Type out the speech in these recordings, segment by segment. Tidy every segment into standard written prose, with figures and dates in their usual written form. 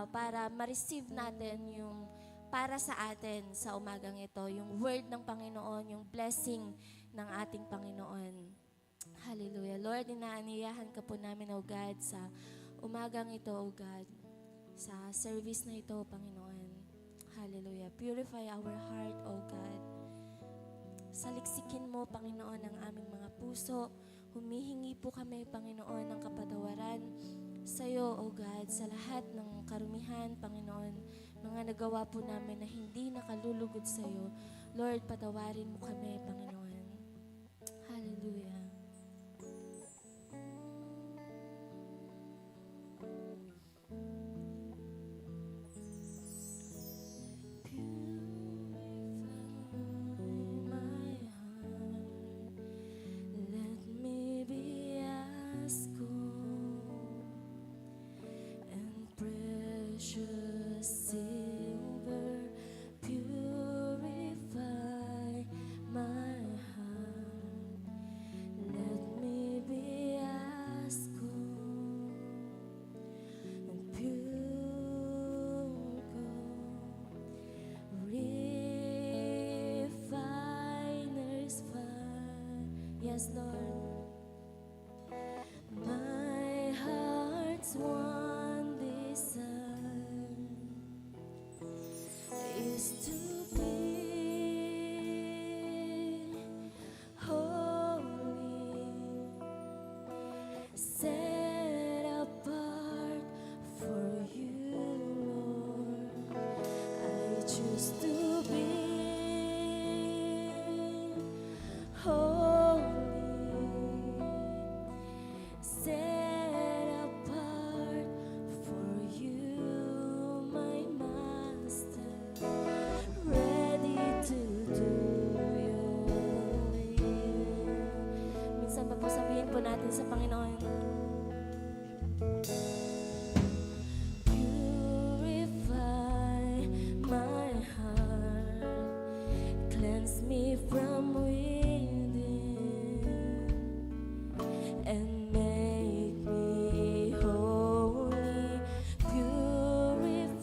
para ma-receive natin yung para sa atin sa umagang ito, yung word ng Panginoon, yung blessing ng ating Panginoon. Hallelujah. Lord, inaaniyahan ka po namin, O God, sa umagang ito, O God, sa service na ito, Panginoon. Hallelujah. Purify our heart, O God. Saliksikin mo, Panginoon, ang aming mga puso. Humihingi po kami, Panginoon, ng kapatawaran sa iyo, O God, sa lahat ng karumihan, Panginoon, mga nagawa po namin na hindi nakalulugod sa iyo. Lord, patawarin mo kami, Panginoon. Hallelujah. Yes, Lord. My heart's one desire is to be holy, set apart for you, Lord. I choose to be holy. Sabihin po natin sa Panginoon. Purify my heart, cleanse me from within, and make me holy. Purify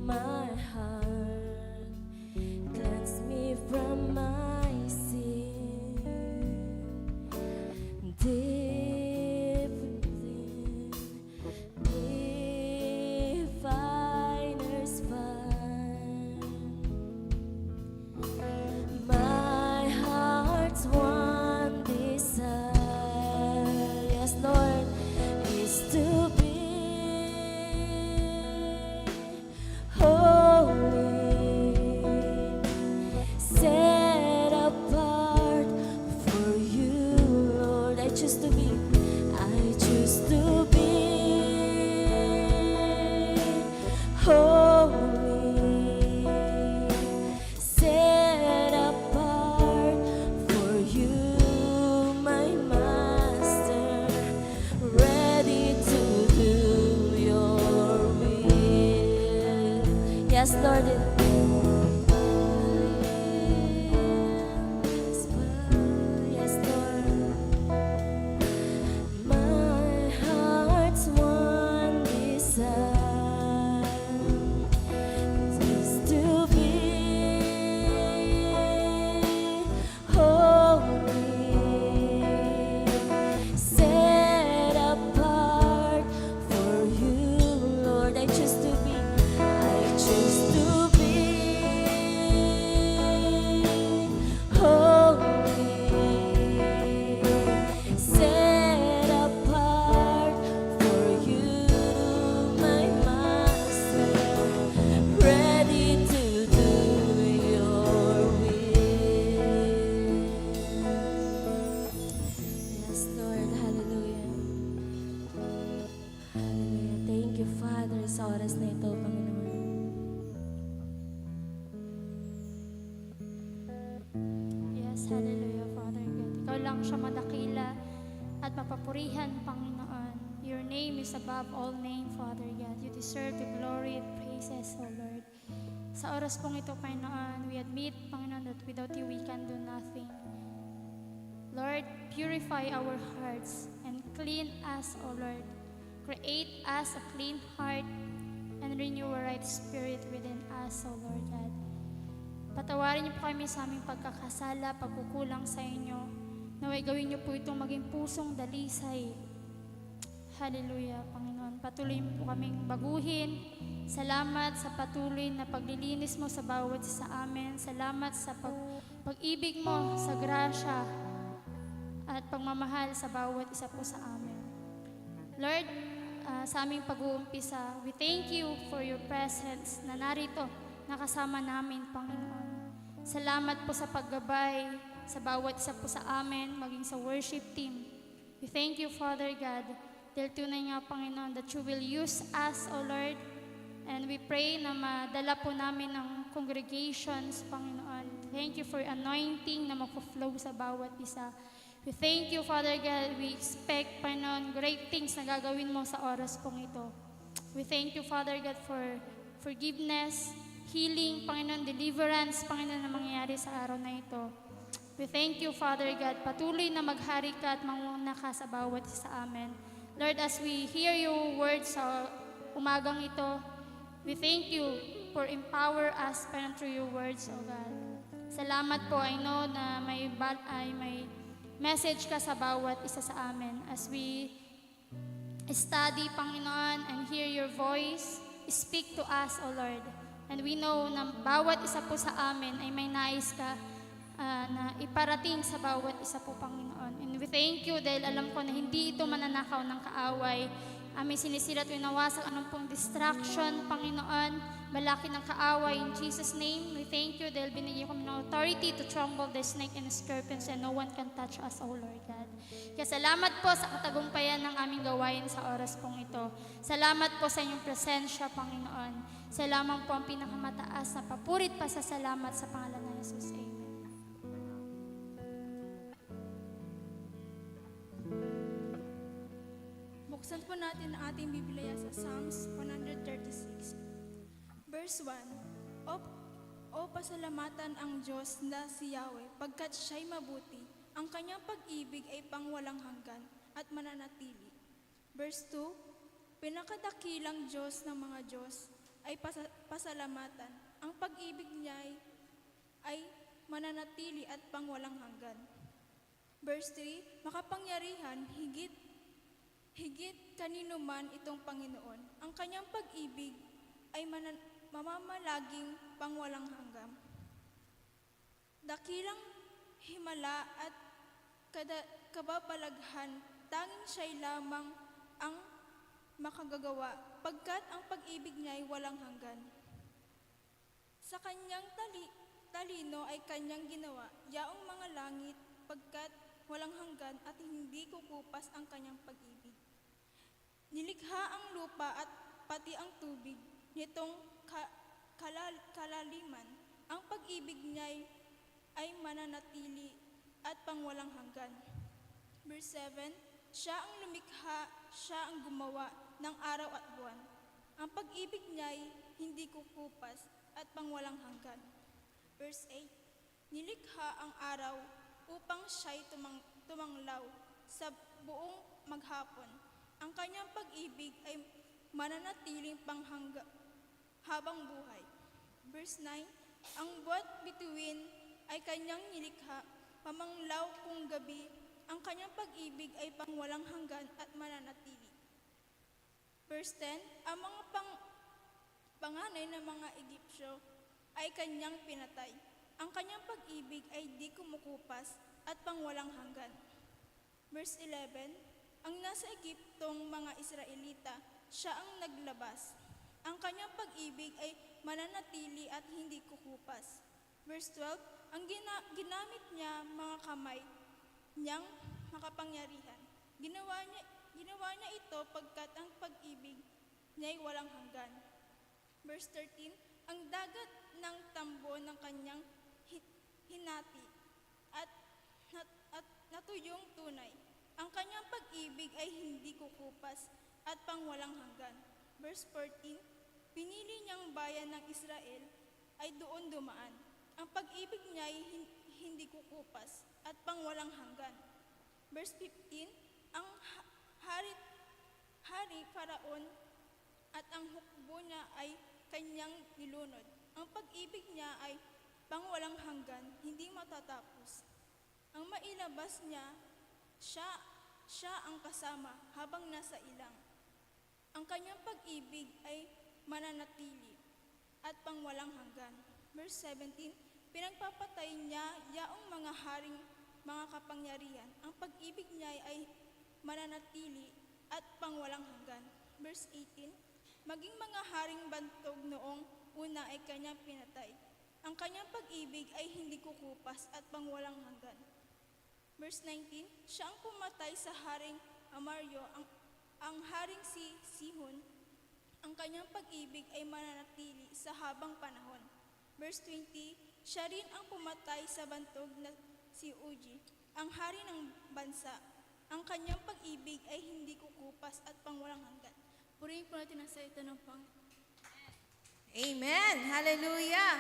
my heart, cleanse me from my sin. Deep within, refiner's fire. My heart's one desire, yes, Lord, is to be holy, set apart for you. I choose to be holy, set apart for you, my Master, ready to do your will. Yes, Lord. Sa oras na ito, Panginoon. Yes, hallelujah, Father God. Ikaw lang siya madakila at mapapurihan, Panginoon. Your name is above all name, Father God. You deserve the glory and praises, O Lord. Sa oras pong ito, Panginoon, we admit, Panginoon, that without you we can do nothing. Lord, purify our hearts and clean us, O Lord. Create us a clean heart renew a right spirit within us, O Lord God. Patawarin niyo po kami sa aming pagkakasala, pagkukulang sa inyo. Naway gawin niyo po itong maging pusong dalisay. Hallelujah, Panginoon. Patuloy mo po kaming baguhin. Salamat sa patuloy na paglilinis mo sa bawat isa sa amin. Salamat sa pag-ibig mo, sa grasya at pagmamahal sa bawat isa po sa amin. Lord, sa aming pag-uumpisa, we thank you for your presence na narito, nakasama namin, Panginoon. Salamat po sa paggabay sa bawat isa po sa amin, maging sa worship team. We thank you, Father God, dahil tunay nga, Panginoon, that you will use us, O Lord. And we pray na madala po namin ang congregations, Panginoon. Thank you for anointing na mag-flow sa bawat isa. We thank you, Father God. We expect, Panginoon, great things na gagawin mo sa oras pong ito. We thank you, Father God, for forgiveness, healing, Panginoon, deliverance, Panginoon, na mangyayari sa araw na ito. We thank you, Father God. Patuloy na maghari ka at manguna ka sa bawat isa sa amin. Lord, as we hear your words sa umagang ito, we thank you for empower us, Panginoon, through your words, O God. Salamat po, I know na may message ka sa bawat isa sa amin. As we study, Panginoon, and hear your voice, speak to us, O Lord. And we know na bawat isa po sa amin ay may nais ka na iparating sa bawat isa po, Panginoon. And we thank you dahil alam ko na hindi ito mananakaw ng kaaway. Aming sinisirat at winawasak anong pong distraction, Panginoon, balaki ng kaaway. In Jesus' name, we thank you dahil binigyan kami ng authority to trample the snake and the scorpions and no one can touch us, O Lord God. Kaya salamat po sa katagumpayan ng aming gawain sa oras pong ito. Salamat po sa inyong presensya, Panginoon. Salamat po ang pinakamataas na papurit pa sa salamat sa pangalan ng Jesus. Amen. Buksan po natin ang ating Biblia sa Psalms 136. Verse 1, O pasalamatan ang Diyos na si Yahweh, pagkat siya'y mabuti. Ang kanyang pag-ibig ay pangwalang hanggan at mananatili. Verse 2, Pinakadakilang Diyos ng mga Diyos ay pasalamatan. Ang pag-ibig niya ay mananatili at pangwalang hanggan. Verse 3, Makapangyarihan, higit kanino man itong Panginoon. Ang kanyang pag-ibig ay mamamalaging pangwalang hanggan. Dakilang himala at kababalaghan, tanging siya'y lamang ang makagagawa, pagkat ang pag-ibig niya ay walang hanggan. Sa kanyang talino ay kanyang ginawa, yaong mga langit, pagkat walang hanggan at hindi kukupas ang kanyang pag-ibig. Nilikha ang lupa at pati ang tubig nitong kalaliman. Ang pag-ibig niya ay mananatili at pangwalang hanggan. Verse 7, Siya ang lumikha, siya ang gumawa ng araw at buwan. Ang pag-ibig niya ay hindi kukupas at pangwalang hanggan. Verse 8, Nilikha ang araw upang siya'y tumanglaw sa buong maghapon. Ang kanyang pag-ibig ay mananatiling habang buhay. Verse 9, Ang buwan bituin ay kanyang nilikha, pamanglaw kung gabi. Ang kanyang pag-ibig ay pangwalang hanggan at mananatili. Verse 10, Ang mga panganay ng mga Egyptyo ay kanyang pinatay. Ang kanyang pag-ibig ay di kumukupas at pangwalang hanggan. Verse 11, Ang nasa Egyptong mga Israelita, siya ang naglabas. Ang kanyang pag-ibig ay mananatili at hindi kukupas. Verse 12, Ang ginamit niya mga kamay niyang makapangyarihan. Ginawa niya ito pagkat ang pag-ibig niya ay walang hanggan. Verse 13, Ang dagat ng tambo ng kanyang hinati at natuyong tunay. Ang kanyang pag-ibig ay hindi kukupas at pangwalang hanggan. Verse 14, Pinili niyang bayan ng Israel ay doon dumaan. Ang pag-ibig niya ay hindi kukupas at pangwalang hanggan. Verse 15, Ang hari Faraon at ang hukbo niya ay kanyang nilunod. Ang pag-ibig niya ay pangwalang hanggan, hindi matatapos. Ang mailabas niya, siya ang kasama habang nasa ilang. Ang kanyang pag-ibig ay mananatili at pangwalang hanggan. Verse 17, pinagpapatay niya yaong mga haring mga kapangyarihan. Ang pag-ibig niya ay mananatili at pangwalang hanggan. Verse 18, maging mga haring bantog noong una ay kanyang pinatay. Ang kanyang pag-ibig ay hindi kukupas at pangwalang hanggan. Verse 19, siya ang pumatay sa haring Amaryo, ang haring si Sihon. Ang kanyang pag-ibig ay mananatili sa habang panahon. Verse 20, siya rin ang pumatay sa bantog na si Uji, ang hari ng bansa. Ang kanyang pag-ibig ay hindi kukupas at pangwalang hanggan. Purihin po natin ang salita ng Panginoon. Amen! Hallelujah!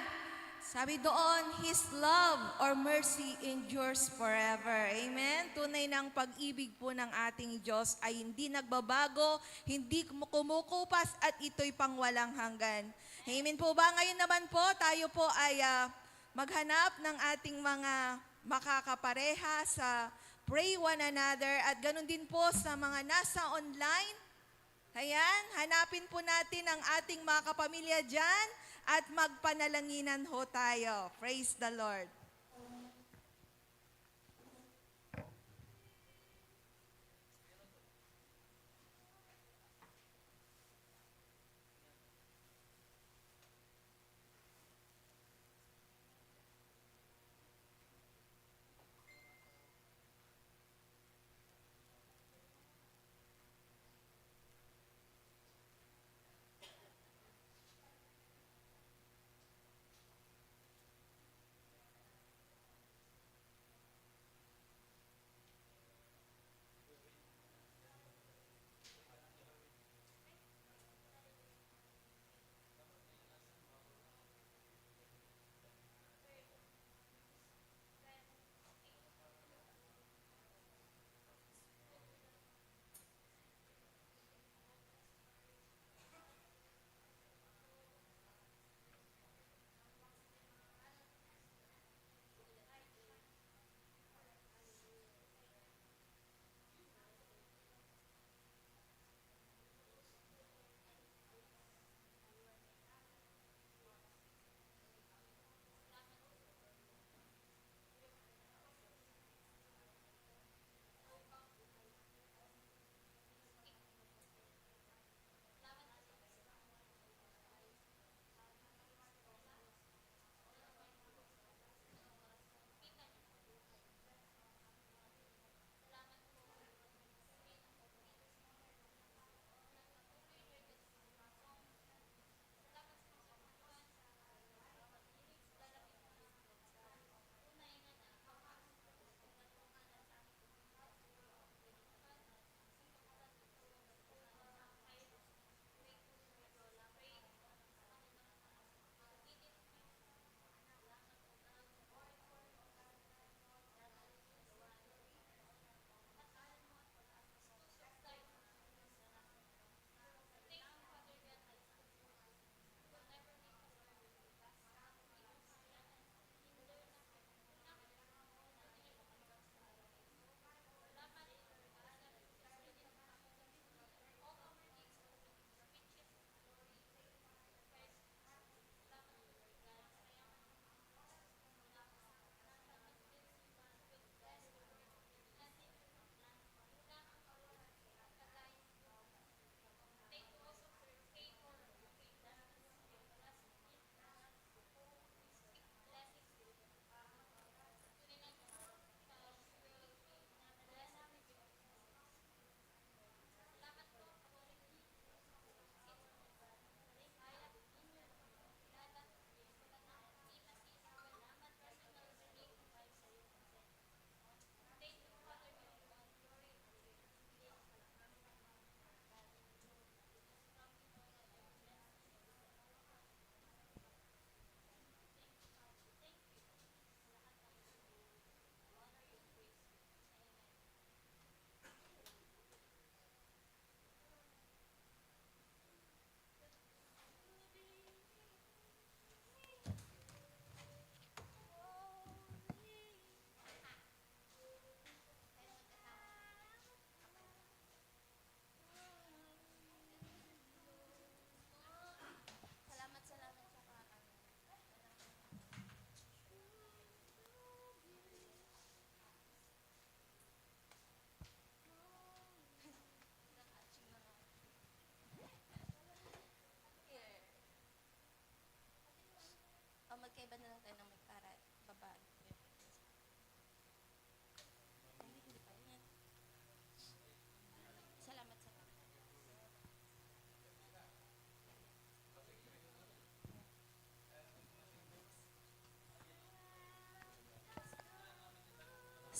Sabi doon, His love or mercy endures forever. Amen? Tunay ng pag-ibig po ng ating Diyos ay hindi nagbabago, hindi kumukupas at ito'y pangwalang hanggan. Amen po ba? Ngayon naman po, tayo po ay maghanap ng ating mga makakapareha sa Pray One Another at ganun din po sa mga nasa online. Ayan, hanapin po natin ang ating mga kapamilya dyan at magpanalanginan ho tayo. Praise the Lord.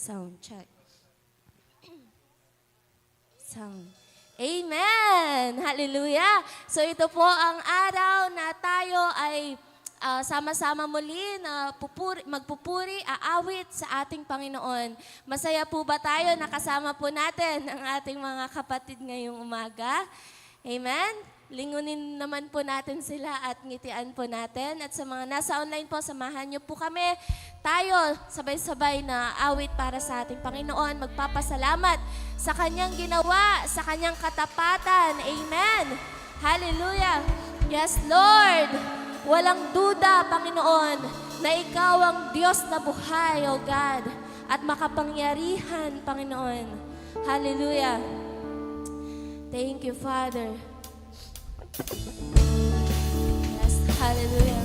Sound check. Sound. Amen! Hallelujah! So ito po ang araw na tayo ay sama-sama muli na magpupuri, aawit sa ating Panginoon. Masaya po ba tayo? Nakasama po natin ang ating mga kapatid ngayong umaga. Amen? Lingunin naman po natin sila at ngitian po natin. At sa mga nasa online po, samahan niyo po kami. Tayo, sabay-sabay na awit para sa ating Panginoon. Magpapasalamat sa Kanyang ginawa, sa Kanyang katapatan. Amen. Hallelujah. Yes, Lord. Walang duda, Panginoon, na Ikaw ang Diyos na buhay, O God, at makapangyarihan, Panginoon. Hallelujah. Thank you, Father. Yes, hallelujah.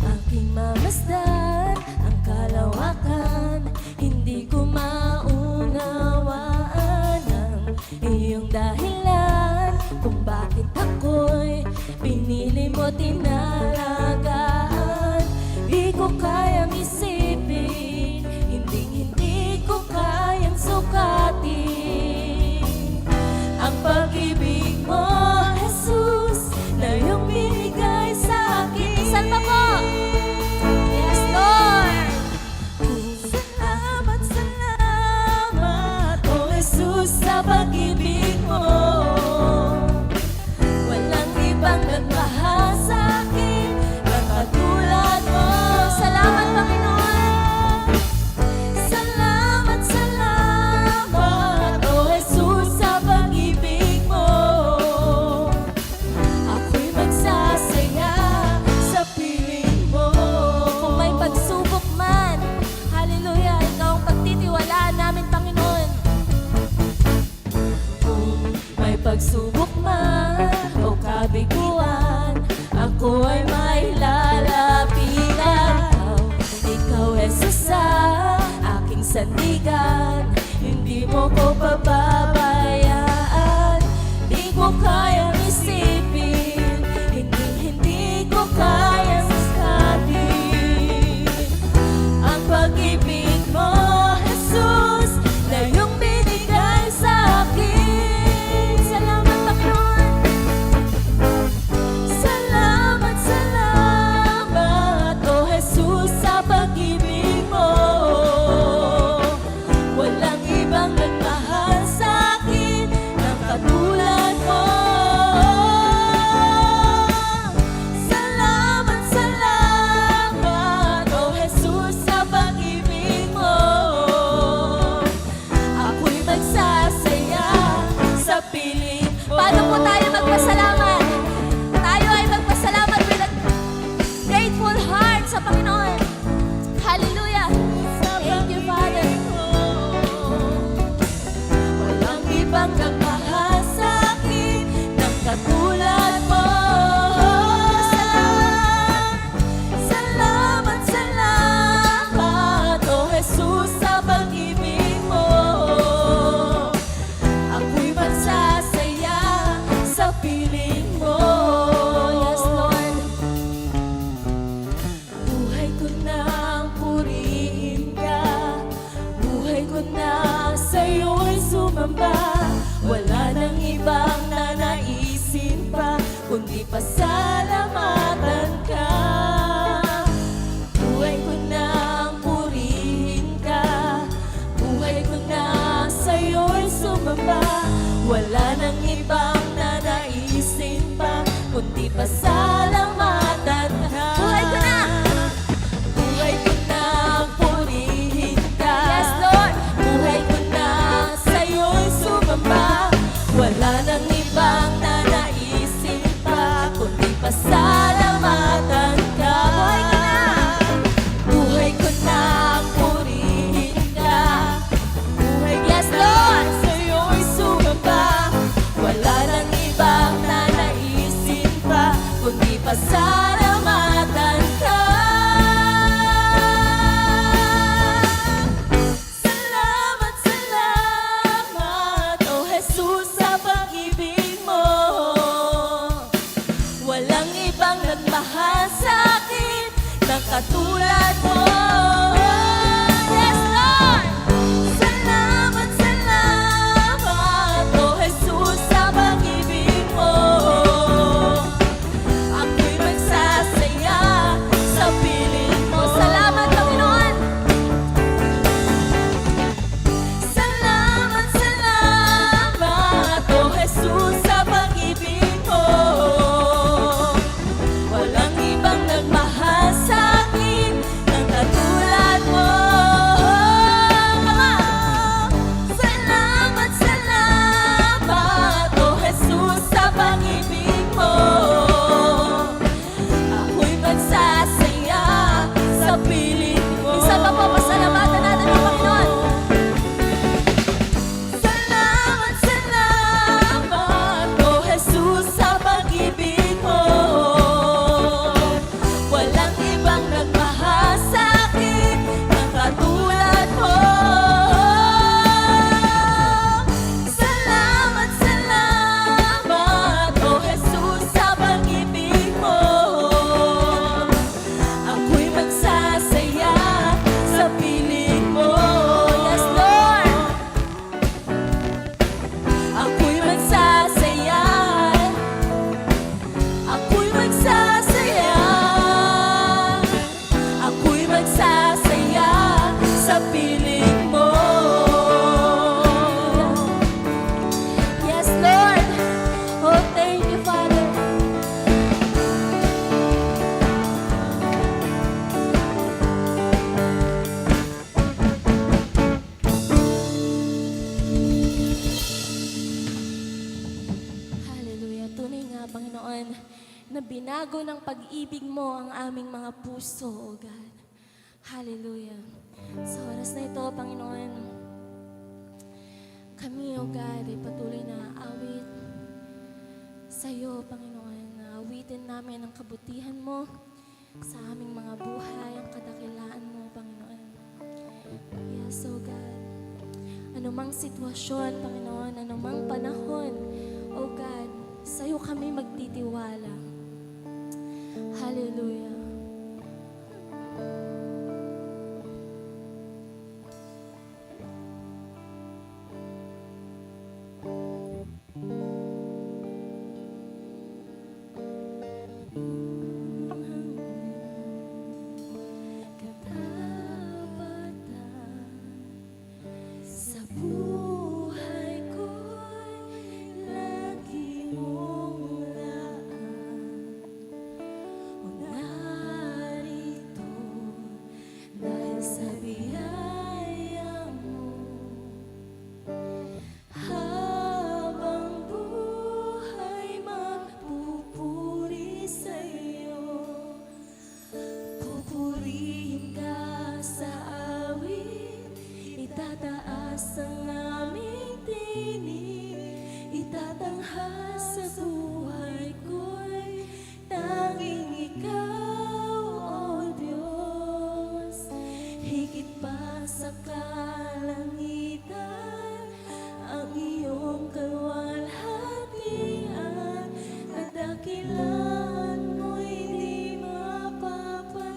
Aking mamasdan ang kalawakan, hindi ko maunawaan ang iyong dahilan kung bakit ako'y pinili mo tinalagaan. Di ko kayang isipin, hindi ko kayang sukatin ang pag-ibig mo, Jesus, na iyong binigay sa akin. Saan pa po? Yes, Lord! Salamat, salamat, oh Jesus, sa pag-ibig mo. Walang ibang nagmahal sa akin na katulad mo. Salamat, Panginoon! Salamat, salamat, oh Jesus, sa pag-ibig mo. Ako'y magsasaya sa piling mo. Kung may pagsubok man, hallelujah, ikaw ang pagtitiwalaan namin, Panginoon. Kung may pagsubok man o kabiguan, ako ay may lalapitan. Ikaw, Jesus, sa aking sandigan, hindi mo ko pababayaan. Di ko kayang isipin, hindi ko kayang sasabihin ang pag-ibig mo, Jesus, na iyong binigay sa akin. Salamat, Panginoon. Salamat, salamat, oh Jesus, sa pag-ibig mo. Walang ibang nagmahal sa ng katulad mo. Yes, Lord! Salamat, salamat, O Jesus, sa pag-ibig mo. Ako'y magsasaya sa piling mo. Salamat, Panginoon! Salamat, salamat, O Jesus, sa pag-ibig mo. Walang ibang nagmahal sa akin ng katulad mo. Salamat, salamat, O Jesus, sa pag-ibig mo. Ako'y magsasaya sa piling mo. Isa pa po, pasalamatan natin ang Panginoon. Salamat, salamat, O Jesus, sa pag-ibig mo. Walang ibang nagmahal sa akin ng katulad mo. Salamat, salamat, O Jesus, sa pag-ibig mo. Ako'y magsasaya sa piling mo. Yes, Lord! Ako'y magsasaya. Ako'y magsasaya. Ako'y magsasaya sa piling mo. Yes, Lord! Oh, thank you, Father. Hallelujah. Tunay nga, Panginoon, na binago ng pag-ibig mo ang aming mga puso, O God. Hallelujah. Sa oras na ito, Panginoon, kami, O God, ay patuloy na awit sa iyo, Panginoon. Na awitin namin ang kabutihan mo sa aming mga buhay, ang kadakilaan mo, Panginoon. Yes, O God. Anumang sitwasyon, Panginoon, anumang panahon, O God, sa iyo kami magtitiwala. Hallelujah. Katapatan sa buhay ko'y lagi mong laan. O narito dahil sa biyaya mo, habang buhay magpupuri sa'yo. Pupurihin ka sa awit, itataas ang aming tinig, itatanghal sa buhay ko'y tanging ikaw, O Diyos. Higit pa sa kalangitan, ang iyong kaluwalhatian, kadakilan mo'y di mapapatayan.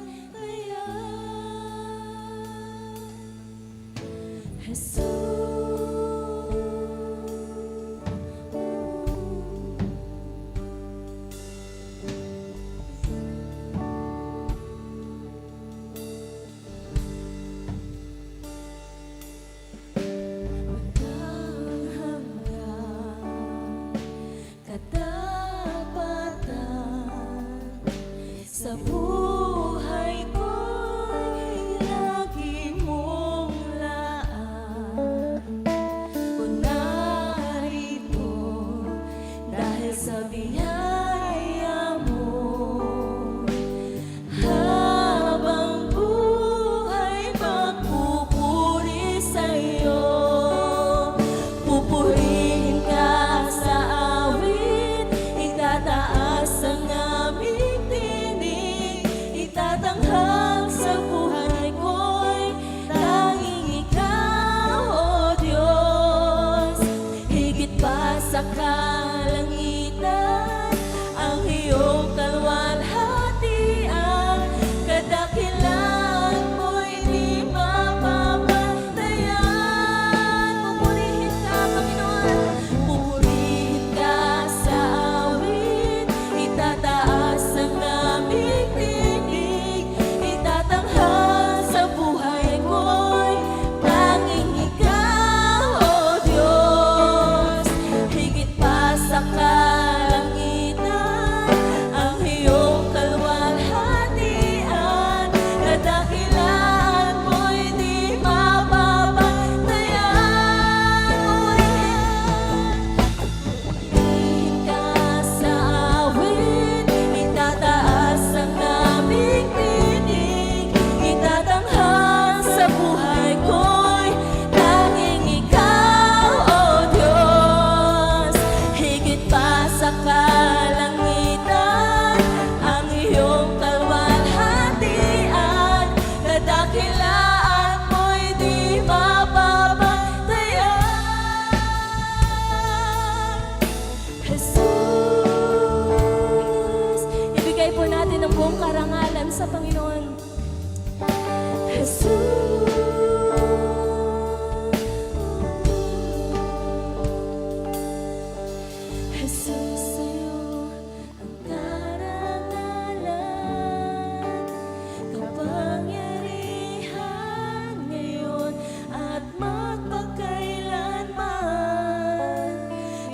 Jesus. Walang hanggan, katapatan sa buhay ko'y lagi mong laan. O narito dahil sa biyaya mo, habang buhay magpupuri sa'yo. Pupurihin ka sa awit, itataas ang aming tinig, itatanghal sa buhay ko'y tanging ikaw, O Diyos. Higit pa sa kalangitan, ang iyong kaluwalhatian, kadakilan buong karangalan sa Panginoon. Jesus, sa'yo ang karangalan, kapangyarihan ngayon at magpakailanman.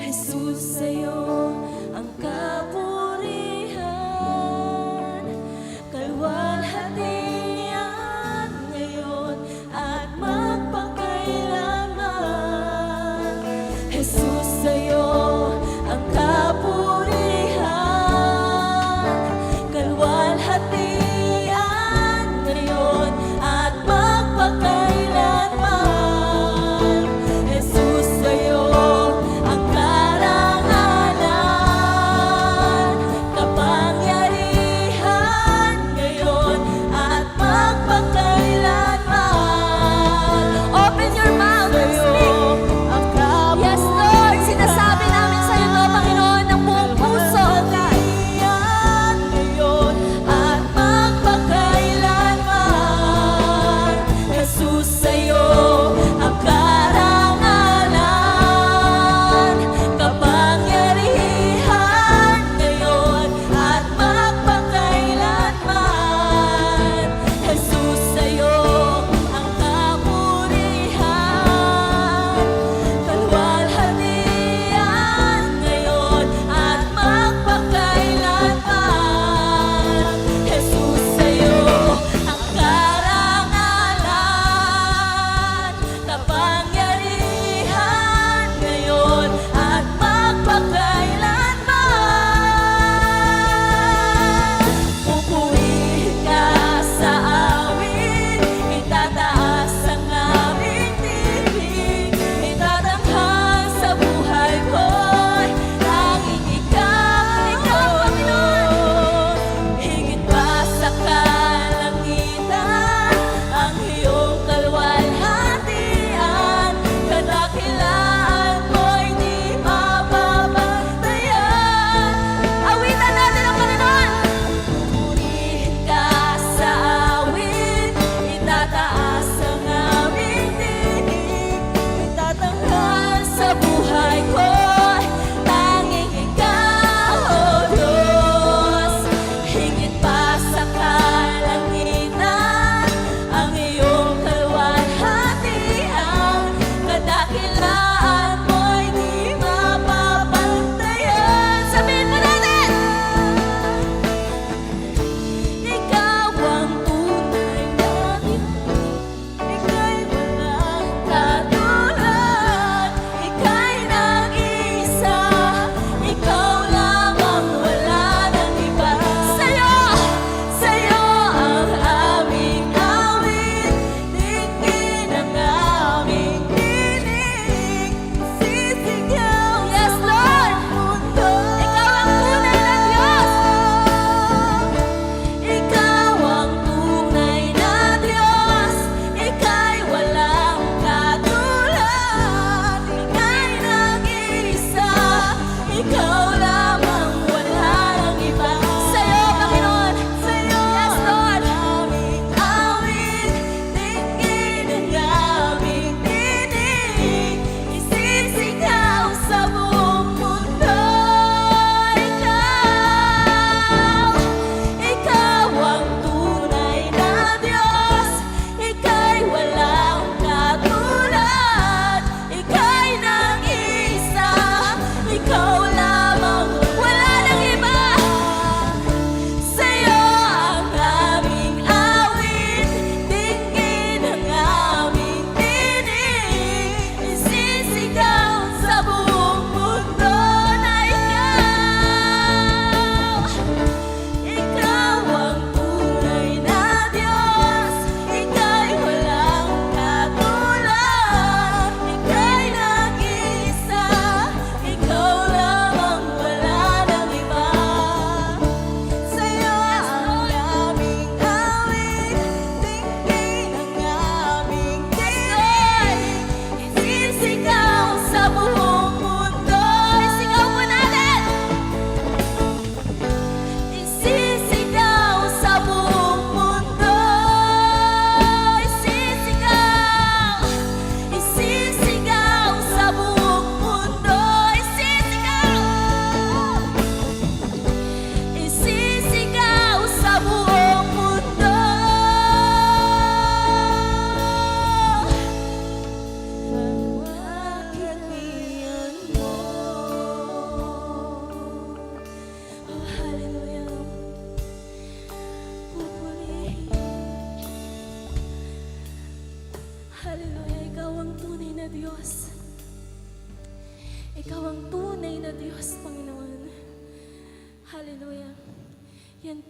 Jesus, sa'yo ang kapurihan, kalwalhatian ngayon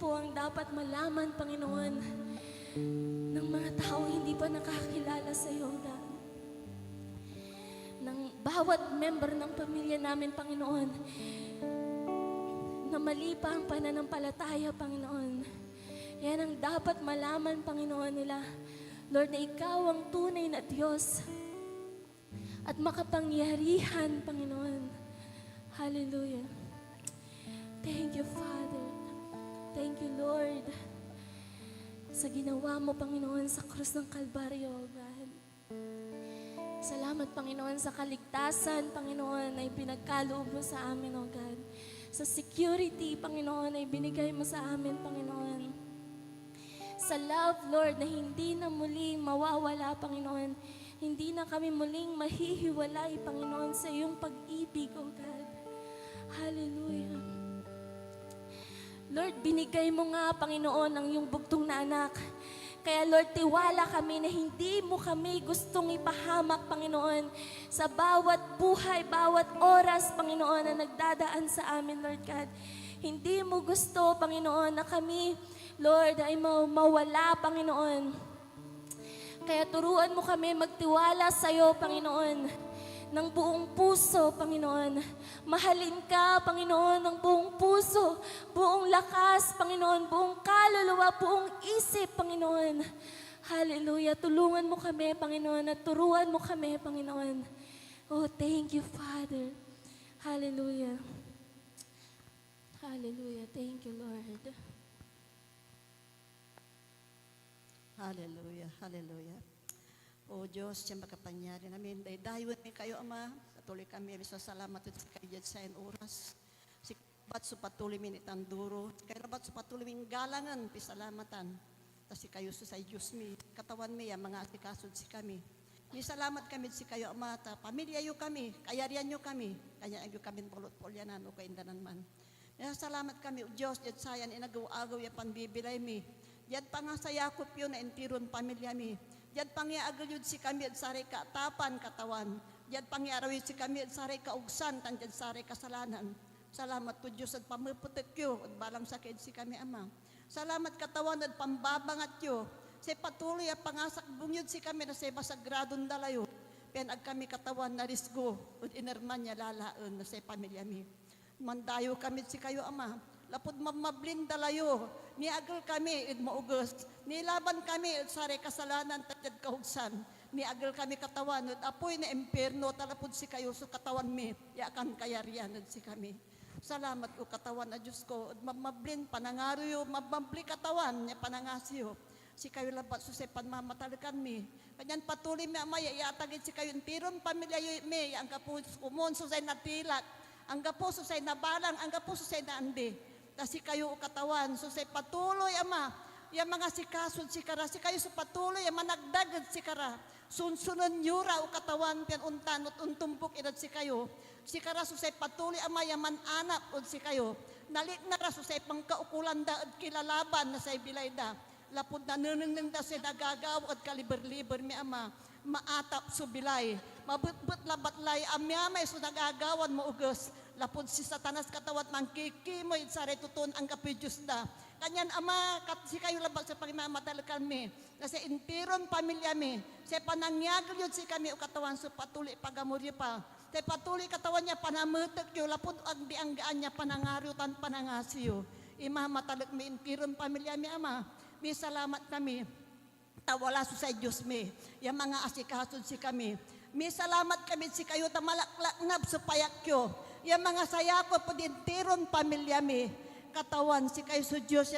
po ang dapat malaman, Panginoon, ng mga tao hindi pa nakakilala sa iyo, God. Ng bawat member ng pamilya namin, Panginoon, na mali pa ang pananampalataya, Panginoon. Yan ang dapat malaman, Panginoon nila. Lord, na Ikaw ang tunay na Diyos at makapangyarihan, Panginoon. Hallelujah. Thank you, Father. Thank you, Lord, sa ginawa mo, Panginoon, sa krus ng Kalbaryo, God. Salamat, Panginoon, sa kaligtasan, Panginoon, na ipinagkaloob mo sa amin, O God. Sa security, Panginoon, na ibinigay mo sa amin, Panginoon. Sa love, Lord, na hindi na muling mawawala, Panginoon. Hindi na kami muling mahihiwalay, Panginoon, sa iyong pag-ibig, O God. Hallelujah. Lord, binigay mo nga, Panginoon, ang iyong bugtong na anak. Kaya Lord, tiwala kami na hindi mo kami gustong ipahamak, Panginoon, sa bawat buhay, bawat oras, Panginoon, na nagdadaan sa amin, Lord God. Hindi mo gusto, Panginoon, na kami, Lord, ay mawala, Panginoon. Kaya turuan mo kami magtiwala sa iyo, Panginoon, ng buong puso, Panginoon. Mahalin ka, Panginoon, ng buong puso, buong lakas, Panginoon, buong kaluluwa, buong isip, Panginoon. Hallelujah. Tulungan mo kami, Panginoon, at turuan mo kami, Panginoon. Oh, thank you, Father. Hallelujah. Hallelujah. Thank you, Lord. Hallelujah, hallelujah. O Diyos, siya makapangyari namin. Dayon ni kayo, Ama. Patuloy kami. Salamat at kayo sa oras. Si bat so patuloy min itanduro. Kaya bat so patuloy min galangan, pisalamatan. Kasi kayo sa Diyos mi. Katawan mi, mga atikasod si kami. May salamat kami si kayo, Ama. Pamilya yo kami. Kayarian nyo kami. Kaya yo kami bulot-polyanan o kaindanan man. May salamat kami, o Diyos, yat sayan inagaw-agaw ya panbibilay mi. Yat pa nga sa Yakop yun na intiron pamilya mi. Yad pangyaagal si kami at saray ka tapan katawan. Yad pangyaarawid si kami at saray ka ugsan tan yad saray kasalanan. Salamat po Diyos at pamaputik yo at balang sakit si kami, Ama. Salamat katawan at pambabangat yo. Sa patuloy at pangasak bungyod si kami na sa basagradong dalayo. Pen ag kami katawan na risgo at inerman niya lalaon na sa pamilya mi. Mandayo kami si kayo, Ama. Lapod mamablin dalayo. Niagal kami id maugos. Nilaban kami id sare kasalanan tatyad kahugsan. Niagal kami katawan id apoy na impierno talapod si kayo so katawan mi. Yakan kayarian id si kami. Salamat ko katawan na Diyos ko. Id mamablin panangaro yo. Mabambli katawan niya panangasiyo. Si kayo labat so sa panmamatalikan mi. Kanyan patuloy mi amaya iatagid si kayo. Tiron pamilya yo mi. Ang kapus kumon so say natilak. Ang kapuso say nabalang. Ang kapuso say naandi. Kasi kayo katawan, so say patuloy, Ama, yung mga sikasod si kara, si kayo sa patuloy, yung managdagad si kara, sunsunan yura o katawan, pian untan at untumpok edad si kayo, si kara so say patuloy, Ama, yung mananap o si kayo, nalik na ra so say pangkaukulan da at kilalaban na say bilay da, lapod na nunung da say nagagaw at kaliber-liber mi, Ama, maatap so bilay, mabutbut labatlay, amyamay so nagagawan mo ugos, lapod si Satanas katawat mangkikimoy sa retuton ang kapidyos da. Kanyan, Ama, si kayo labag sa pagmamatal kami. Kasi intiron pamilya mi. Sa panangyagol yun si kami o katawan so patuloy pagamuryo pa. Sa patuloy katawan niya panamutok yun. Lapod ang dianggaan niya panangarutan panangasiyo. Imamatalak mi intiron pamilya mi, Ama. May salamat kami. Tawala so sa Diyos mi. Yung mga asikasod si kami. May salamat kami si kayo tamalaklaknab sa payakyo. Yung mga sayako po din tiron pamilya mi. Katawan si kayo sa Diyos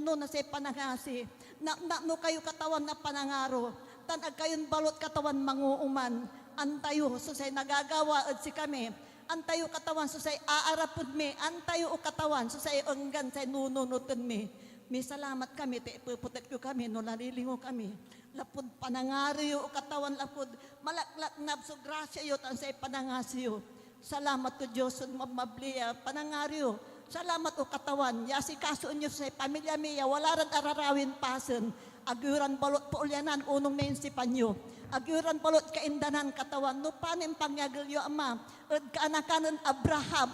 no na say panangasi. No kayo katawan na panangaro. Tanag kayon balot katawan manguuman. Antayo so say nagagawa at si kami. Antayo katawan so say aarapod mi. Antayo o katawan so say enggan say nununutan mi. May salamat kami, te puputek kami, no nalilingo kami. Lapod panangaryo o katawan lapod, malaklaknab so grasya yun, ang say panangasyo. Salamat to Diyos, mabliya, panangaryo. Salamat o katawan, yasi kaso nyo sa pamilya miya, wala rin ararawin pasen, aguran balot po ulyanan, unong na insipan nyo. agyuran balot kaindanan katawan, no panim pangyagilyo ama, at kaanakanan Abraham,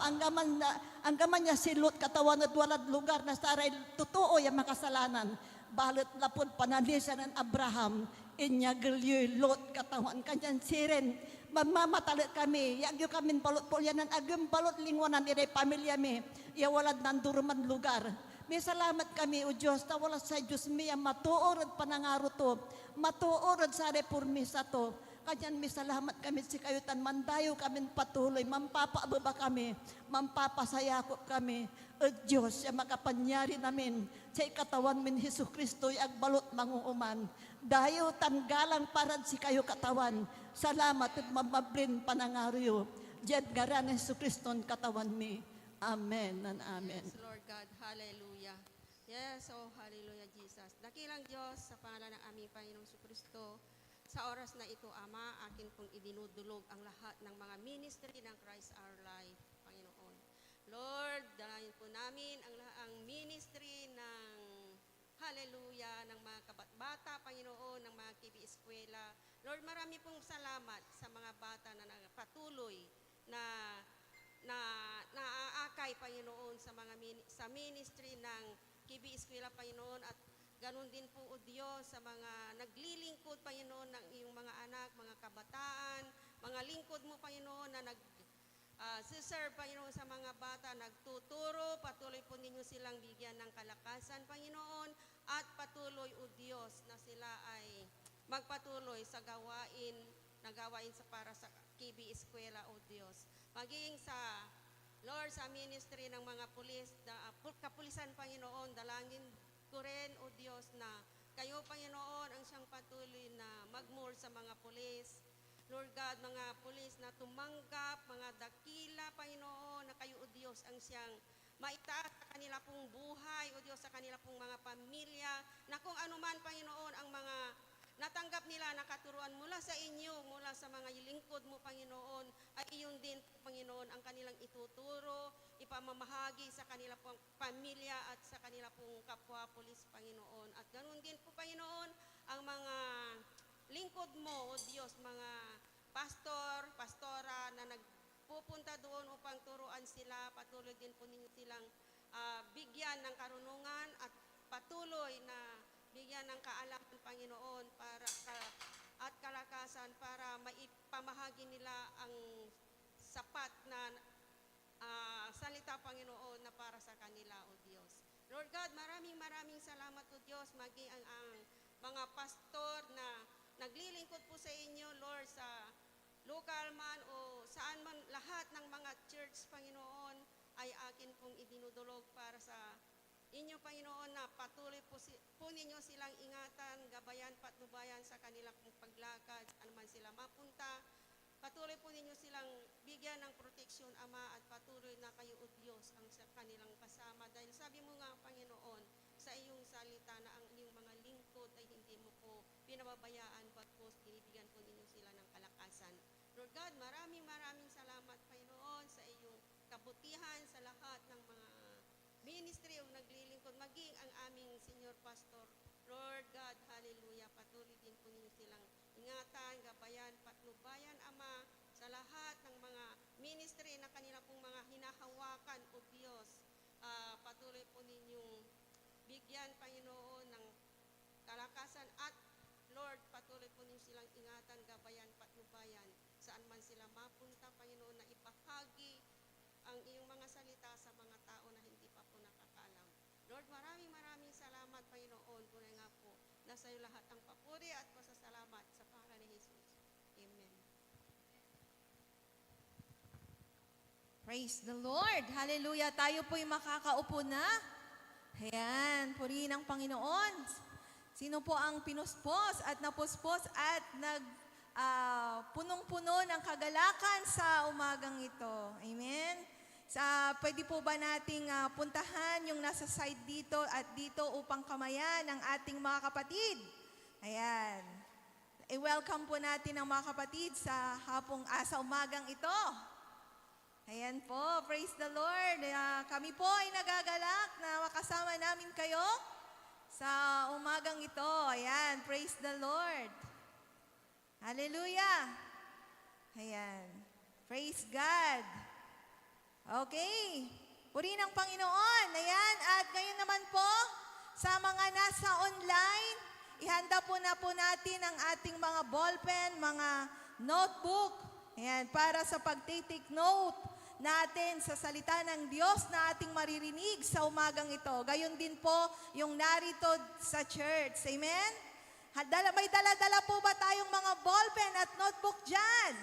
ang gaman niya si Lot katawan at walad lugar na saray totoo yung makasalanan. Balot na po pananisan ng Abraham, inyagilyo Lot katawan, kanyan siren, mamamatalit kami, yagyo kami balot po yan, agyung balot lingwanan, iray pamilya mi, walad nanduruman lugar. May salamat kami, O Diyos, na wala sa Diyos miya matuorad panangaro to, matuorad sa reformisa to. Kanyan may salamat kami si kayutan, mandayo kami patuloy, mampapaababa kami, mampapasayakop kami. O Diyos, yung makapanyari namin sa ikatawan min Hesus Kristo, yung agbalot manguuman. Dayo tanggalang parad si kayo katawan. Salamat at mamablin panangaryo. Diyan ngaran ni Hesus Kristo katawan mi. Amen and amen. Yes, Lord God. Hallelujah. Yes, oh, hallelujah, Jesus. Dakilang Diyos, sa pangalan ng aming Panginoong Kristo, sa oras na ito, Ama, akin pong idinudulog ang lahat ng mga ministry ng Christ Our Life, Panginoon. Lord, dalayan po namin ang ministry ng hallelujah, ng mga kabatbata, Panginoon, ng mga kibi-eskwela. Lord, marami pong salamat sa mga bata na patuloy na naaakay, Panginoon, sa ministry ng Kibi Eskwela, Panginoon, at ganun din po, O Diyos, sa mga naglilingkod, Panginoon, ng iyong mga anak, mga kabataan, mga lingkod mo, Panginoon, na serve, Panginoon, sa mga bata, nagtuturo, patuloy po ninyo silang bigyan ng kalakasan, Panginoon, at patuloy, O Diyos, na sila ay magpatuloy sa gawain sa para sa Kibi Eskwela, O Diyos. Maging sa Lord, sa ministry ng mga pulis, kapulisan, Panginoon, dalangin ko rin, O Diyos, na kayo, Panginoon, ang siyang patuloy na magmure sa mga pulis. Lord God, mga pulis na tumanggap, mga dakila, Panginoon, na kayo, O Diyos, ang siyang maitaas sa kanila pong buhay, O Diyos, sa kanila pong mga pamilya, na kung anuman, Panginoon, ang mga natanggap nila, nakaturuan mula sa inyo, mula sa mga lingkod mo, Panginoon, ay iyon din, Panginoon, ang kanilang ituturo, ipamamahagi sa kanila pong pamilya at sa kanila pong kapwa-pulis, Panginoon. At ganoon din po, Panginoon, ang mga lingkod mo, O Diyos, mga pastor, pastora na nagpupunta doon upang turuan sila, patuloy din po ninyo silang bigyan ng karunungan at patuloy na bigyan ng kaalaman, Panginoon, at kalakasan para maipamahagi nila ang sapat na salita, Panginoon, na para sa kanila, O Diyos. Lord God, maraming salamat, O Diyos, maging ang mga pastor na naglilingkod po sa inyo, Lord, sa local man o saan man, lahat ng mga church, Panginoon, ay akin pong idinudulog para sa inyo, Panginoon, na patuloy po ninyo silang ingatan, gabayan, patnubayan sa kanilang paglakad, anuman sila mapunta. Patuloy po ninyo silang bigyan ng proteksyon, Ama, at patuloy na kayo, O Diyos, ang sa kanilang kasama. Dahil sabi mo nga, Panginoon, sa iyong salita na ang iyong mga lingkod ay hindi mo po pinababayaan, bagkus binibigyan po ninyo sila ng kalakasan. Lord God, maraming salamat, Panginoon, sa iyong kabutihan sa lahat ng mga ministry o naglilingkod, maging ang aming Senior Pastor. Lord God, hallelujah, patuloy din po ninyo silang ingatan, gabayan, patnubayan, Ama, sa lahat ng mga ministry na kanila pong mga hinahawakan, O Diyos. Patuloy po ninyong bigyan, Panginoon, ng kalakasan at Lord, patuloy po ninyo silang ingatan, gabayan, patnubayan, saan man sila mapunta, Panginoon, na ipahagi ang iyong mga salita sa mga tao na hindi pa po nakakaalam. Lord, maraming salamat, Panginoon. Tunay nga po, nasa iyo lahat ang papuri at pasasalamat sa pangalan ni Jesus. Amen. Praise the Lord. Hallelujah. Tayo po'y makakaupo na. Ayan, purihin ang Panginoon. Sino po ang pinuspos at napuspos at punong-puno ng kagalakan sa umagang ito? Amen. Pwede po ba nating puntahan yung nasa side dito at dito upang kamayan ang ating mga kapatid? Ayan. I-welcome po natin ang mga kapatid sa umagang ito. Ayan po, praise the Lord. Kami po ay nagagalak na makasama namin kayo sa umagang ito. Ayan, praise the Lord. Hallelujah. Ayan. Praise God. Okay. Purihin ang Panginoon. Ayan. At ngayon naman po, sa mga nasa online, ihanda po natin ang ating mga ballpen, mga notebook. Ayan. Para sa pag-take note natin sa salita ng Diyos na ating maririnig sa umagang ito. Gayon din po yung narito sa church. Amen? May dala-dala po ba tayong mga ballpen at notebook dyan?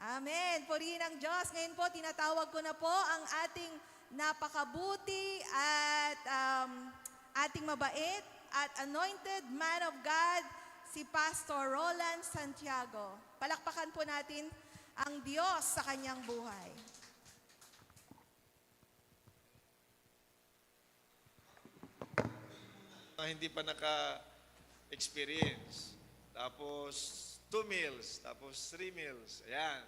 Amen. Purihin ang Diyos. Ngayon po, tinatawag ko na po ang ating napakabuti at ating mabait at anointed man of God, si Pastor Roland Santiago. Palakpakan po natin ang Diyos sa kanyang buhay. Hindi pa naka-experience. Tapos 2 meals, tapos 3 meals. Ayan.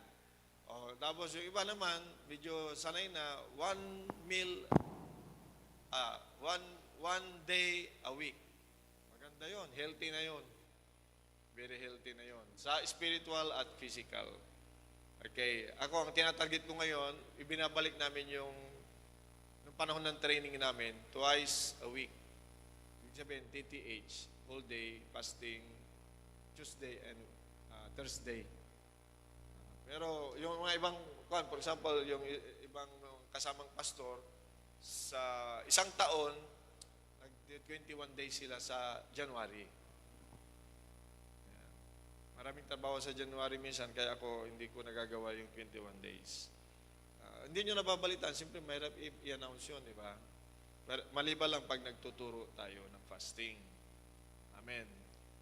O, tapos yung iba naman, medyo sanay na 1 meal, one day a week. Maganda yon, healthy na yon. Very healthy na yon. Sa spiritual at physical. Okay, ako ang tinatarget ko ngayon, ibinabalik namin yung panahon ng training namin, twice a week. Ibig sabihin, TTH, whole day, fasting, Tuesday and Thursday. Pero yung mga ibang, for example, yung ibang kasamang pastor, sa isang taon, nag-21 days sila sa January. Maraming trabaho sa January minsan, kaya ako hindi ko nagagawa yung 21 days. Hindi nyo nababalitan, simple mahirap i-announce yun, di ba? Maliban lang pag nagtuturo tayo ng fasting. Amen.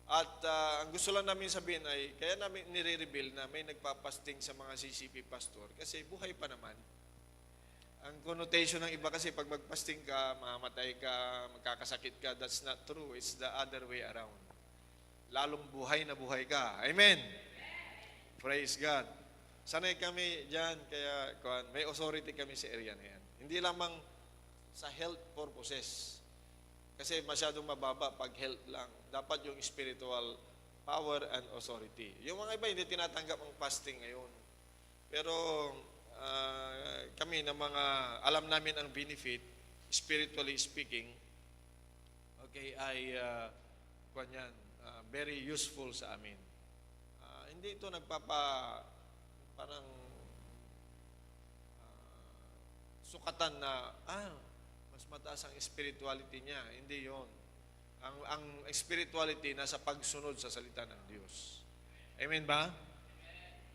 At ang gusto lang namin sabihin ay, kaya namin nire-reveal na may nagpapasting sa mga CCP pastor kasi buhay pa naman. Ang connotation ng iba kasi pag magpasting ka, mamamatay ka, magkakasakit ka, that's not true. It's the other way around. Lalong buhay na buhay ka. Amen. Praise God. Sanay kami dyan, kaya may authority kami sa area na yan. Hindi lamang sa health purposes. Kasi masyadong mababa pag health lang. Dapat yung spiritual power and authority. Yung mga iba hindi tinatanggap ang fasting ngayon. Pero kami na mga alam namin ang benefit, spiritually speaking, okay, ay very useful sa amin. Hindi ito parang sukatan na mas mataas ang spirituality niya. Hindi yon. Ang spirituality nasa pagsunod sa salita ng Diyos. Amen ba?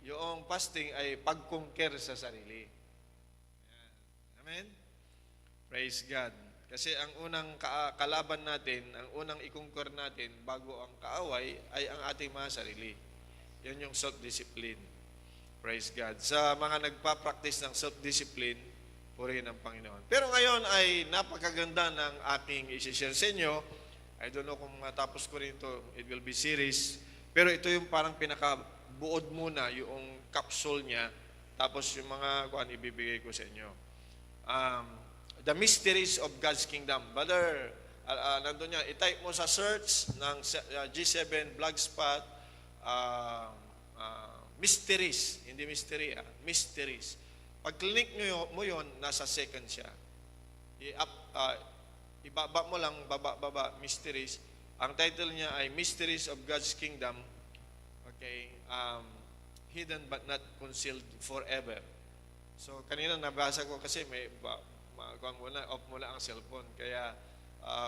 Yung fasting ay pag-conquer sa sarili. Amen? Praise God. Kasi ang unang kalaban natin, ang unang i-conquer natin bago ang kaaway ay ang ating mga sarili. Yan yung self-discipline. Praise God. Sa mga nagpa-practice ng self-discipline, purihin ang Panginoon. Pero ngayon ay napakaganda ng aking isi-share sa inyo. I don't know kung matapos ko rin ito, it will be series. Pero ito yung parang pinakabuod muna, yung capsule niya. Tapos yung mga ibibigay ko sa inyo. The Mysteries of God's Kingdom. Brother, nandun yan. I-type mo sa search ng G7 Blogspot, Mysteries. Hindi mystery, Mysteries. Pag click mo yun, nasa second siya. Ibaba mo lang, baba, Mysteries. Ang title niya ay Mysteries of God's Kingdom. Okay. Hidden but not concealed forever. So, kanina nabasa ko kasi off mo lang ang cellphone. Kaya,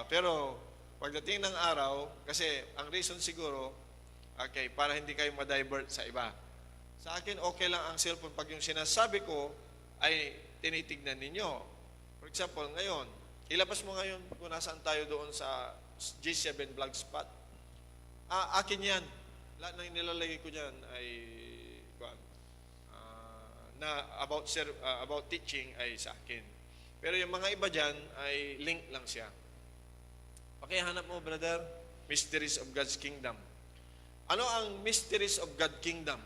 pero, pagdating ng araw, kasi ang reason siguro, okay, para hindi kayo ma-divert sa iba. Sa akin, okay lang ang cellphone pag yung sinasabi ko ay tinitignan ninyo. For example, ngayon, ilabas mo ngayon kung nasaan tayo doon sa G7 Blogspot. Akin yan. Lahat ng nilalagay ko dyan ay about teaching ay sa akin. Pero yung mga iba dyan ay link lang siya. Pakihanap mo, brother, Mysteries of God's Kingdom. Ano ang Mysteries of God's Kingdom?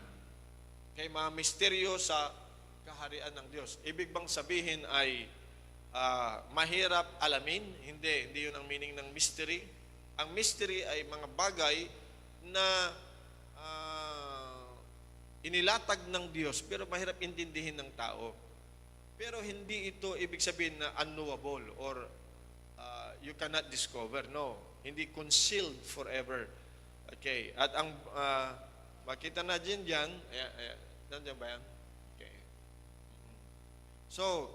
Kay mga misteryo sa kaharian ng Diyos. Ibig bang sabihin ay mahirap alamin? Hindi yun ang meaning ng mystery. Ang mystery ay mga bagay na inilatag ng Diyos, pero mahirap intindihin ng tao. Pero hindi ito ibig sabihin na unknowable or you cannot discover. No. Hindi concealed forever. Okay. At ang makita na dyan, nandiyan ba yan? Okay. So,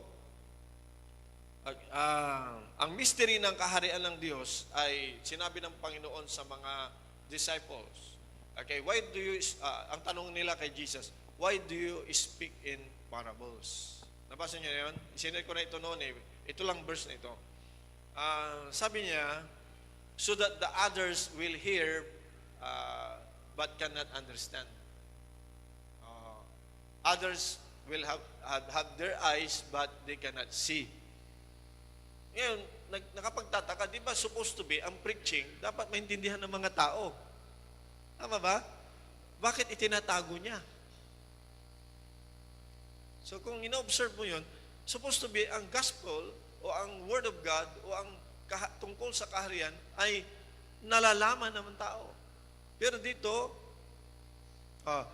ang mystery ng kaharian ng Diyos ay sinabi ng Panginoon sa mga disciples. Okay, why do you, ang tanong nila kay Jesus, why do you speak in parables? Nabasa niyo na yun? Isinare ko na ito noon eh. Ito lang verse na ito. Sabi niya, so that the others will hear but cannot understand. Others will have their eyes but they cannot see. Ngayon, nakapagtataka, di ba supposed to be, ang preaching, dapat maintindihan ng mga tao. Tama ba? Bakit itinatago niya? So kung ino-observe mo yun, supposed to be ang gospel o ang word of God o ang tungkol sa kaharian ay nalalaman ng tao. Pero dito,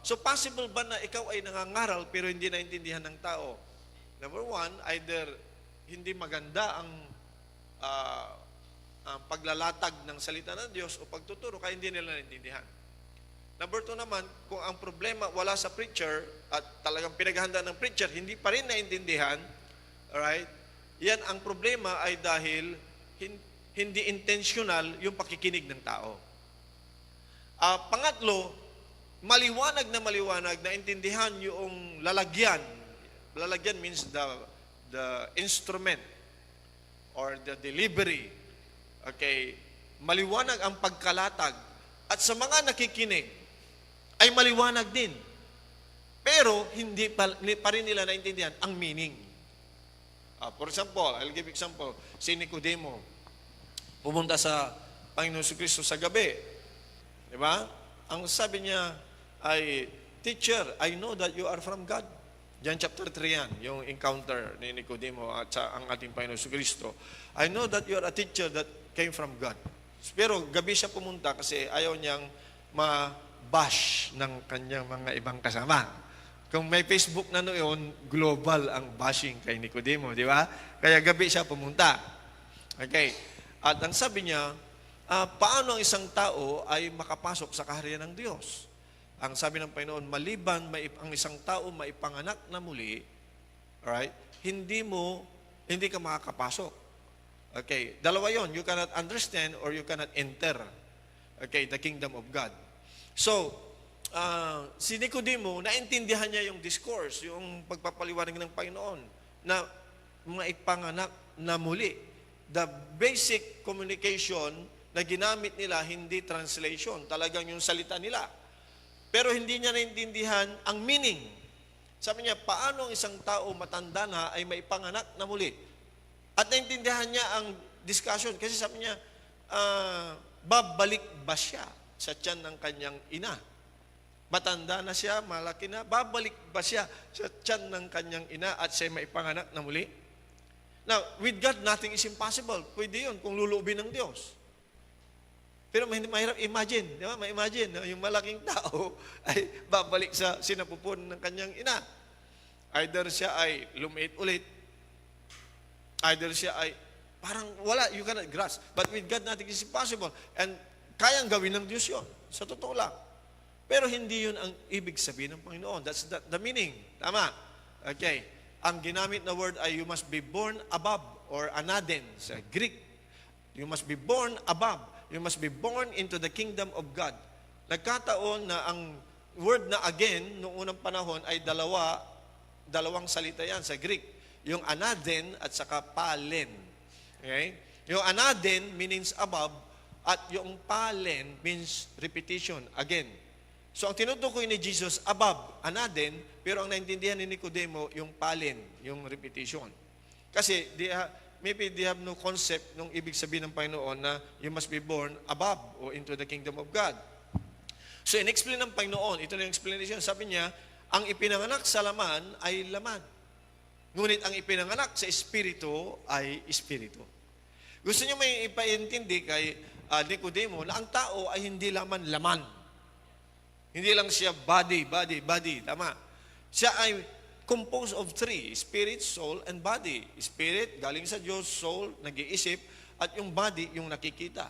so possible ba na ikaw ay nangangaral pero hindi naintindihan ng tao? Number one, either hindi maganda ang paglalatag ng salita ng Diyos o pagtuturo kaya hindi nila naintindihan. Number two naman, kung ang problema wala sa preacher at talagang pinaghahanda ng preacher, hindi pa rin naintindihan, alright? Yan ang problema ay dahil hindi intentional yung pakikinig ng tao. Pangatlo, maliwanag na intindihan yung lalagyan. Lalagyan means the instrument or the delivery. Okay? Maliwanag ang pagkalatag. At sa mga nakikinig, ay maliwanag din. Pero hindi pa rin nila naintindihan ang meaning. For example, I'll give example. Si Nicodemo, pumunta sa Panginoon Kristo sa gabi. Di ba? Ang sabi niya ay, Teacher, I know that you are from God. John chapter 3 yan, yung encounter ni Nicodemo at sa ang ating Panginoon Kristo. I know that you are a teacher that came from God. Pero gabi siya pumunta kasi ayaw niyang ma-bash ng kanyang mga ibang kasama. Kung may Facebook na noon, global ang bashing kay Nicodemo, di ba? Kaya gabi siya pumunta. Okay. At ang sabi niya, paano ang isang tao ay makapasok sa kaharian ng Diyos? Ang sabi ng Panginoon, maliban ang isang tao maipanganak na muli, alright, hindi ka makakapasok. Okay, dalawa yon. You cannot understand or you cannot enter, okay, the kingdom of God. So, si Nicodemo, naintindihan niya yung discourse, yung pagpapaliwanag ng Panginoon, na maipanganak na muli. The basic communication na ginamit nila, hindi translation, talagang yung salita nila. Pero hindi niya naintindihan ang meaning. Sabi niya, paano ang isang tao matanda na ay maipanganak na muli? At naintindihan niya ang discussion kasi sabi niya, babalik ba siya sa tiyan ng kanyang ina? Matanda na siya, malaki na, babalik ba siya sa tiyan ng kanyang ina at siya maipanganak na muli? Now, with God, nothing is impossible. Pwede yun kung lulubin ng Diyos. Pero mahirap imagine, di ba? Ma-imagine, yung malaking tao ay babalik sa sinapupun ng kanyang ina. Either siya ay lumiit ulit, either siya ay parang wala, you cannot grasp. But with God, nothing is impossible. And kayang gawin ng Diyos yun. Sa totoo lang. Pero hindi yun ang ibig sabihin ng Panginoon. That's the meaning. Tama? Okay. Ang ginamit na word ay you must be born above or anaden sa Greek. You must be born above. You must be born into the kingdom of God. Nagkataon na ang word na again, noong unang panahon, ay dalawang salita yan sa Greek. Yung anaden at saka palen. Okay? Yung anaden means above at yung palen means repetition, again. So ang tinutukoy ni Jesus, above, anaden, pero ang naintindihan ni Nicodemo, yung palen, yung repetition. Kasi maybe they have no concept nung ibig sabihin ng Panginoon na you must be born above or into the kingdom of God. So in-explain ng Panginoon, ito na yung explanation, sabi niya, ang ipinanganak sa laman ay laman. Ngunit ang ipinanganak sa espiritu ay espiritu. Gusto niyo may ipaintindi kay Nicodemo na ang tao ay hindi laman. Hindi lang siya body. Tama. Siya ay composed of three, spirit, soul, and body. Spirit, galing sa Diyos, soul, nag-iisip, at yung body, yung nakikita.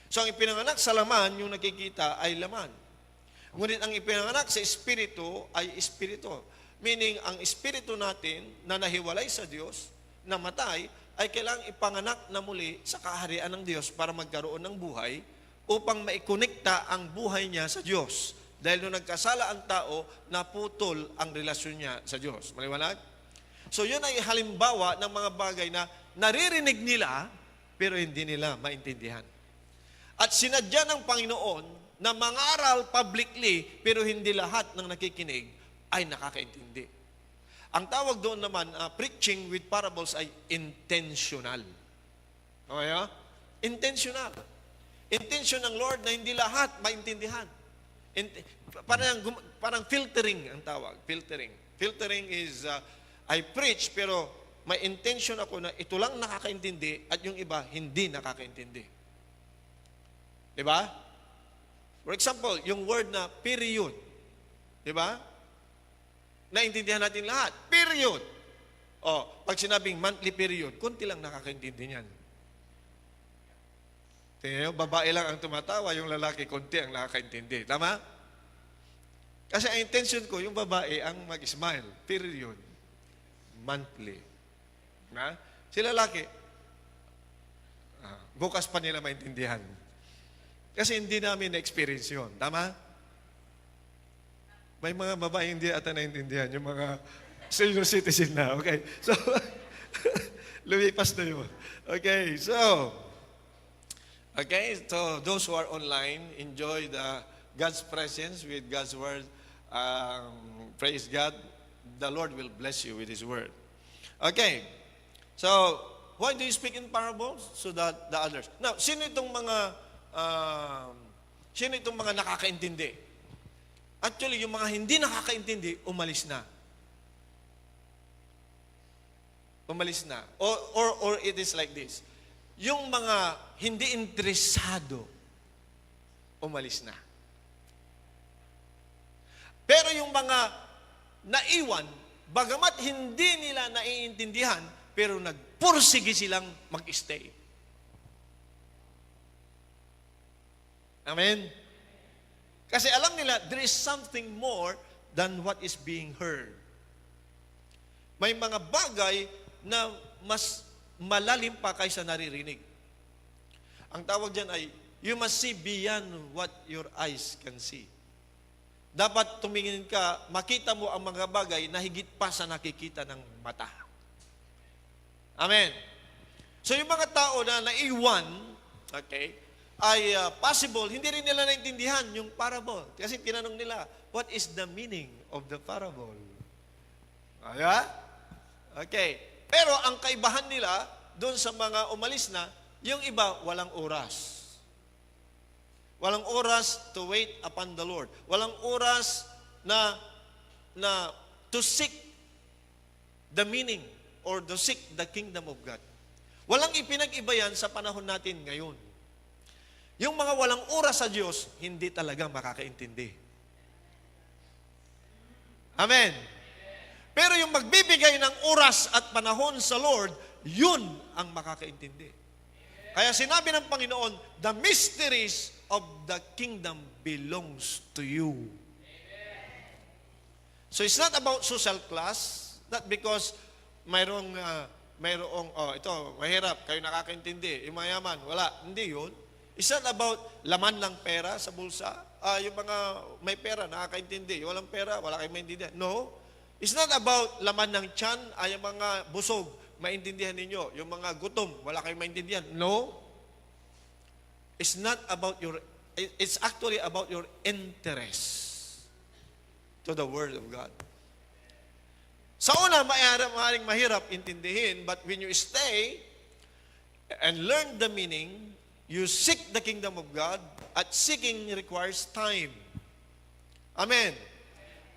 So, ang ipinanganak sa laman, yung nakikita, ay laman. Ngunit ang ipinanganak sa espiritu, ay espiritu. Meaning, ang espiritu natin, na nahiwalay sa Diyos, namatay, ay kailangang ipanganak na muli sa kaharian ng Diyos para magkaroon ng buhay, upang maikonekta ang buhay niya sa Diyos. Dahil nung nagkasala ang tao, naputol ang relasyon niya sa Diyos. Maliwanag? So yun ay halimbawa ng mga bagay na naririnig nila, pero hindi nila maintindihan. At sinadya ng Panginoon na mangaral publicly, pero hindi lahat ng nakikinig ay nakakaintindi. Ang tawag doon naman, preaching with parables ay intentional. Okay, ha? Intentional. Intention ng Lord na hindi lahat maintindihan. Parang filtering ang tawag. Filtering. Filtering is, I preach, pero may intention ako na ito lang nakakaintindi at yung iba hindi nakakaintindi. Diba? For example, yung word na period. Diba? Naintindihan natin lahat. Period. O, pag sinabing monthly period, kunti lang nakakaintindi niyan. Tingnan nyo, babae lang ang tumatawa, yung lalaki, konti ang nakakaintindi. Tama? Kasi ang intention ko, yung babae ang mag-smile. Period. Monthly. Na? Si lalaki, bukas pa nila maintindihan. Kasi hindi namin na-experience yun. Tama? May mga babae hindi ata naintindihan. Yung mga senior citizen na. Okay? So, lumipas na yun. Okay, so those who are online, enjoy God's presence with God's word. Praise God. The Lord will bless you with His word. Okay. So, why do you speak in parables? So that the others. Now, sino itong mga nakakaintindi? Actually, yung mga hindi nakakaintindi, umalis na. Umalis na. Or it is like this. Yung mga hindi interesado, umalis na. Pero yung mga naiwan, bagamat hindi nila naiintindihan, pero nagpursige silang mag-stay. Amen? Kasi alam nila, there is something more than what is being heard. May mga bagay na mas malalim pa kaysa naririnig. Ang tawag dyan ay, you must see beyond what your eyes can see. Dapat tumingin ka, makita mo ang mga bagay na higit pa sa nakikita ng mata. Amen. So yung mga tao na naiwan, okay, ay possible, hindi rin nila naintindihan yung parable. Kasi tinanong nila, what is the meaning of the parable? Aya? Okay. Pero ang kaibahan nila, doon sa mga umalis na, yung iba, walang oras. Walang oras to wait upon the Lord. Walang oras na to seek the meaning or to seek the kingdom of God. Walang ipinag-iba yan sa panahon natin ngayon. Yung mga walang oras sa Diyos, hindi talaga makakaintindi. Amen. Pero yung magbibigay ng oras at panahon sa Lord, yun ang makakaintindi. Kaya sinabi ng Panginoon, the mysteries of the kingdom belongs to you. So it's not about social class, not because mayroong ito, mahirap, kayo nakakaintindi, yung mayaman, wala. Hindi yun. It's not about laman ng pera sa bulsa. Yung mga may pera, nakakaintindi. Yung walang pera, wala kayong maintindihan. No. It's not about laman ng tiyan, yung mga busog, maintindihan ninyo. Yung mga gutom, wala kayong maintindihan. No. It's not about it's actually about your interest to the Word of God. Sa una, maaaring mahirap intindihin, but when you stay and learn the meaning, you seek the kingdom of God, at seeking requires time. Amen.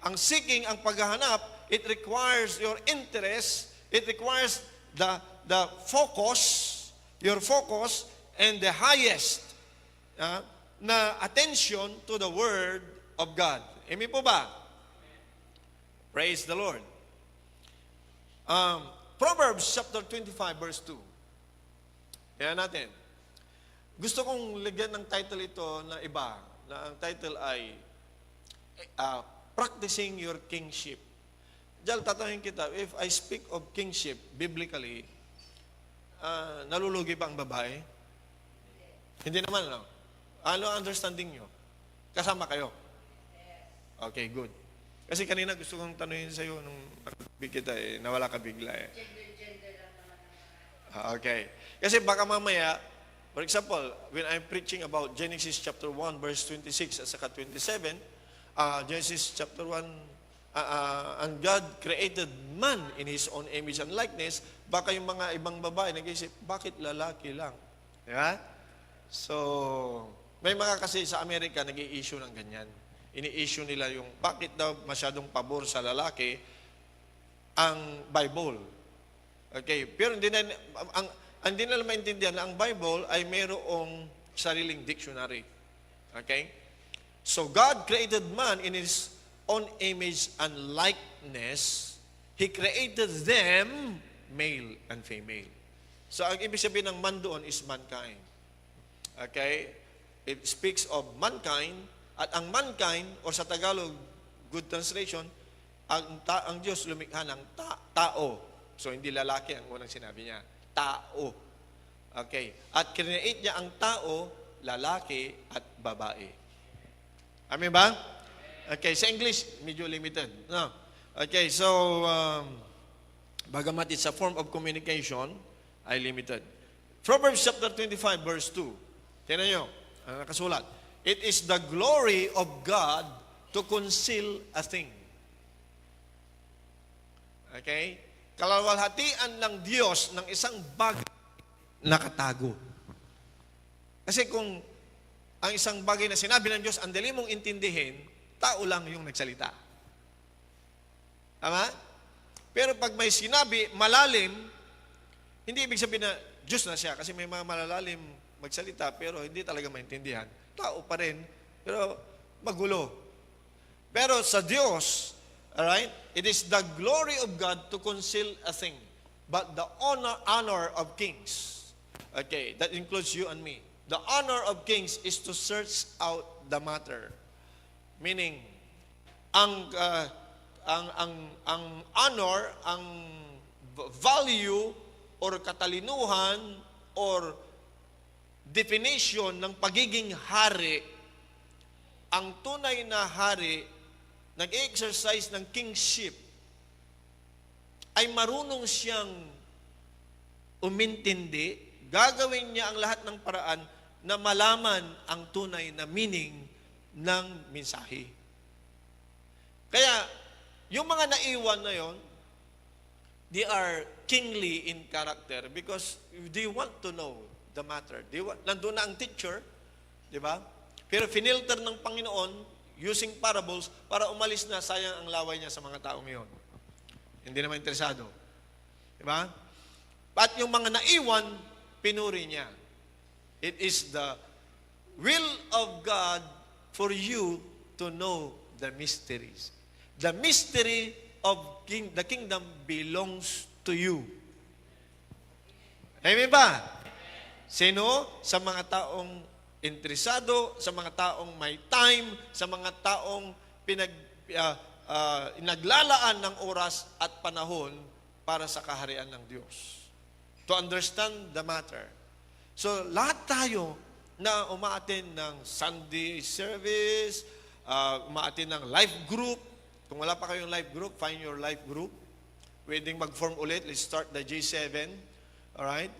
Ang seeking, ang paghahanap, it requires your interest, it requires the focus, your focus, and the highest na attention to the Word of God. Amen po ba? Praise the Lord. Proverbs chapter 25 verse 2. Yan natin. Gusto kong lagyan ng title ito na iba, na ang title ay Practicing Your Kingship. Diyan tatanungin kita, if I speak of kingship biblically, nalulugi ba ang babae? Hindi naman, no? Ano ang understanding nyo? Kasama kayo? Okay, good. Kasi kanina gusto kong tanungin sa iyo nung kita nawala ka bigla eh. Okay. Kasi baka mamaya, for example, when I'm preaching about Genesis chapter 1 verse 26 at saka 27, Genesis chapter 1, and God created man in His own image and likeness, baka yung mga ibang babae nag-isip, bakit lalaki lang? Di ba? So, may mga kasi sa Amerika nag-i-issue ng ganyan. Ini-issue nila yung bakit daw masyadong pabor sa lalaki ang Bible. Okay, pero hindi nila maintindihan na ang Bible ay mayroong sariling dictionary. Okay? So God created man in His own image and likeness. He created them male and female. So ang ibig sabihin ng man doon is mankind. Okay? It speaks of mankind. At ang mankind, o sa Tagalog, good translation, ang Diyos lumikha ng tao. So, hindi lalaki ang unang sinabi niya. Tao. Okay. At create niya ang tao, lalaki at babae. Amen ba? Okay. Sa English, medyo limited. No? Okay. So, bagamat it's a form of communication, ay limited. Proverbs chapter 25, verse 2. Tingnan nyo. Ang nakasulat. It is the glory of God to conceal a thing. Okay? Kalawalhatian ng Diyos ng isang bagay nakatago. Kasi kung ang isang bagay na sinabi ng Diyos, ang dali mong intindihin, tao lang yung nagsalita. Tama? Pero pag may sinabi, malalim, hindi ibig sabihin na Diyos na siya kasi may mga malalalim magsalita pero hindi talaga maintindihan. Tao pa rin, pero magulo. Pero sa Diyos, alright, it is the glory of God to conceal a thing, but the honor of kings, okay, that includes you and me. The honor of kings is to search out the matter. Meaning, ang honor, ang value, or katalinuhan, or definition ng pagiging hari, ang tunay na hari, nag-exercise ng kingship, ay marunong siyang umintindi, gagawin niya ang lahat ng paraan na malaman ang tunay na meaning ng mensahe. Kaya, yung mga naiwan na yon, they are kingly in character because they want to know the matter. Nandun na ang teacher, di ba? Pero finilter ng Panginoon using parables para umalis na, sayang ang laway niya sa mga taong iyon. Hindi naman interesado. Di ba? At yung mga naiwan, pinuri niya. It is the will of God for you to know the mysteries. The mystery of the kingdom belongs to you. Amen ba? Sino? Sa mga taong interesado, sa mga taong may time, sa mga taong naglalaan ng oras at panahon para sa kaharian ng Diyos. To understand the matter. So, lahat tayo na umaattend ng Sunday service, umaattend ng life group. Kung wala pa kayong life group, find your life group. Pwedeng mag-form ulit. Let's start the G7. Alright?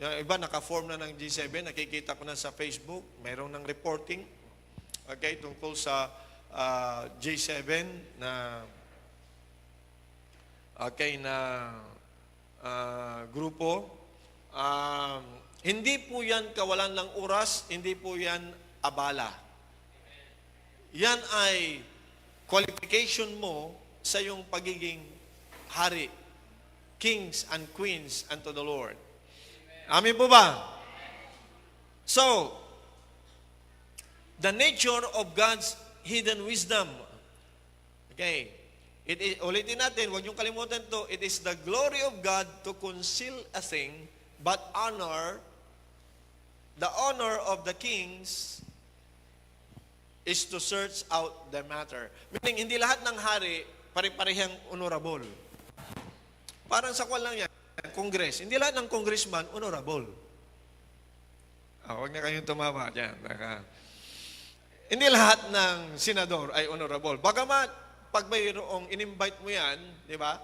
Yung iba, naka-form na ng G7. Nakikita ko na sa Facebook. Mayroon ng reporting. Okay, tungkol sa G7 na grupo. Hindi po yan kawalan ng oras. Hindi po yan abala. Yan ay qualification mo sa iyong pagiging hari. Kings and queens unto the Lord. Amen po ba? So, the nature of God's hidden wisdom. Okay. Ulitin natin, huwag niyong kalimutan to. It is the glory of God to conceal a thing, but the honor of the kings is to search out the matter. Meaning, hindi lahat ng hari pare-parehang honorable. Parang sa kwan lang yan, Congress. Hindi lahat ng congressman honorable. Huwag na kayong tumawa dyan. Hindi lahat ng senador ay honorable. Bagamat, pag mayroong in-invite mo yan, di ba,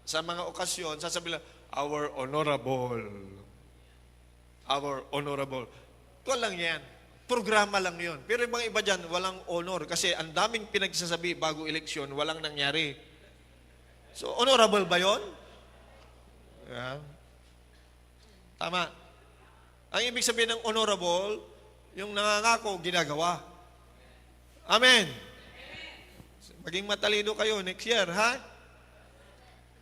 sa mga okasyon, sasabihin lang, our honorable. Our honorable. Ito lang yan. Programa lang yun. Pero yung mga iba dyan, walang honor. Kasi ang daming pinagsasabi bago eleksyon, walang nangyari. So, honorable ba yun? Yeah. Tama. Ang ibig sabihin ng honorable, yung nangangako, ginagawa. Amen. Maging matalino kayo next year, ha?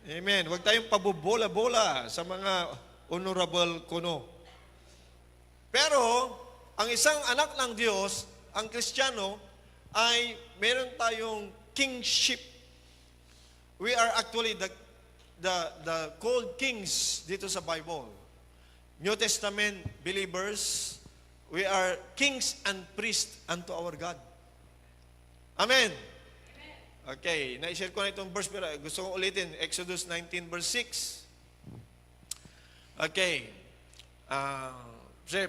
Amen. Huwag tayong pabubola-bola sa mga honorable kuno. Pero, ang isang anak ng Diyos, ang Kristiyano, ay meron tayong kingship. We are actually the called kings dito sa Bible. New Testament believers, we are kings and priests unto our God. Amen. Okay, na-share ko na itong verse, pero gusto kong ulitin. Exodus 19 verse 6. Okay.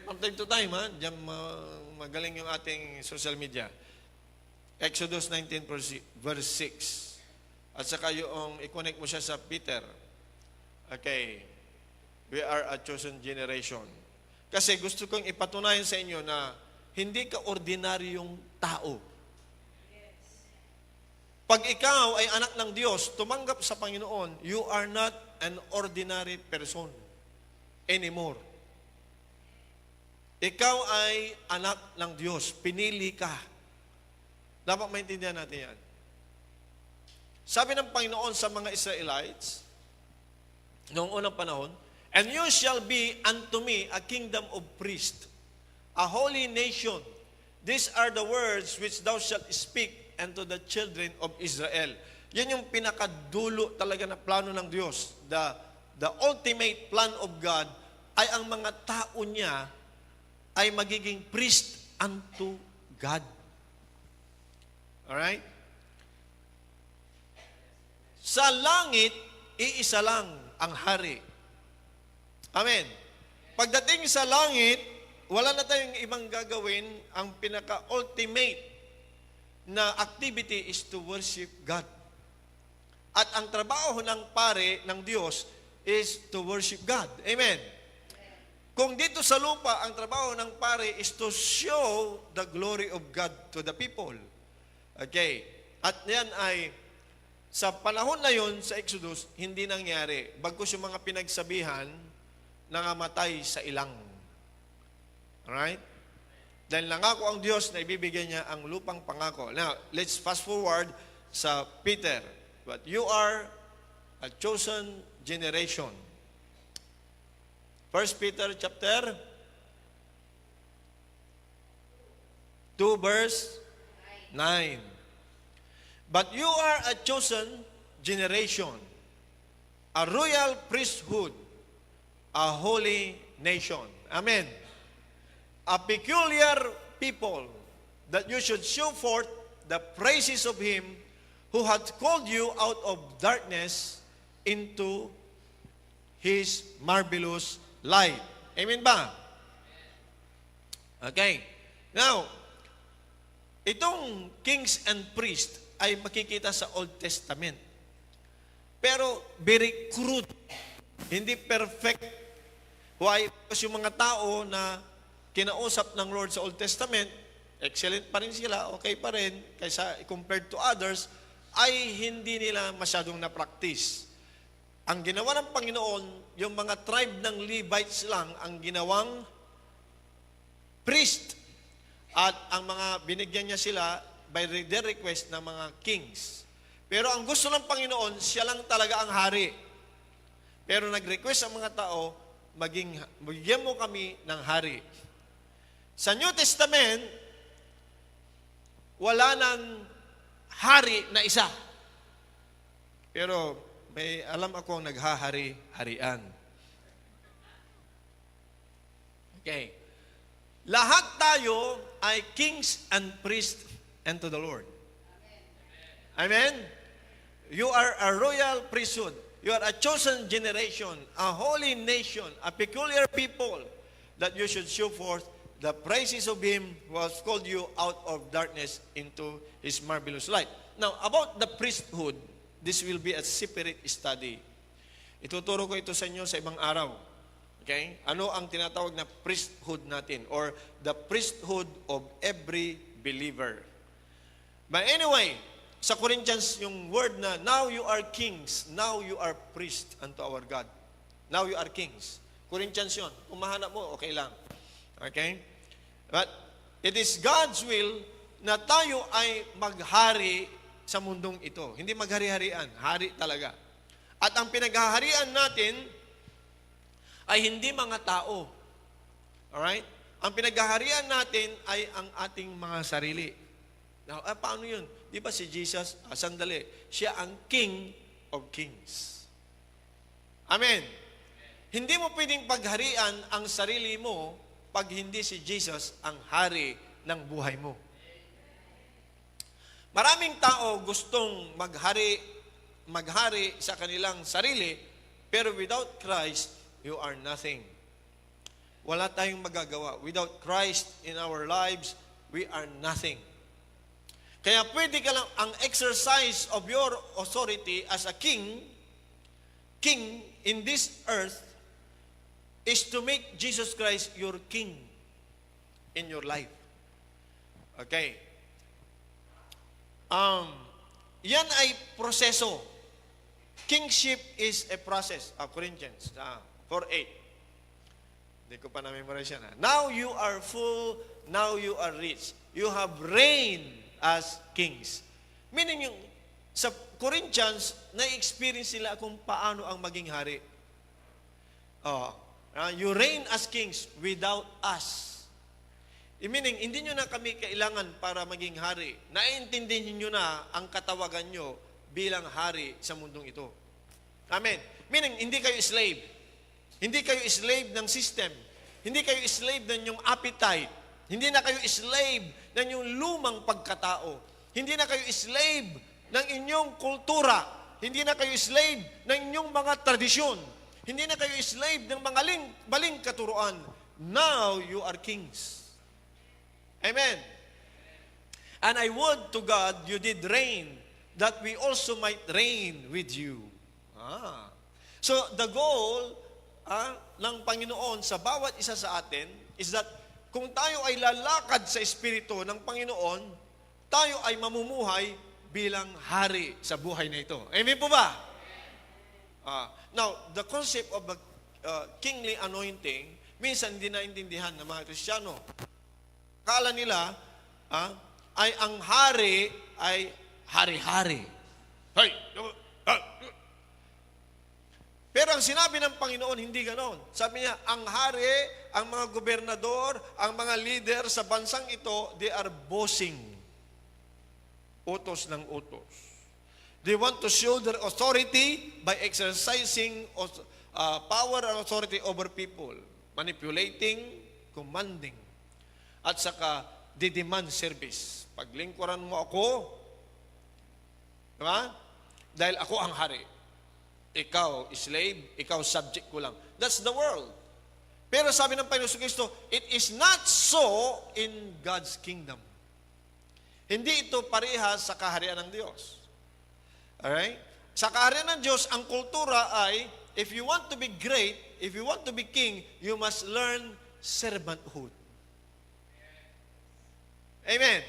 From time to time, ha? Diyan magaling yung ating social media. Exodus 19 verse 6. At saka yung i-connect mo siya sa Peter. Okay. We are a chosen generation. Kasi gusto kong ipatunayan sa inyo na hindi ka ordinaryong tao. Pag ikaw ay anak ng Diyos, tumanggap sa Panginoon, you are not an ordinary person anymore. Ikaw ay anak ng Diyos. Pinili ka. Dapat maintindihan natin yan. Sabi ng Panginoon sa mga Israelites, noong unang panahon, and you shall be unto me a kingdom of priests, a holy nation. These are the words which thou shalt speak and to the children of Israel. Yan yung pinakadulo talaga na plano ng Diyos. The ultimate plan of God ay ang mga tao niya ay magiging priest unto God. Alright? Sa langit, iisa lang ang hari. Amen. Pagdating sa langit, wala na tayong ibang gagawin. Ang pinaka-ultimate na activity is to worship God. At ang trabaho ng pare ng Diyos is to worship God. Amen. Kung dito sa lupa, ang trabaho ng pare is to show the glory of God to the people. Okay. At yan ay, sa panahon na yon sa Exodus, hindi nangyari. Bagkus yung mga pinagsabihan, nangamatay sa ilang. Alright? Dahil nangako ang Diyos na ibibigay niya ang lupang pangako. Now, let's fast forward sa Peter. But you are a chosen generation. 1 Peter chapter 2 verse 9. But you are a chosen generation, a royal priesthood, a holy nation. Amen. A peculiar people, that you should show forth the praises of Him who hath called you out of darkness into His marvelous light. Amen ba? Okay. Now, itong kings and priests ay makikita sa Old Testament. Pero very crude. Hindi perfect. Why? Kasi yung mga tao na kinausap ng Lord sa Old Testament, excellent pa rin sila, okay pa rin, kaysa compared to others, ay hindi nila masyadong na-practice. Ang ginawa ng Panginoon, yung mga tribe ng Levites lang ang ginawang priest. At ang mga binigyan niya sila by their request ng mga kings. Pero ang gusto ng Panginoon, siya lang talaga ang hari. Pero nag-request ang mga tao, bigyan mo kami ng hari. Sa New Testament, wala nang hari na isa. Pero may alam akong naghahari-harian. Okay. Lahat tayo ay kings and priests unto the Lord. Amen? You are a royal priesthood. You are a chosen generation, a holy nation, a peculiar people, that you should show forth the praises of Him who has called you out of darkness into His marvelous light. Now, about the priesthood, this will be a separate study. Ituturo ko ito sa inyo sa ibang araw. Okay? Ano ang tinatawag na priesthood natin, or the priesthood of every believer. But anyway, sa Corinthians, yung word na, now you are kings, now you are priests unto our God. Now you are kings. Corinthians yun. Kung mahanap mo, okay lang. Okay? But it is God's will na tayo ay maghari sa mundong ito. Hindi maghari-harian. Hari talaga. At ang pinaghaharian natin ay hindi mga tao. Alright? Ang pinaghaharian natin ay ang ating mga sarili. Now, paano yun? Di ba si Jesus, sandali, siya ang King of Kings. Amen. Hindi mo pwedeng pagharian ang sarili mo pag hindi si Jesus ang hari ng buhay mo. Maraming tao gustong maghari sa kanilang sarili, pero without Christ, you are nothing. Wala tayong magagawa. Without Christ in our lives, we are nothing. Kaya pwede ka lang, ang exercise of your authority as a king in this earth, is to make Jesus Christ your king in your life. Okay. Yan ay proseso. Kingship is a process. Corinthians 4:8. Hindi ko pa na-memorize yan. Now you are full, now you are rich. You have reigned as kings. Meaning yung sa Corinthians, na-experience sila kung paano ang maging hari. You reign as kings without us. Meaning, hindi nyo na kami kailangan para maging hari. Naiintindihin nyo na ang katawagan nyo bilang hari sa mundong ito. Amen. Meaning, hindi kayo slave. Hindi kayo slave ng system. Hindi kayo slave ng inyong appetite. Hindi na kayo slave ng inyong lumang pagkatao. Hindi na kayo slave ng inyong kultura. Hindi na kayo slave ng inyong mga tradisyon. Hindi na kayo slave ng mga maling katuruan. Now you are kings. Amen. And I would to God you did reign, that we also might reign with you. So the goal ng Panginoon sa bawat isa sa atin is that kung tayo ay lalakad sa Espiritu ng Panginoon, tayo ay mamumuhay bilang hari sa buhay na ito. Amen po ba? Now, the concept of kingly anointing, minsan hindi naintindihan ng mga Kristiyano. Kala nila, ay ang hari ay hari-hari. Hey! Pero ang sinabi ng Panginoon, hindi ganon. Sabi niya, ang hari, ang mga gobernador, ang mga leader sa bansang ito, they are bossing. Utos ng utos. They want to show their authority by exercising power and authority over people. Manipulating, commanding. At saka, demand service. Paglingkuran mo ako, diba? Dahil ako ang hari. Ikaw, slave, ikaw, subject ko lang. That's the world. Pero sabi ng Panginoon Kristo, it is not so in God's kingdom. Hindi ito parehas sa kaharian ng Diyos. Alright? Sa kaharian ng Diyos, ang kultura ay, if you want to be great, if you want to be king, you must learn servanthood. Amen.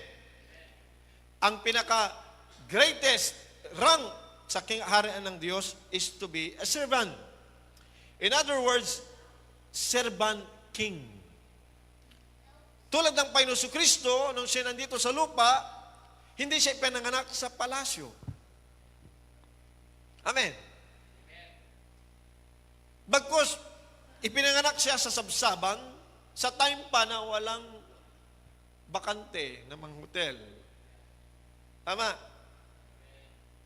Ang pinaka-greatest rank sa kaharian ng Diyos is to be a servant. In other words, servant king. Tulad ng Panginoon Kristo, nung siya nandito sa lupa, hindi siya pinanganak sa palasyo. Amen. Bagkus, ipinanganak siya sa sabsaban, sa time pa na walang bakante na mga hotel. Tama?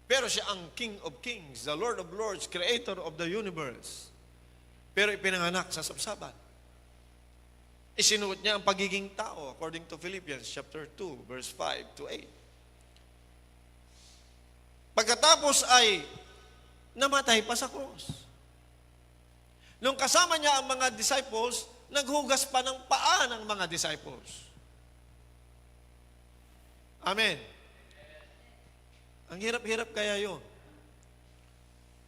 Pero siya ang King of Kings, the Lord of Lords, Creator of the universe. Pero ipinanganak sa sabsaban. Isinuot niya ang pagiging tao according to Philippians chapter 2, verse 5 to 8. Pagkatapos ay namatay pa sa cross. Nung kasama niya ang mga disciples, naghugas pa ng paa ng mga disciples. Amen. Ang hirap-hirap kaya yun.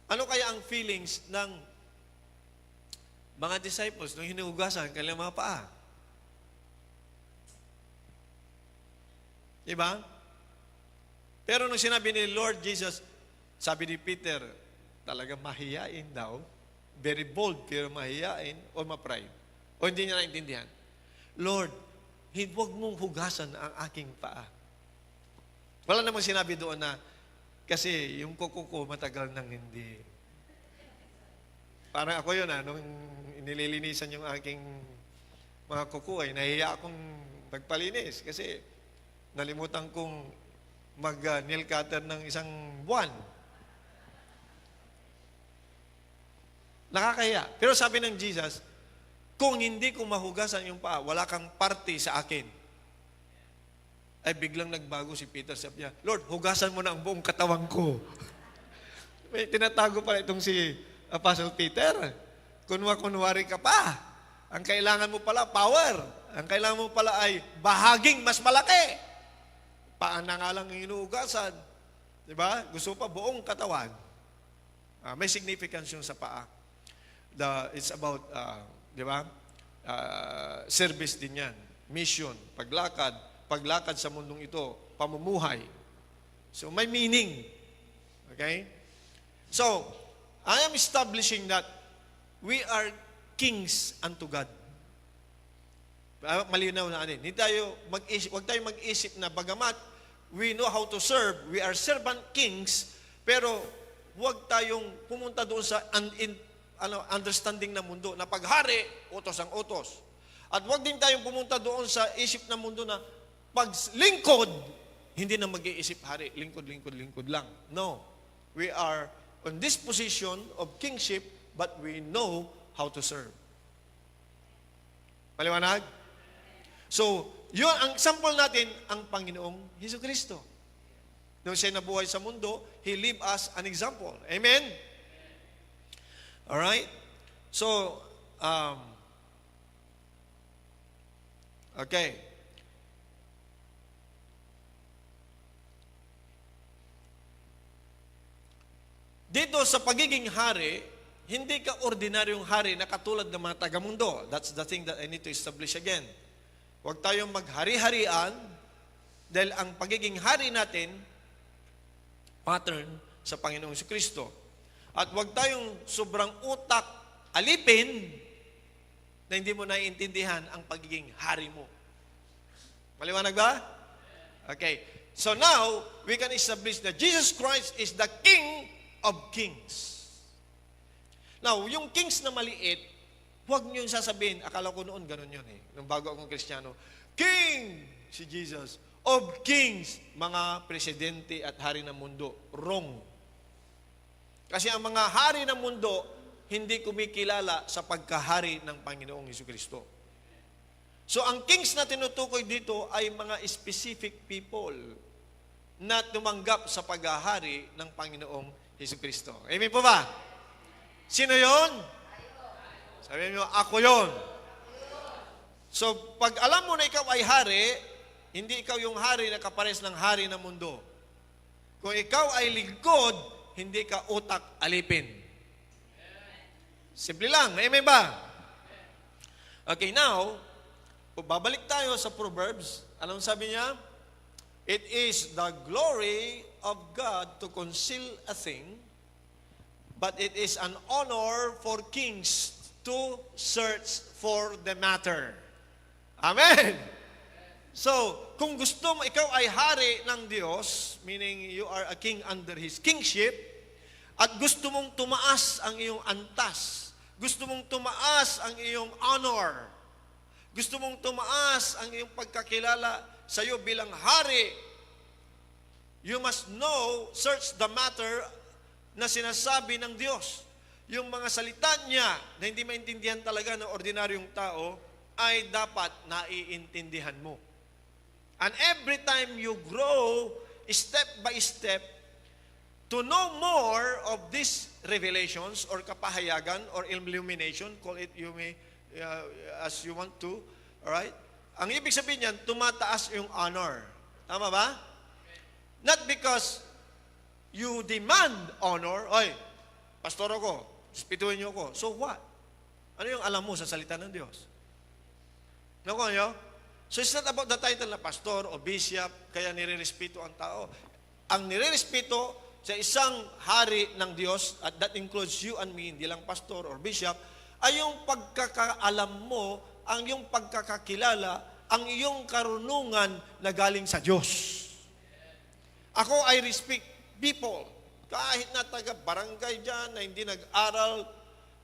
Ano kaya ang feelings ng mga disciples nung hinuhugasan kanilang mga paa? Diba? Pero nung sinabi ni Lord Jesus, sabi ni Peter, talagang mahiyain daw. Very bold, pero mahiyain o ma-pride. O hindi niya naintindihan. Lord, huwag mong hugasan ang aking paa. Wala namang sinabi doon na, kasi yung kuko ko matagal nang hindi. Parang ako yun nung inililinisan yung aking mga kuko ay nahiya akong magpalinis kasi nalimutan kong mag-nail cutter ng isang buwan. Nakakahiya. Pero sabi ng Jesus, kung hindi ko mahugasan yung paa, wala kang parte sa akin. Ay biglang nagbago si Peter. Sabi niya, Lord, hugasan mo na ang buong katawan ko. May tinatago pala itong si Apostle Peter. Kunwari ka pa. Ang kailangan mo pala, power. Ang kailangan mo pala ay bahaging mas malaki. Paan na nga lang hinuhugasan. Diba? Gusto pa buong katawan. May significance yung sa paa. It's about, di ba? Service din yan. Mission, paglakad sa mundong ito, pamumuhay. So, may meaning. Okay? So, I am establishing that we are kings unto God. Malinaw na anin. Huwag tayo mag-isip na bagamat we know how to serve, we are servant kings, pero huwag tayong pumunta doon sa understanding na mundo na paghari, utos ang utos. At huwag din tayong pumunta doon sa isip na mundo na paglingkod, hindi na mag-iisip hari, lingkod lang. No. We are on this position of kingship, but we know how to serve. Maliwanag? So, yun, ang sample natin, ang Panginoong Jesucristo. Nung siya nabuhay sa mundo, He lived us an example. Amen? Alright? So, okay. Dito sa pagiging hari, hindi ka ordinaryong hari na katulad ng mga taga-mundo. That's the thing that I need to establish again. Huwag tayong maghari-harian dahil ang pagiging hari natin, pattern sa Panginoong Jesucristo. At huwag tayong sobrang utak alipin na hindi mo naiintindihan ang pagiging hari mo. Maliwanag ba? Okay. So now, we can establish that Jesus Christ is the King of Kings. Now, yung kings na maliit, huwag niyo sasabihin, akala ko noon ganun yun nung bago akong Kristiyano, King si Jesus, of Kings, mga presidente at hari ng mundo. Wrong. Kasi ang mga hari ng mundo, hindi kumikilala sa pagkahari ng Panginoong Jesucristo. So, ang kings na tinutukoy dito ay mga specific people na tumanggap sa paghahari ng Panginoong Jesucristo. Amen po ba? Sino yon? Sabihin mo, ako yon. So, pag alam mo na ikaw ay hari, hindi ikaw yung hari na kapares ng hari ng mundo. Kung ikaw ay lingkod, hindi ka utak alipin. Simple lang. Amen ba? Okay, now, babalik tayo sa Proverbs. Anong sabi niya? It is the glory of God to conceal a thing, but it is an honor for kings to search for the matter. Amen! So, kung gusto mo, ikaw ay hari ng Diyos, meaning you are a king under His kingship, at gusto mong tumaas ang iyong antas, gusto mong tumaas ang iyong honor, gusto mong tumaas ang iyong pagkakilala sa iyo bilang hari, You must know, search the matter na sinasabi ng Diyos. Yung mga salita niya na hindi maintindihan talaga ng ordinaryong tao, ay dapat naiintindihan mo. And every time you grow, step by step, to know more of these revelations or kapahayagan or illumination, call it you may, as you want to, alright? Ang ibig sabihin niyan, tumataas yung honor. Tama ba? Not because you demand honor, oy, pastor ako, spituin niyo ako. So what? Ano yung alam mo sa salita ng Diyos? Nakuha niyo? So it's not about the title na pastor o bishop, kaya nire-respeto ang tao. Ang nire-respeto sa isang hari ng Diyos, at that includes you and me, hindi lang pastor or bishop, ay yung pagkakaalam mo, ang iyong pagkakakilala, ang iyong karunungan na galing sa Diyos. Ako, I respect people. Kahit na taga-barangay dyan, na hindi nag-aral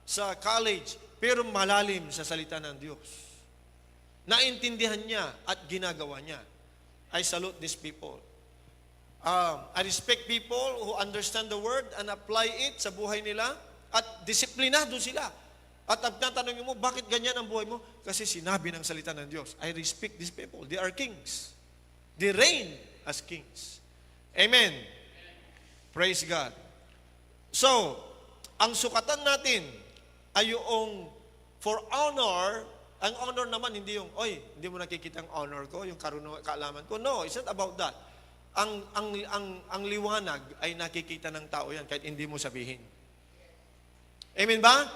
sa college, pero malalim sa salita ng Diyos. Naintindihan niya at ginagawa niya. I salute these people. I respect people who understand the word and apply it sa buhay nila at disiplinado sila. At ang tatanungin mo, bakit ganyan ang buhay mo? Kasi sinabi ng salita ng Diyos. I respect these people. They are kings. They reign as kings. Amen. Praise God. So, ang sukatan natin ay yung for honor. Ang honor naman, hindi yung, oy, hindi mo nakikita ang honor ko, yung kaalaman ko. No, it's not about that. Ang liwanag ay nakikita ng tao yan kahit hindi mo sabihin. Amen ba?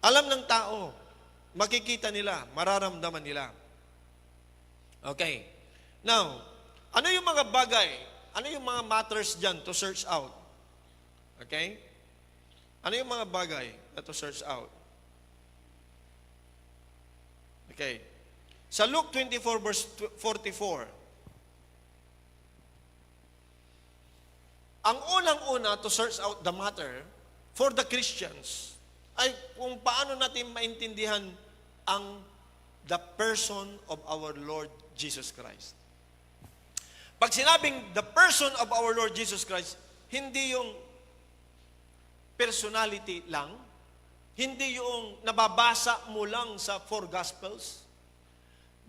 Alam ng tao, makikita nila, mararamdaman nila. Okay. Now, ano yung mga bagay, ano yung mga matters dyan to search out? Okay? Ano yung mga bagay na to search out? Okay. Sa Luke 24 verse 44, ang unang-una to search out the matter for the Christians ay kung paano natin maintindihan ang the person of our Lord Jesus Christ. Pag sinabing the person of our Lord Jesus Christ, hindi yung personality lang, hindi yung nababasa mo lang sa four Gospels,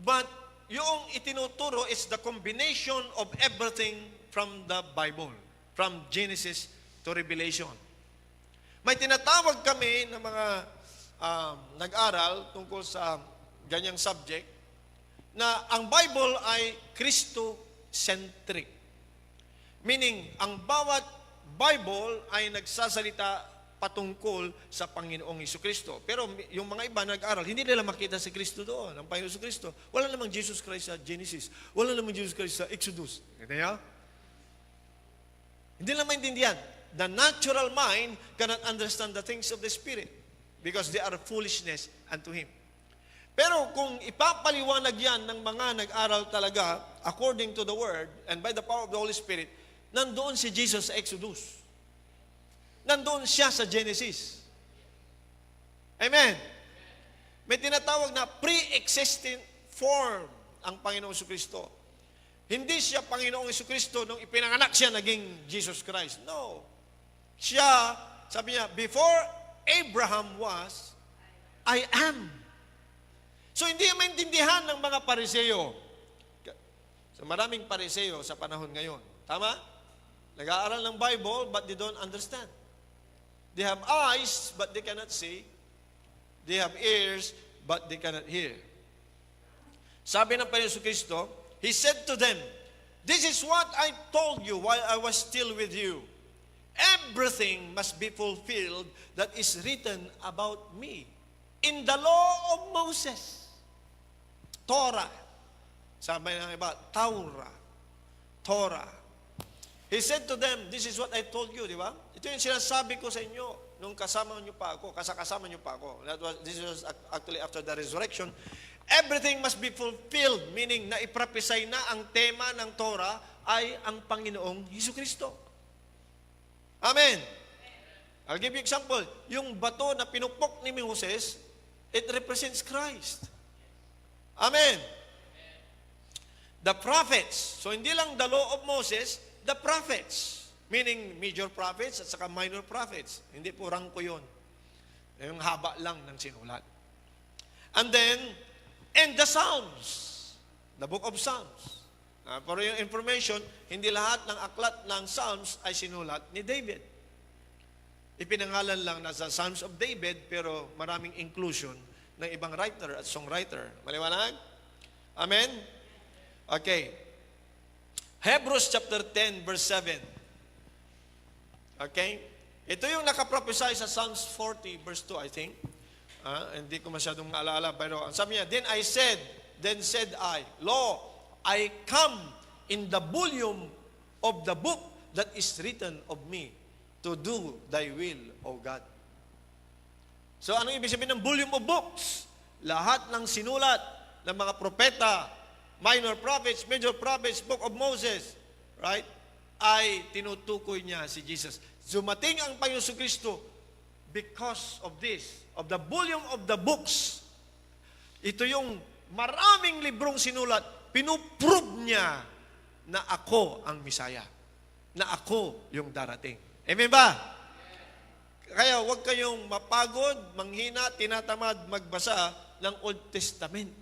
but yung itinuturo is the combination of everything from the Bible, from Genesis to Revelation. May tinatawag kami ng mga nag-aral tungkol sa ganyang subject na ang Bible ay Christo-centric. Meaning, ang bawat Bible ay nagsasalita patungkol sa Panginoong Jesucristo. Pero yung mga iba nag-aral, hindi nila makita si Kristo doon, ang Panginoong Jesucristo. Wala namang Jesus Christ sa Genesis. Wala namang Jesus Christ sa Exodus. Ito niya? Hindi lang maintindihan. The natural mind cannot understand the things of the Spirit because they are foolishness unto Him. Pero kung ipapaliwanag yan ng mga nag-aral talaga according to the Word and by the power of the Holy Spirit, nandoon si Jesus sa Exodus. Nandoon siya sa Genesis. Amen. May tinatawag na pre-existing form ang Panginoong Jesucristo. Hindi siya Panginoong Jesucristo nung ipinanganak siya naging Jesus Christ. No. Siya, sabi niya, before Abraham was, I am. So hindi maintindihan ng mga Pariseo. So maraming Pariseo sa panahon ngayon. Tama? Nag-aaral ng Bible but they don't understand. They have eyes, but they cannot see. They have ears, but they cannot hear. Sabi ng Panginoon Jesucristo, He said to them, this is what I told you while I was still with you. Everything must be fulfilled that is written about me in the law of Moses. Torah. Sabi ng iba, Torah. He said to them, this is what I told you, di ba? Ito yung sinasabi ko sa inyo nung kasama niyo pa ako. This was actually after the resurrection. Everything must be fulfilled, meaning na iprophesy na ang tema ng Torah ay ang Panginoong Jesucristo. Amen. I'll give you example. Yung bato na pinupok ni Moses, it represents Christ. Amen. The prophets, so hindi lang the law of Moses, the prophets. Meaning major prophets at saka minor prophets. Hindi po rangko yun. Yung haba lang ng sinulat. And then, and the Psalms. The book of Psalms. For your information, hindi lahat ng aklat ng Psalms ay sinulat ni David. Ipinangalan lang na sa Psalms of David, pero maraming inclusion ng ibang writer at songwriter. Maliwanag? Amen? Okay. Hebrews chapter 10, verse 7. Okay? Ito yung nakaprophesy sa Psalms 40, verse 2, I think. Hindi ko masyadong maalala, pero ang sabi niya, Then said I, Lo, I come in the volume of the book that is written of me to do thy will, O God. So, anong ibig sabihin ng volume of books? Lahat ng sinulat ng mga propeta, minor prophets, major prophets, book of Moses, right? Ay tinutukoy niya si Jesus. Dumating ang Panginoon Kristo because of this, of the volume of the books. Ito yung maraming librong sinulat, pinuprove niya na ako ang Misaya, na ako yung darating. Amen ba? Kaya huwag kayong mapagod, manghina, tinatamad magbasa ng Old Testament.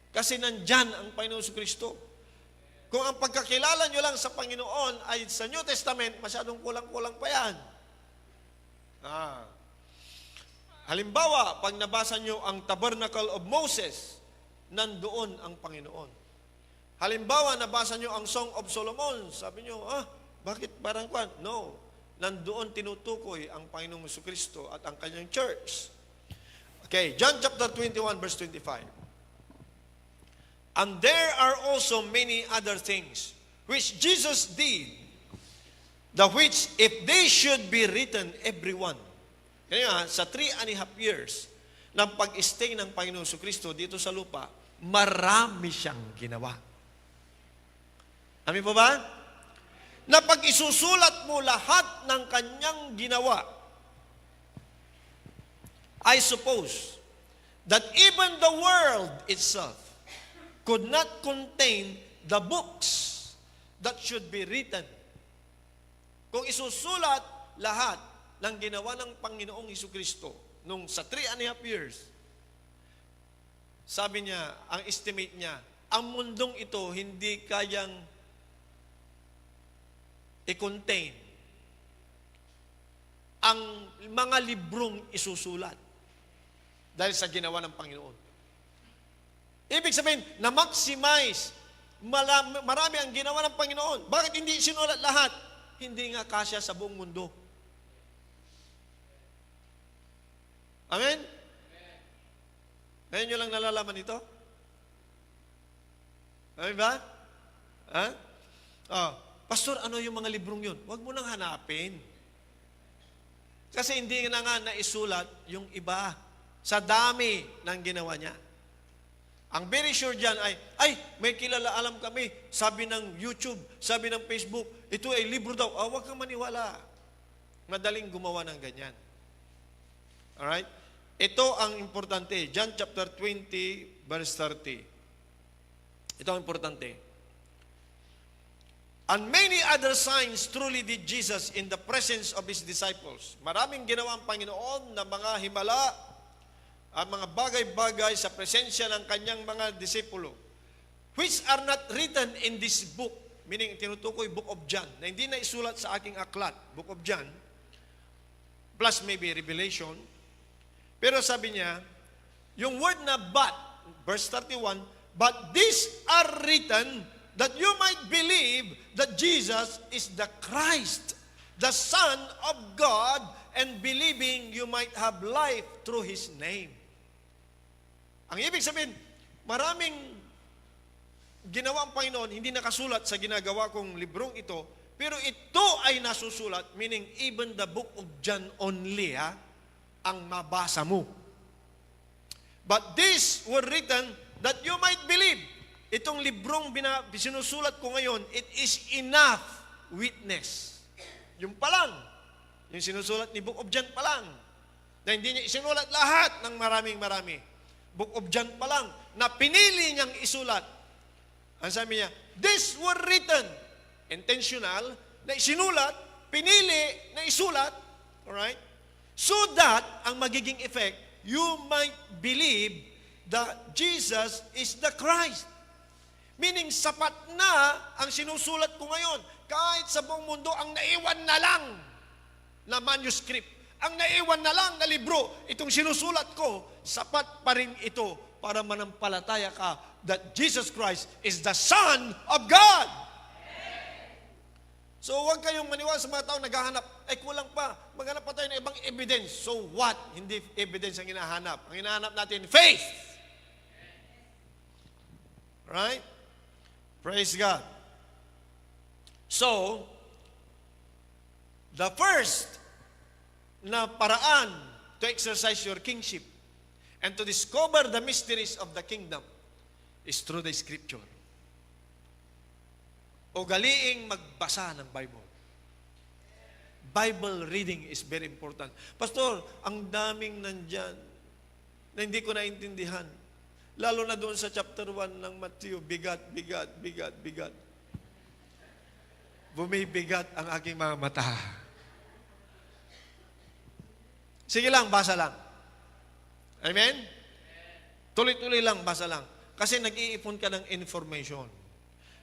Kasi nandyan ang Panginoon Kristo. Kung ang pagkakilala nyo lang sa Panginoon ay sa New Testament, masyadong kulang-kulang pa yan. Halimbawa, pag nabasa nyo ang Tabernacle of Moses, nandoon ang Panginoon. Halimbawa, nabasa nyo ang Song of Solomon, sabi nyo, bakit parang kwan? No, nandoon tinutukoy ang Panginoong Kristo at ang kanyang church. Okay, John chapter 21, verse 25. And there are also many other things which Jesus did, the which if they should be written, everyone. Kaya sa 3.5 years ng pag-stay ng Panginoon Kristo dito sa lupa, marami siyang ginawa. Amin po ba? Na pag isusulat mo lahat ng kanyang ginawa, I suppose that even the world itself could not contain the books that should be written. Kung isusulat lahat ng ginawa ng Panginoong Jesucristo nung sa 3.5 years, sabi niya, ang estimate niya, ang mundong ito hindi kayang i-contain ang mga librong isusulat dahil sa ginawa ng Panginoon. Ibig sabihin, na-maximize, marami ang ginawa ng Panginoon. Bakit hindi sinulat lahat? Hindi nga kasya sa buong mundo. Amen? Ngayon nyo lang nalalaman ito? Amen ba? Pastor, ano yung mga librong yun? Huwag mo nang hanapin. Kasi hindi na nga naisulat yung iba sa dami ng ginawa niya. Ang very sure dyan ay, may kilala, alam kami, sabi ng YouTube, sabi ng Facebook, ito ay libro daw. Huwag kang maniwala. Madaling gumawa ng ganyan. Alright? Ito ang importante. John chapter 20, verse 30. Ito ang importante. And many other signs truly did Jesus in the presence of His disciples. Maraming ginawa ang Panginoon na mga himala, ang mga bagay-bagay sa presensya ng kanyang mga disipulo, which are not written in this book, meaning tinutukoy Book of John, na hindi na isulat sa aking aklat, Book of John, plus maybe Revelation. Pero sabi niya, yung word na but, verse 31, but these are written that you might believe that Jesus is the Christ, the Son of God, and believing you might have life through His name. Ang ibig sabihin, maraming ginawa ang Panginoon, hindi nakasulat sa ginagawa kong librong ito, pero ito ay nasusulat, meaning even the book of John only, ang mabasa mo. But these were written that you might believe. Itong librong sinusulat ko ngayon, it is enough witness. Yung pa lang, yung sinusulat ni Book of John pa lang, na hindi niya isinulat lahat ng maraming-marami. Book of John pa lang, na pinili niyang isulat. Ang sabi niya, these were written intentional, na isinulat, pinili na isulat, alright? So that, ang magiging effect, you might believe that Jesus is the Christ. Meaning, sapat na ang sinusulat ko ngayon. Kahit sa buong mundo, ang naiwan na lang na manuscript, ang naiwan na lang na libro, itong sinusulat ko, sapat pa rin ito para manampalataya ka that Jesus Christ is the Son of God. So huwag kayong maniwala sa mga tao naghahanap, ay kulang pa, maghanap pa tayo ng ibang evidence. So what? Hindi evidence ang hinahanap. Ang hinahanap natin, faith. Right? Praise God. So, the first na paraan to exercise your kingship and to discover the mysteries of the kingdom is through the scripture. Ugaliing magbasa ng Bible. Bible reading is very important. Pastor, ang daming nandyan na hindi ko naintindihan. Lalo na doon sa chapter 1 ng Matthew, bigat. Bumibigat ang aking mga mata. Sige lang, basa lang. Amen? Tuloy-tuloy lang, basa lang. Kasi nag-iipon ka ng information.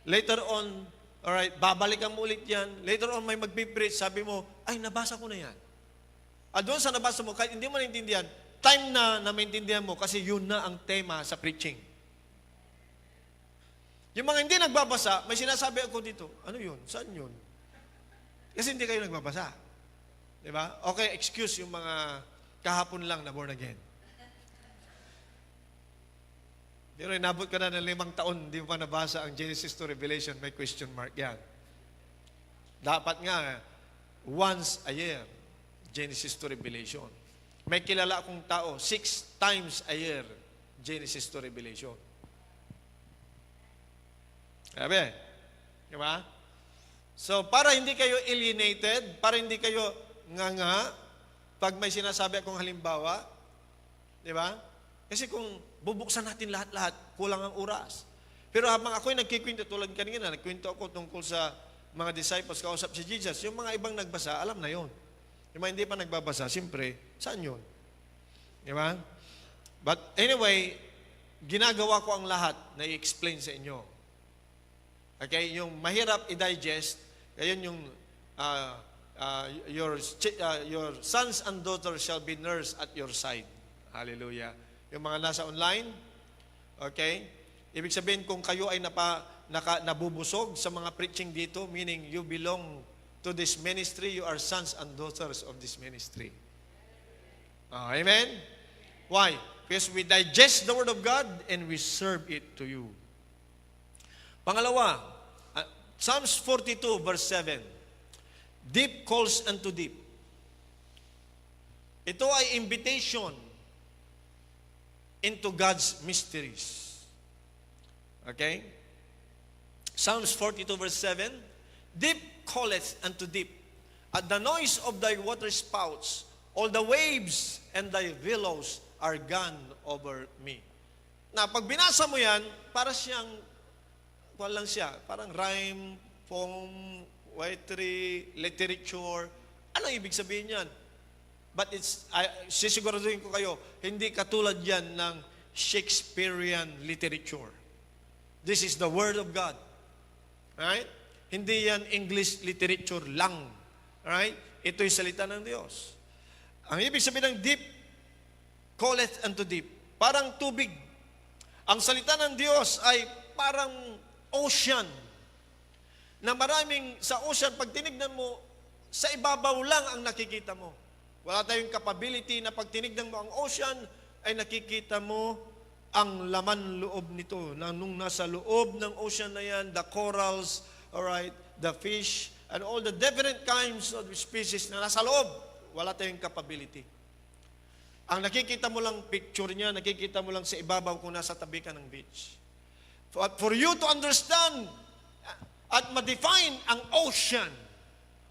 Later on, alright, babalikan mo ulit yan. Later on, may magpipreach, sabi mo, ay, nabasa ko na yan. At doon sa nabasa mo, kahit hindi mo naintindihan, time na maintindihan mo kasi yun na ang tema sa preaching. Yung mga hindi nagbabasa, may sinasabi ako dito, ano yun? Saan yun? Kasi hindi kayo nagbabasa. Diba? Okay, excuse yung mga kahapon lang na born again. Pero inabot ka na ng 5 taon, hindi mo pa nabasa ang Genesis to Revelation, may question mark yan. Dapat nga, once a year, Genesis to Revelation. May kilala akong tao, 6 times a year, Genesis to Revelation. Sabi, di ba? So, para hindi kayo alienated, para hindi kayo nga, pag may sinasabi akong halimbawa, di ba? Kasi kung bubuksan natin lahat-lahat, kulang ang oras. Pero habang ako'y nagkikwento, tulad kanina, nagkwento ako tungkol sa mga disciples, kausap si Jesus, yung mga ibang nagbasa, alam na yon. Yung mga hindi pa nagbabasa, siyempre, saan yun? Di ba? But anyway, ginagawa ko ang lahat na i-explain sa inyo. Okay? Yung mahirap i-digest, ayun yung your sons and daughters shall be nurse at your side. Hallelujah. Yung mga nasa online, okay? Ibig sabihin kung kayo ay nabubusog sa mga preaching dito, meaning you belong to this ministry, you are sons and daughters of this ministry. Amen? Why? Because we digest the Word of God and we serve it to you. Pangalawa, Psalms 42 verse 7. Deep calls unto deep. Ito ay invitation into God's mysteries. Okay? Psalms 42 verse 7. Deep calleth unto deep. At the noise of thy water spouts, all the waves and thy billows are gone over me. Na pag binasa mo yan, para siyang, walang siya, parang rhyme, poem, poetry, literature. Ano ibig sabihin yan? But sisiguraduhin ko kayo, hindi katulad yan ng Shakespearean literature. This is the Word of God. Right? Hindi yan English literature lang. Right? Ito yung salita ng Diyos. Ang ibig sabihin ng deep, calleth unto deep. Parang tubig. Ang salita ng Diyos ay parang ocean. Na maraming sa ocean, pag tinignan mo, sa ibabaw lang ang nakikita mo. Wala tayong capability na pag tinignan mo ang ocean, ay nakikita mo ang laman loob nito. Na nung nasa loob ng ocean na yan, the corals, alright, the fish, and all the different kinds of species na nasa loob, wala tayong capability. Ang nakikita mo lang picture niya, nakikita mo lang sa ibabaw kung nasa tabi ka ng beach. For you to understand at ma-define ang ocean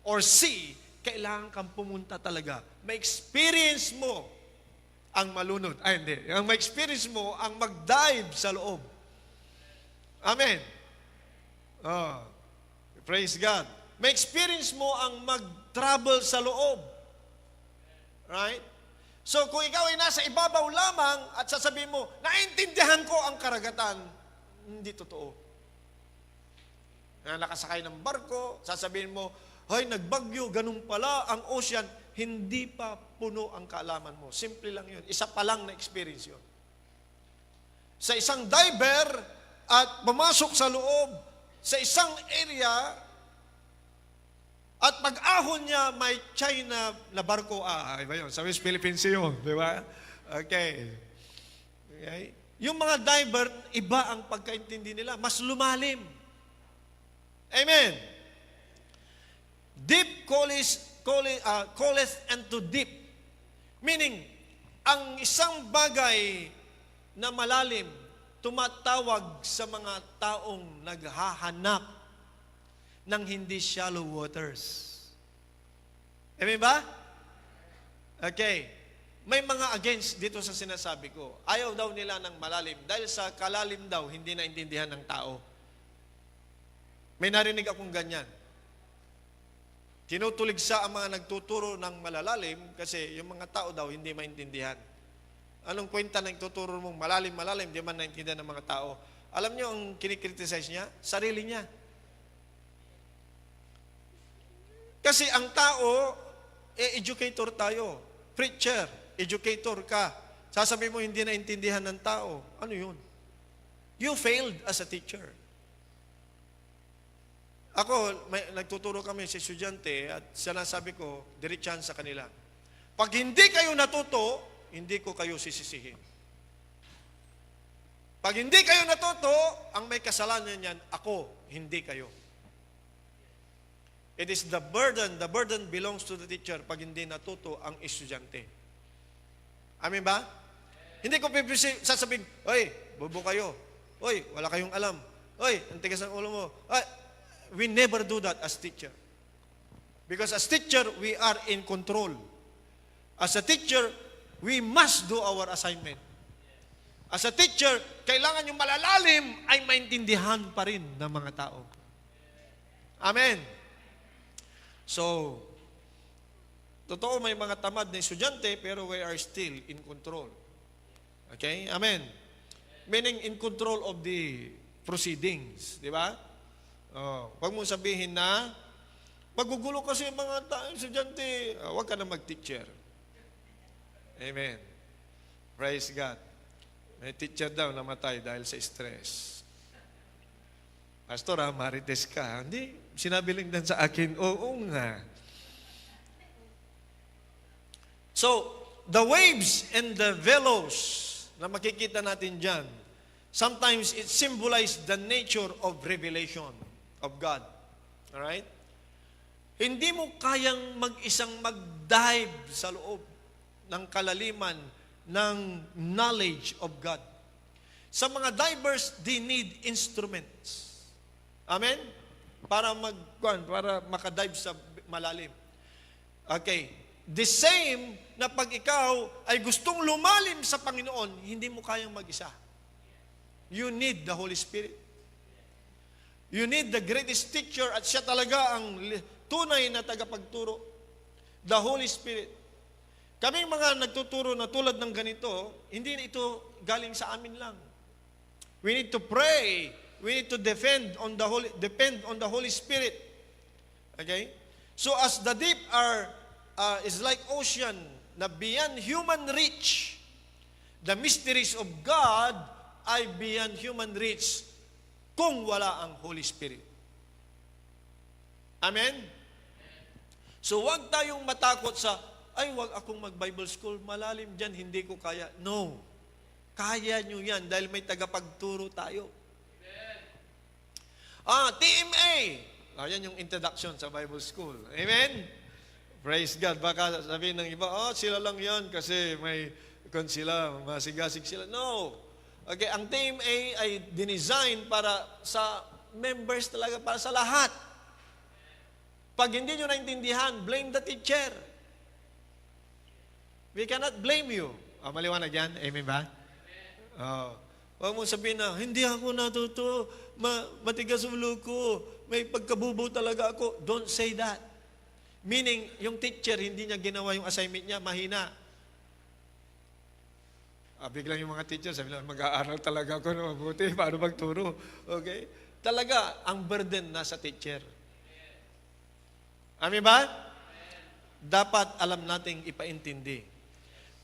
or sea, kailangan kang pumunta talaga. Ma-experience mo ang malunod. Ay, hindi. Ang ma-experience mo ang mag-dive sa loob. Amen. Praise God. May experience mo ang mag-travel sa loob. Right? So kung ikaw ay nasa ibabaw lamang at sasabihin mo, naintindihan ko ang karagatan, hindi totoo. Na nakasakay ng barko, sasabihin mo, ay nagbagyo, ganun pala ang ocean, hindi pa puno ang kaalaman mo. Simple lang yun. Isa pa lang na experience yun. Sa isang diver at pumasok sa loob, sa isang area, at pag-ahon niya, may China na barko. Iba yun. Sa West Philippines yun. Di ba? Okay. Yung mga diver, iba ang pagkaintindi nila. Mas lumalim. Amen. Deep calleth unto deep. Meaning, ang isang bagay na malalim, tumatawag sa mga taong naghahanap ng hindi shallow waters. Amen ba? Okay. May mga against dito sa sinasabi ko. Ayaw daw nila ng malalim dahil sa kalalim daw hindi naintindihan ng tao. May narinig akong ganyan. Tinutuligsa ang mga nagtuturo ng malalalim kasi yung mga tao daw hindi maintindihan. Anong kwenta na nagtuturo mong malalim, di man naintindihan ng mga tao? Alam niyo ang kinikriticize niya? Sarili niya. Kasi ang tao, educator tayo. Preacher, educator ka. Sasabihin mo hindi naintindihan ng tao. Ano yun? You failed as a teacher. Ako, nagtuturo kami sa estudyante at sinasabi ko, diretsahan sa kanila. Pag hindi kayo natuto, hindi ko kayo sisisihin. Pag hindi kayo natuto, ang may kasalanan niyan, ako, hindi kayo. It is the burden belongs to the teacher pag hindi natuto ang estudyante. Amin ba? Hindi ko sasabihin, oy, bobo kayo. Oy, wala kayong alam. Oy, ang tigas ng ulo mo. We never do that as teacher. Because as teacher, we are in control. As a teacher, we must do our assignment. As a teacher, kailangan yung malalalim ay maintindihan pa rin ng mga tao. Amen. So, totoo may mga tamad na estudyante, pero we are still in control. Okay? Amen. Meaning in control of the proceedings. Di ba? Huwag mong sabihin na, magugulo kasi yung mga estudyante, huwag ka na mag-teacher. Amen. Praise God. May teacher daw namatay dahil sa stress. Pastor, marites ka. Hindi. Sinabi lang din sa akin, oo nga. So, the waves and the billows na makikita natin dyan, sometimes it symbolizes the nature of revelation of God. Alright? Hindi mo kayang mag-isang mag-dive sa loob ng kalaliman ng knowledge of God. Sa mga divers, they need instruments. Amen? Para makadive sa malalim. Okay. The same na pag ikaw ay gustong lumalim sa Panginoon, hindi mo kayang mag-isa. You need the Holy Spirit. You need the greatest teacher at siya talaga ang tunay na tagapagturo. The Holy Spirit. Kaming mga nagtuturo na tulad ng ganito, hindi ito galing sa amin lang. We need to pray. We need to depend on the Holy Spirit. Okay? So as the deep is like ocean na beyond human reach, the mysteries of God ay beyond human reach kung wala ang Holy Spirit. Amen? So wag tayong matakot sa, ay wag akong mag-Bible school, malalim dyan, hindi ko kaya. No. Kaya nyo yan dahil may tagapagturo tayo. TMA. Yan yung introduction sa Bible School. Amen? Praise God. Baka sabihin ng iba, sila lang yan kasi may sila, masigasig sila. No. Okay, ang TMA ay dinesign para sa members talaga, para sa lahat. Pag hindi nyo naintindihan, blame the teacher. We cannot blame you. Maliwanag yan? Amen ba? Huwag mong sabihin na, hindi ako natuto, matigas ulo ko, may pagkabubo talaga ako. Don't say that. Meaning, yung teacher, hindi niya ginawa yung assignment niya, mahina. Biglang yung mga teacher, sabi lang, mag-aaral talaga ako na mabuti, paano magturo. Okay? Talaga, ang burden nasa teacher. Amin ba? Dapat alam nating ipaintindi.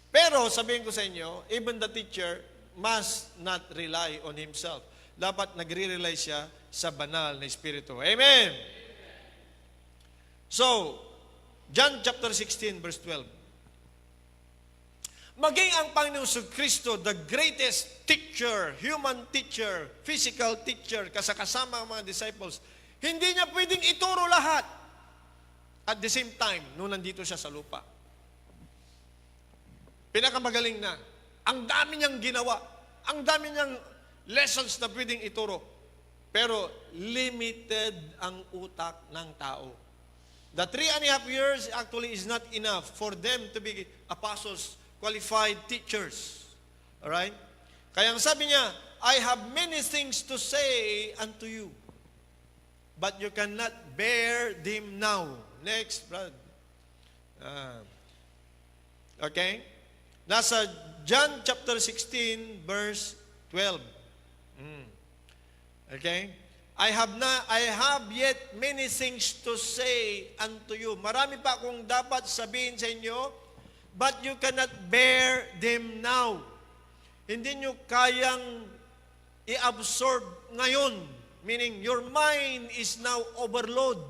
Pero, sabihin ko sa inyo, even the teacher must not rely on himself. Dapat nagre-rely siya sa banal na Espiritu. Amen! So, John chapter 16, verse 12. Maging ang Panginoong Kristo, the greatest teacher, human teacher, physical teacher, kasama ang mga disciples, hindi niya pwedeng ituro lahat at the same time nung nandito siya sa lupa. Pinakamagaling na. Ang dami niyang ginawa. Ang dami niyang lessons na pwedeng ituro. Pero limited ang utak ng tao. The 3.5 years actually is not enough for them to be apostles, qualified teachers. Alright? Kaya ang sabi niya, I have many things to say unto you, but you cannot bear them now. Next, brother. Okay? Nasa John chapter 16, verse 12. Okay? I have yet many things to say unto you. Marami pa akong dapat sabihin sa inyo, but you cannot bear them now. Hindi nyo kayang i-absorb ngayon. Meaning, your mind is now overload.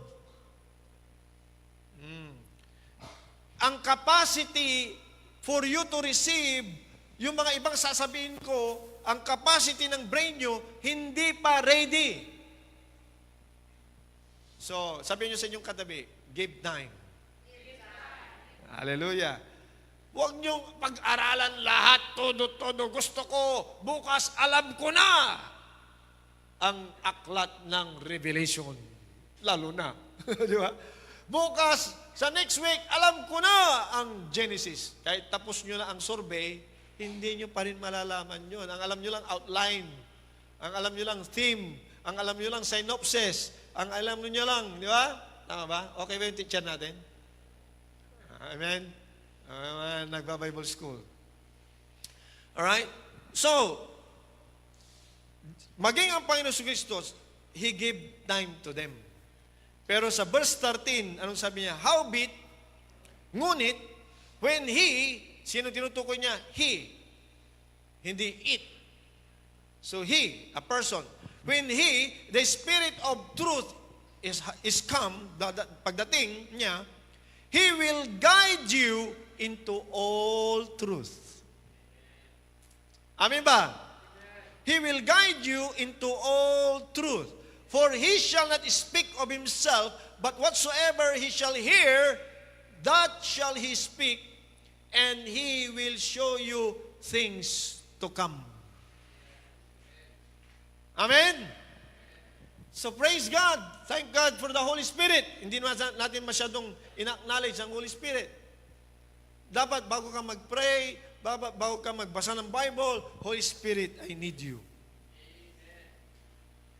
Ang capacity for you to receive, yung mga ibang sasabihin ko, ang capacity ng brain nyo, hindi pa ready. So, sabihin nyo sa inyong katabi, give time. Hallelujah. Huwag niyong pag-aralan lahat, todo. Gusto ko, bukas alam ko na ang aklat ng Revelation. Lalo na. Di ba? Bukas, sa next week, alam ko na ang Genesis. Kahit tapos nyo na ang survey, hindi nyo pa rin malalaman yun. Ang alam nyo lang outline. Ang alam nyo lang theme. Ang alam nyo lang synopsis. Ang alam nyo lang, di ba? Tama ba? Okay ba yung teacher natin? Amen? Nagba-Bible school. Alright? So, maging ang Panginoon Kristo, He gave time to them. Pero sa verse 13, anong sabi niya? Howbeit, ngunit, when He, sino tinutukoy niya? He. Hindi it. So He, a person, when He, the Spirit of truth is come, pagdating niya, He will guide you into all truth. Amen ba? He will guide you into all truth. For He shall not speak of Himself, but whatsoever He shall hear, that shall He speak, and He will show you things to come. Amen? So praise God. Thank God for the Holy Spirit. Hindi natin masyadong in-acknowledge ang Holy Spirit. Dapat bago ka mag-pray, bago ka magbasa ng Bible, Holy Spirit, I need you.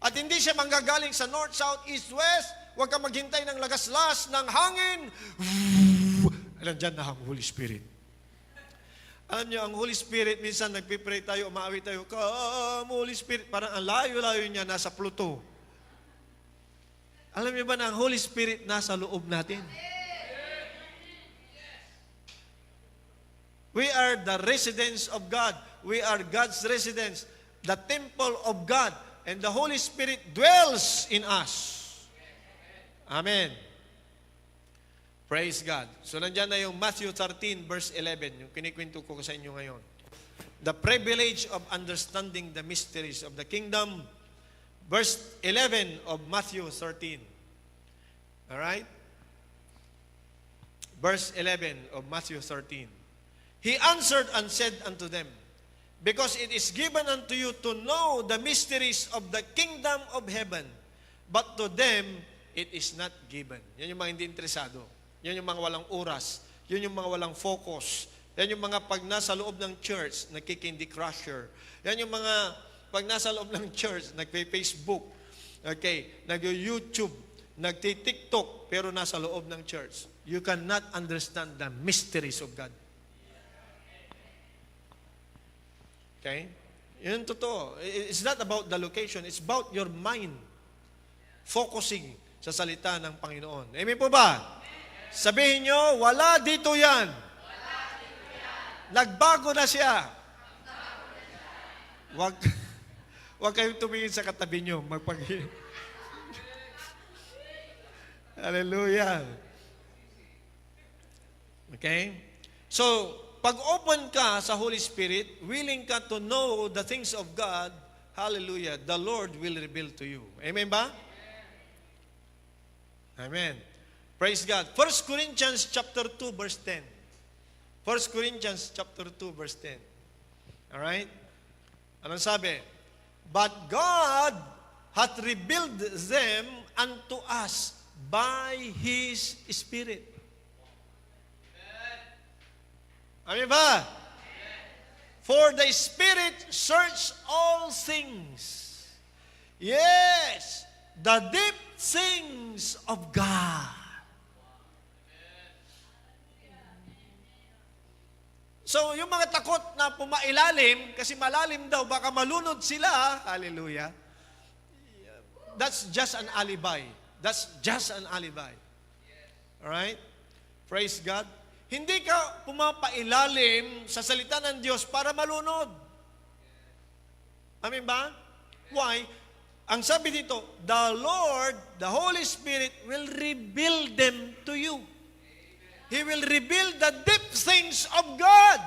At hindi siya manggagaling sa north, south, east, west. Huwag ka maghintay ng lagaslas ng hangin. Nandiyan na ang Holy Spirit. Alam niyo, ang Holy Spirit, minsan nagpipray tayo, umaawit tayo, Come, Holy Spirit. Parang ang layo-layo niya, nasa Pluto. Alam niyo ba na ang Holy Spirit nasa loob natin? We are the residence of God. We are God's residence, the temple of God. And the Holy Spirit dwells in us. Amen. Praise God. So nandiyan na yung Matthew 13 verse 11, yung kinikwento ko sa inyo ngayon. The privilege of understanding the mysteries of the kingdom. Verse 11 of Matthew 13. Alright? Verse 11 of Matthew 13. He answered and said unto them, Because it is given unto you to know the mysteries of the kingdom of heaven, but to them it is not given. Yan yung mga hindi interesado. Yan yung mga walang oras. Yan yung mga walang focus. Yan yung mga pag nasa loob ng church, nagki-Candy Crusher. Yan yung mga pag nasa loob ng church, nagpe-Facebook. okay, nag-YouTube, nagti-TikTok, pero nasa loob ng church, you cannot understand the mysteries of God. Okay? Yun totoo. It's not about the location. It's about your mind focusing sa salita ng Panginoon. Amen po ba? Sabihin nyo, wala dito yan. Nagbago na siya. Wag kayong tumingin sa katabi nyo. Hallelujah. Okay? So, pag open ka sa Holy Spirit, willing ka to know the things of God, hallelujah, the Lord will reveal to you. Amen ba? Amen. Praise God. 1 Corinthians chapter 2 verse 10. 1 Corinthians chapter 2 verse 10. Alright? Anong sabi? But God hath revealed them unto us by His Spirit. Amen ba? For the Spirit search all things. Yes, the deep things of God. So, yung mga takot na pumailalim, kasi malalim daw, baka malunod sila, hallelujah, that's just an alibi. That's just an alibi. Alright? Praise God. Hindi ka pumapailalim sa salita ng Diyos para malunod. Amen ba? Why? Ang sabi dito, the Lord, the Holy Spirit will reveal them to you. He will reveal the deep things of God.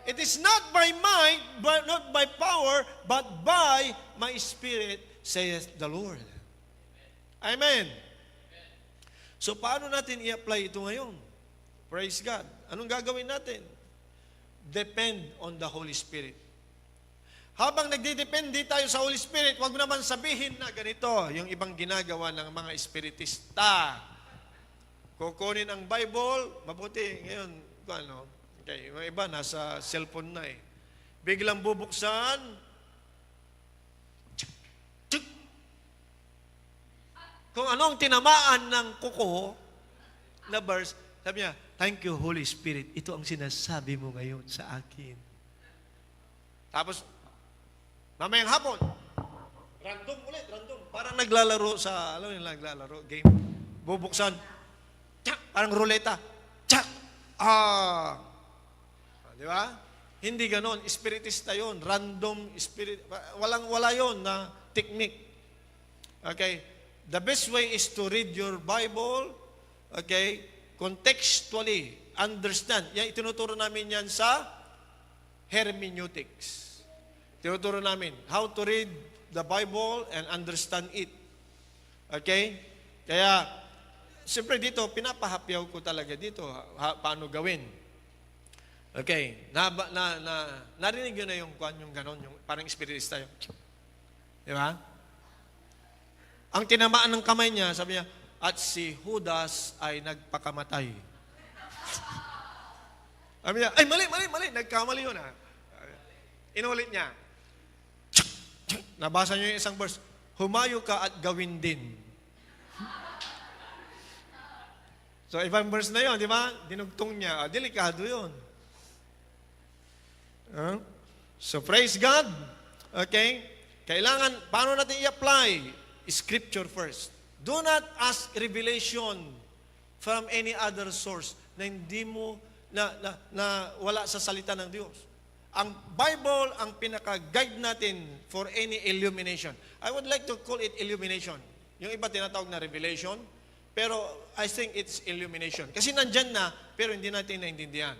It is not by might, but not by power, but by my Spirit, saith the Lord. Amen. So, paano natin i-apply ito ngayon? Praise God. Anong gagawin natin? Depend on the Holy Spirit. Habang nagdidepende tayo sa Holy Spirit, huwag naman sabihin na ganito, yung ibang ginagawa ng mga espiritista. Kukunin ang Bible, mabuti ngayon, ano, okay, yung iba nasa cellphone na eh. Biglang bubuksan, kung anong tinamaan ng kuko na verse, sabi niya, thank you, Holy Spirit. Ito ang sinasabi mo ngayon sa akin. Tapos, mamayang hapon, random ulit, random. Parang naglalaro sa, alam mo yung naglalaro, game. Bubuksan, tsak, parang ruleta, tsak, di ba? Hindi ganon, espiritista yon, random spirit, wala yon na technique. Okay? The best way is to read your Bible, okay, contextually, understand. Yan, itinuturo namin yan sa hermeneutics. Tinuturo namin how to read the Bible and understand it. Okay? Kaya, siyempre dito, pinapahapyaw ko talaga dito, paano gawin. Okay, narinig yun na yung ganon, yung parang espiritista yun. Di ba? Ang tinamaan ng kamay niya, sabi niya, at si Judas ay nagpakamatay. Sabi niya, ay mali, nagkamali yun ha. Inulit niya. Nabasa niyo yung isang verse, humayo ka at gawin din. So, ibang verse na yun, di ba? Dinugtong niya. Delikado yun. So, praise God. Okay? Kailangan, paano natin i-apply? Scripture first. Do not ask revelation from any other source na hindi mo, na wala sa salita ng Diyos. Ang Bible, ang pinaka-guide natin for any illumination. I would like to call it illumination. Yung iba tinatawag na revelation, pero I think it's illumination. Kasi nandyan na, pero hindi natin naintindihan.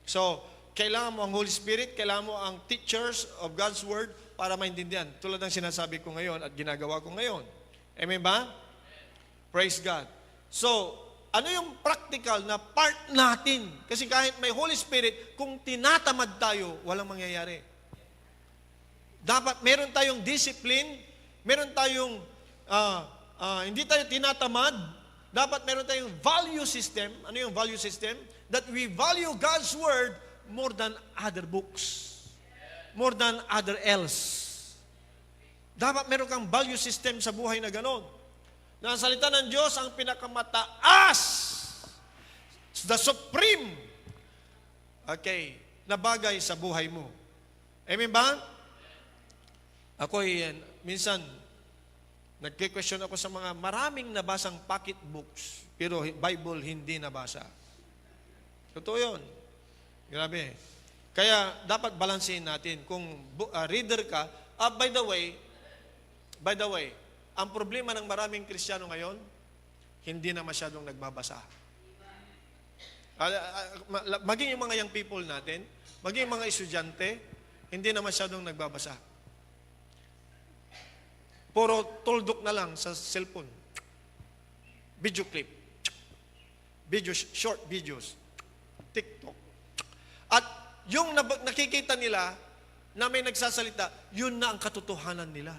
So, kailangan mo ang Holy Spirit, kailangan mo ang teachers of God's Word para maintindihan. Tulad ng sinasabi ko ngayon at ginagawa ko ngayon. Amen ba? Praise God. So, ano yung practical na part natin? Kasi kahit may Holy Spirit, kung tinatamad tayo, walang mangyayari. Dapat meron tayong discipline, meron tayong, hindi tayo tinatamad, dapat meron tayong value system. Ano yung value system? That we value God's Word more than other books. More than other else. Dapat meron kang value system sa buhay na ganon. Na ang salita ng Diyos ang pinakamataas, the supreme, okay, na bagay sa buhay mo. Amen ba? Ako'y minsan, nagke-question ako sa mga maraming nabasang pocket books, pero Bible hindi nabasa. Totoo yun. Grabe. Kaya dapat balansehin natin. Kung reader ka, by the way, ang problema ng maraming Kristiyano ngayon, hindi na masyadong nagbabasa. Maging yung mga young people natin, maging yung mga estudyante, hindi na masyadong nagbabasa. Puro tuldok na lang sa cellphone. Video clip. Short videos. TikTok. At yung nakikita nila na may nagsasalita, yun na ang katotohanan nila.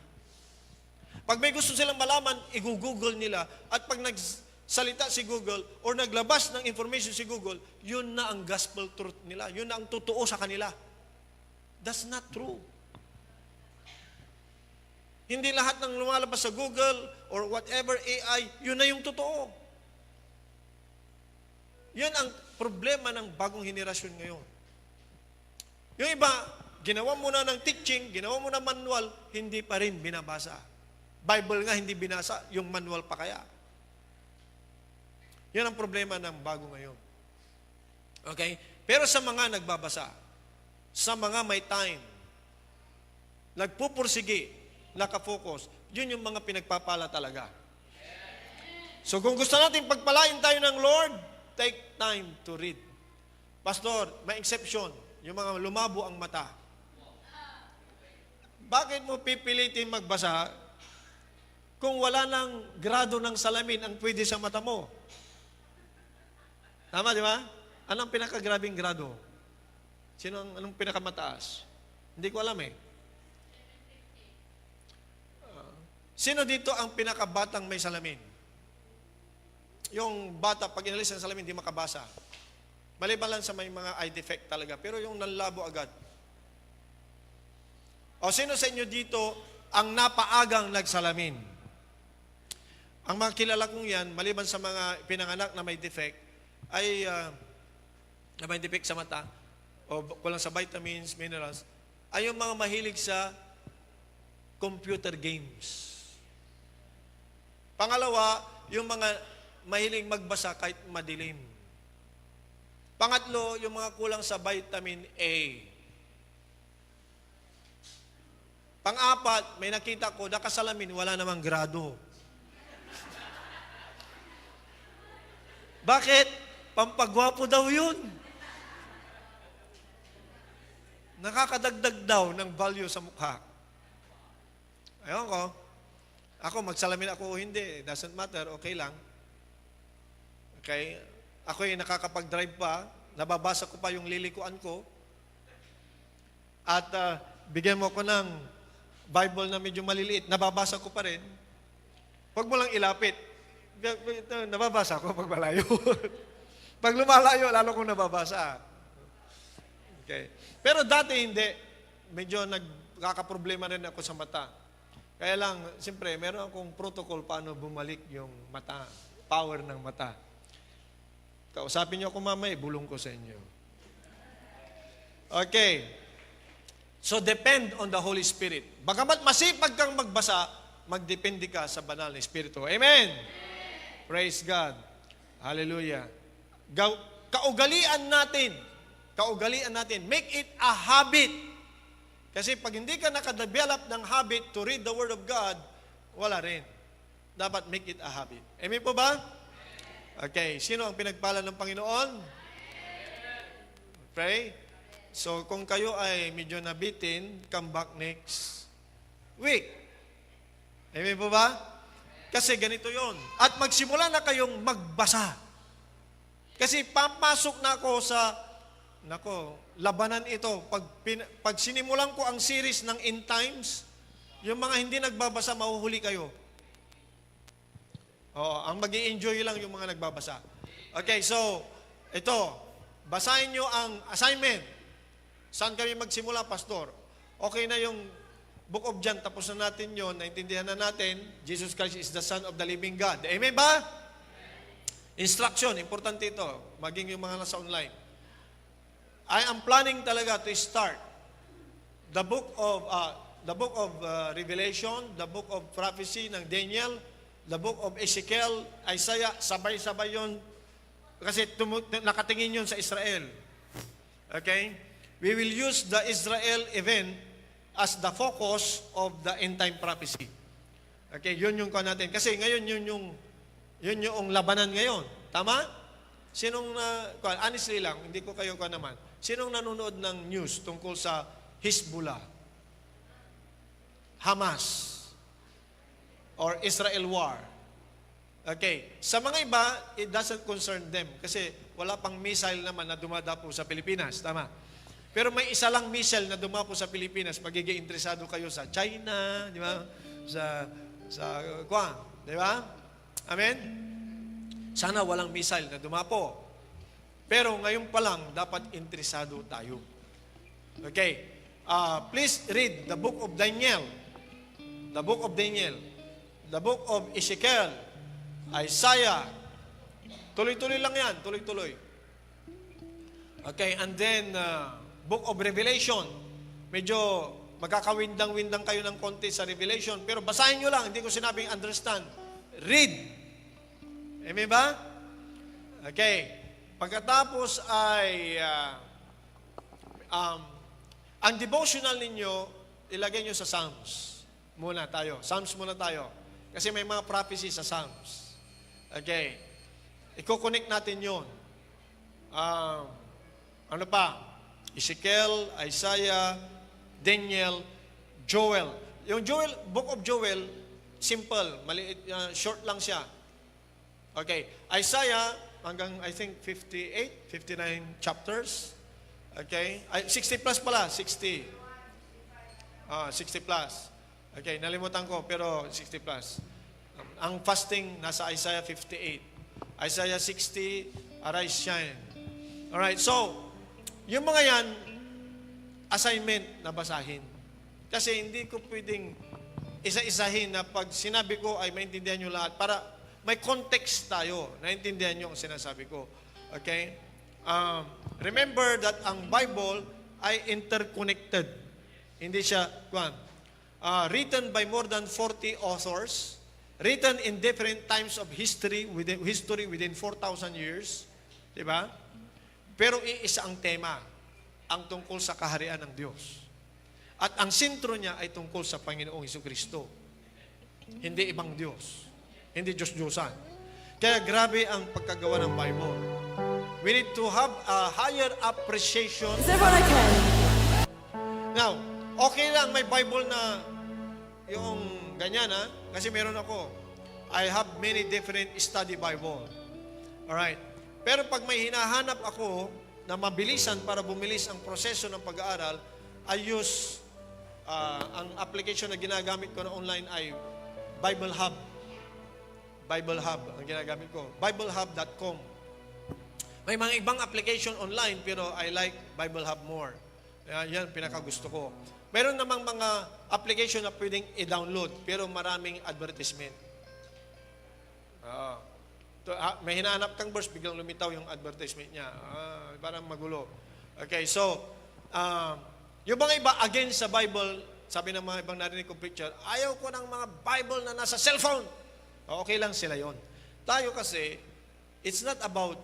Pag may gusto silang malaman, i-google nila. At pag nagsalita si Google or naglabas ng information si Google, yun na ang gospel truth nila. Yun na ang totoo sa kanila. That's not true. Hindi lahat ng lumalabas sa Google or whatever AI, yun na yung totoo. Yun ang problema ng bagong henerasyon ngayon. Yung iba, ginawa mo na ng teaching, ginawa mo na manual, hindi pa rin binabasa. Bible nga hindi binasa, yung manual pa kaya. Yan ang problema ng bago ngayon. Okay? Pero sa mga nagbabasa, sa mga may time, nagpupursigi, nakafocus, yun yung mga pinagpapala talaga. So kung gusto natin pagpalain tayo ng Lord, take time to read. Pastor, may exception, yung mga lumabo ang mata. Bakit mo pipilitin magbasa kung wala ng grado ng salamin ang pwede sa mata mo? Tama, di ba? Anong pinakagrabing grado? Anong pinakamataas? Hindi ko alam eh. Sino dito ang pinakabatang may salamin? Yung bata, pag inalis ang salamin, hindi makabasa. Maliban lang sa may mga eye defect talaga. Pero yung nanlabo agad. O sino sa inyo dito ang napaagang nagsalamin? Ang mga kilala kong yan, maliban sa mga pinanganak na may defect, ay na may defect sa mata, o kulang sa vitamins, minerals, ay yung mga mahilig sa computer games. Pangalawa, yung mga mahilig magbasa kahit madilim. Pangatlo, yung mga kulang sa vitamin A. Pang-apat, may nakita ko, nakasalamin, wala namang grado. Bakit? Pampagwapo daw yun. Nakakadagdag daw ng value sa mukha. Ayun ko. Ako, magsalamin ako o hindi. Doesn't matter. Okay lang. Okay? Ako yung nakakapag-drive pa. Nababasa ko pa yung lilikuan ko. At bigyan mo ko ng Bible na medyo maliliit. Nababasa ko pa rin. Huwag mo lang ilapit. Nababasa ko pag malayo. Pag lumalayo, lalo kong nababasa. Okay. Pero dati hindi. Medyo nagkakaproblema rin ako sa mata. Kaya lang, siyempre, meron akong protocol paano bumalik yung mata, power ng mata. Kausapin niyo ako mamaya, bulong ko sa inyo. Okay. So, depend on the Holy Spirit. Bagamat masipag kang magbasa, magdepende ka sa banal na Espiritu. Amen! Praise God. Hallelujah. Kaugalian natin, make it a habit. Kasi pag hindi ka nakadevelop ng habit to read the Word of God, wala rin. Dapat make it a habit. Amen po ba? Okay. Sino ang pinagpala ng Panginoon? Pray. So, kung kayo ay medyo nabitin, come back next week. Amen po ba? Kasi ganito yon. At magsimula na kayong magbasa. Kasi papasok na ako sa labanan ito. Pag sinimulan ko ang series ng End Times, yung mga hindi nagbabasa, mahuhuli kayo. Ang mag-i-enjoy lang yung mga nagbabasa. Okay, so, ito, basahin nyo ang assignment. Saan kami magsimula, Pastor? Okay na yung Book of John, tapos na natin yon, naintindihan na natin, Jesus Christ is the Son of the living God. Amen ba? Instruction, importante ito, maging yung mga nasa online. I am planning talaga to start the book of Revelation, the book of prophecy ng Daniel, the book of Ezekiel, Isaiah, sabay-sabay yon kasi nakatingin yun sa Israel. Okay? We will use the Israel event as the focus of the end time prophecy. Okay, yun yung kuha natin. Kasi ngayon yun yung labanan ngayon. Tama? Honestly lang, hindi ko kayo kuha naman. Sinong nanonood ng news tungkol sa Hezbollah, Hamas, or Israel war? Okay. Sa mga iba, it doesn't concern them kasi wala pang missile naman na dumadapo sa Pilipinas. Tama? Pero may isa lang missile na dumapo sa Pilipinas, magiging interesado kayo sa China, di ba? Sa Guam, di ba? Amen? Sana walang missile na dumapo. Pero ngayon pa lang, dapat interesado tayo. Okay. Please read the book of Daniel. The book of Daniel. The book of Ezekiel. Isaiah. Tuloy-tuloy lang yan. Tuloy-tuloy. Okay. And then, book of Revelation. Medyo magkakawindang-windang kayo ng konti sa Revelation. Pero basahin nyo lang. Hindi ko sinabing understand. Read. Amen ba? Okay. Pagkatapos ay ang devotional ninyo, ilagay nyo sa Psalms. Muna tayo. Psalms muna tayo. Kasi may mga prophecy sa Psalms. Okay. Iko-connect natin yun. Ano pa? Ezekiel, Isaiah, Daniel, Joel. Yung Joel, book of Joel, simple, maliit, short lang siya. Okay. Isaiah, hanggang I think 58, 59 chapters. Okay. 60 plus pala, 60. 60 plus. Okay, nalimutan ko, pero 60 plus. Ang fasting, nasa Isaiah 58. Isaiah 60, arise, shine. Alright, so, yung mga yan, assignment na basahin. Kasi hindi ko pwedeng isa-isahin na pag sinabi ko ay maintindihan nyo lahat para may context tayo, naintindihan nyo ang sinasabi ko. Okay? Remember that ang Bible ay interconnected. Hindi siya, written by more than 40 authors, written in different times of history within 4,000 years. Diba? Pero iisa ang tema, ang tungkol sa kaharian ng Diyos. At ang sentro niya ay tungkol sa Panginoong Hesukristo. Hindi ibang Diyos. Hindi Diyos-Diyosan. Kaya grabe ang pagkagawa ng Bible. We need to have a higher appreciation. Is everyone okay? Now, okay lang may Bible na yung ganyan ha. Kasi meron ako. I have many different study Bible. Alright. Pero pag may hinahanap ako na mabilisan para bumilis ang proseso ng pag-aaral, I use ang application na ginagamit ko na online ay Bible Hub. Bible Hub ang ginagamit ko. BibleHub.com. May mga ibang application online pero I like Bible Hub more. Yan pinakagusto ko. Meron namang mga application na pwedeng i-download pero maraming advertisement. May hinahanap kang verse, biglang lumitaw yung advertisement niya. Parang magulo. Okay, so, yung mga iba, against sa Bible, sabi ng mga ibang narinig kong preacher, ayaw ko ng mga Bible na nasa cellphone. Okay lang sila yon. Tayo kasi, it's not about,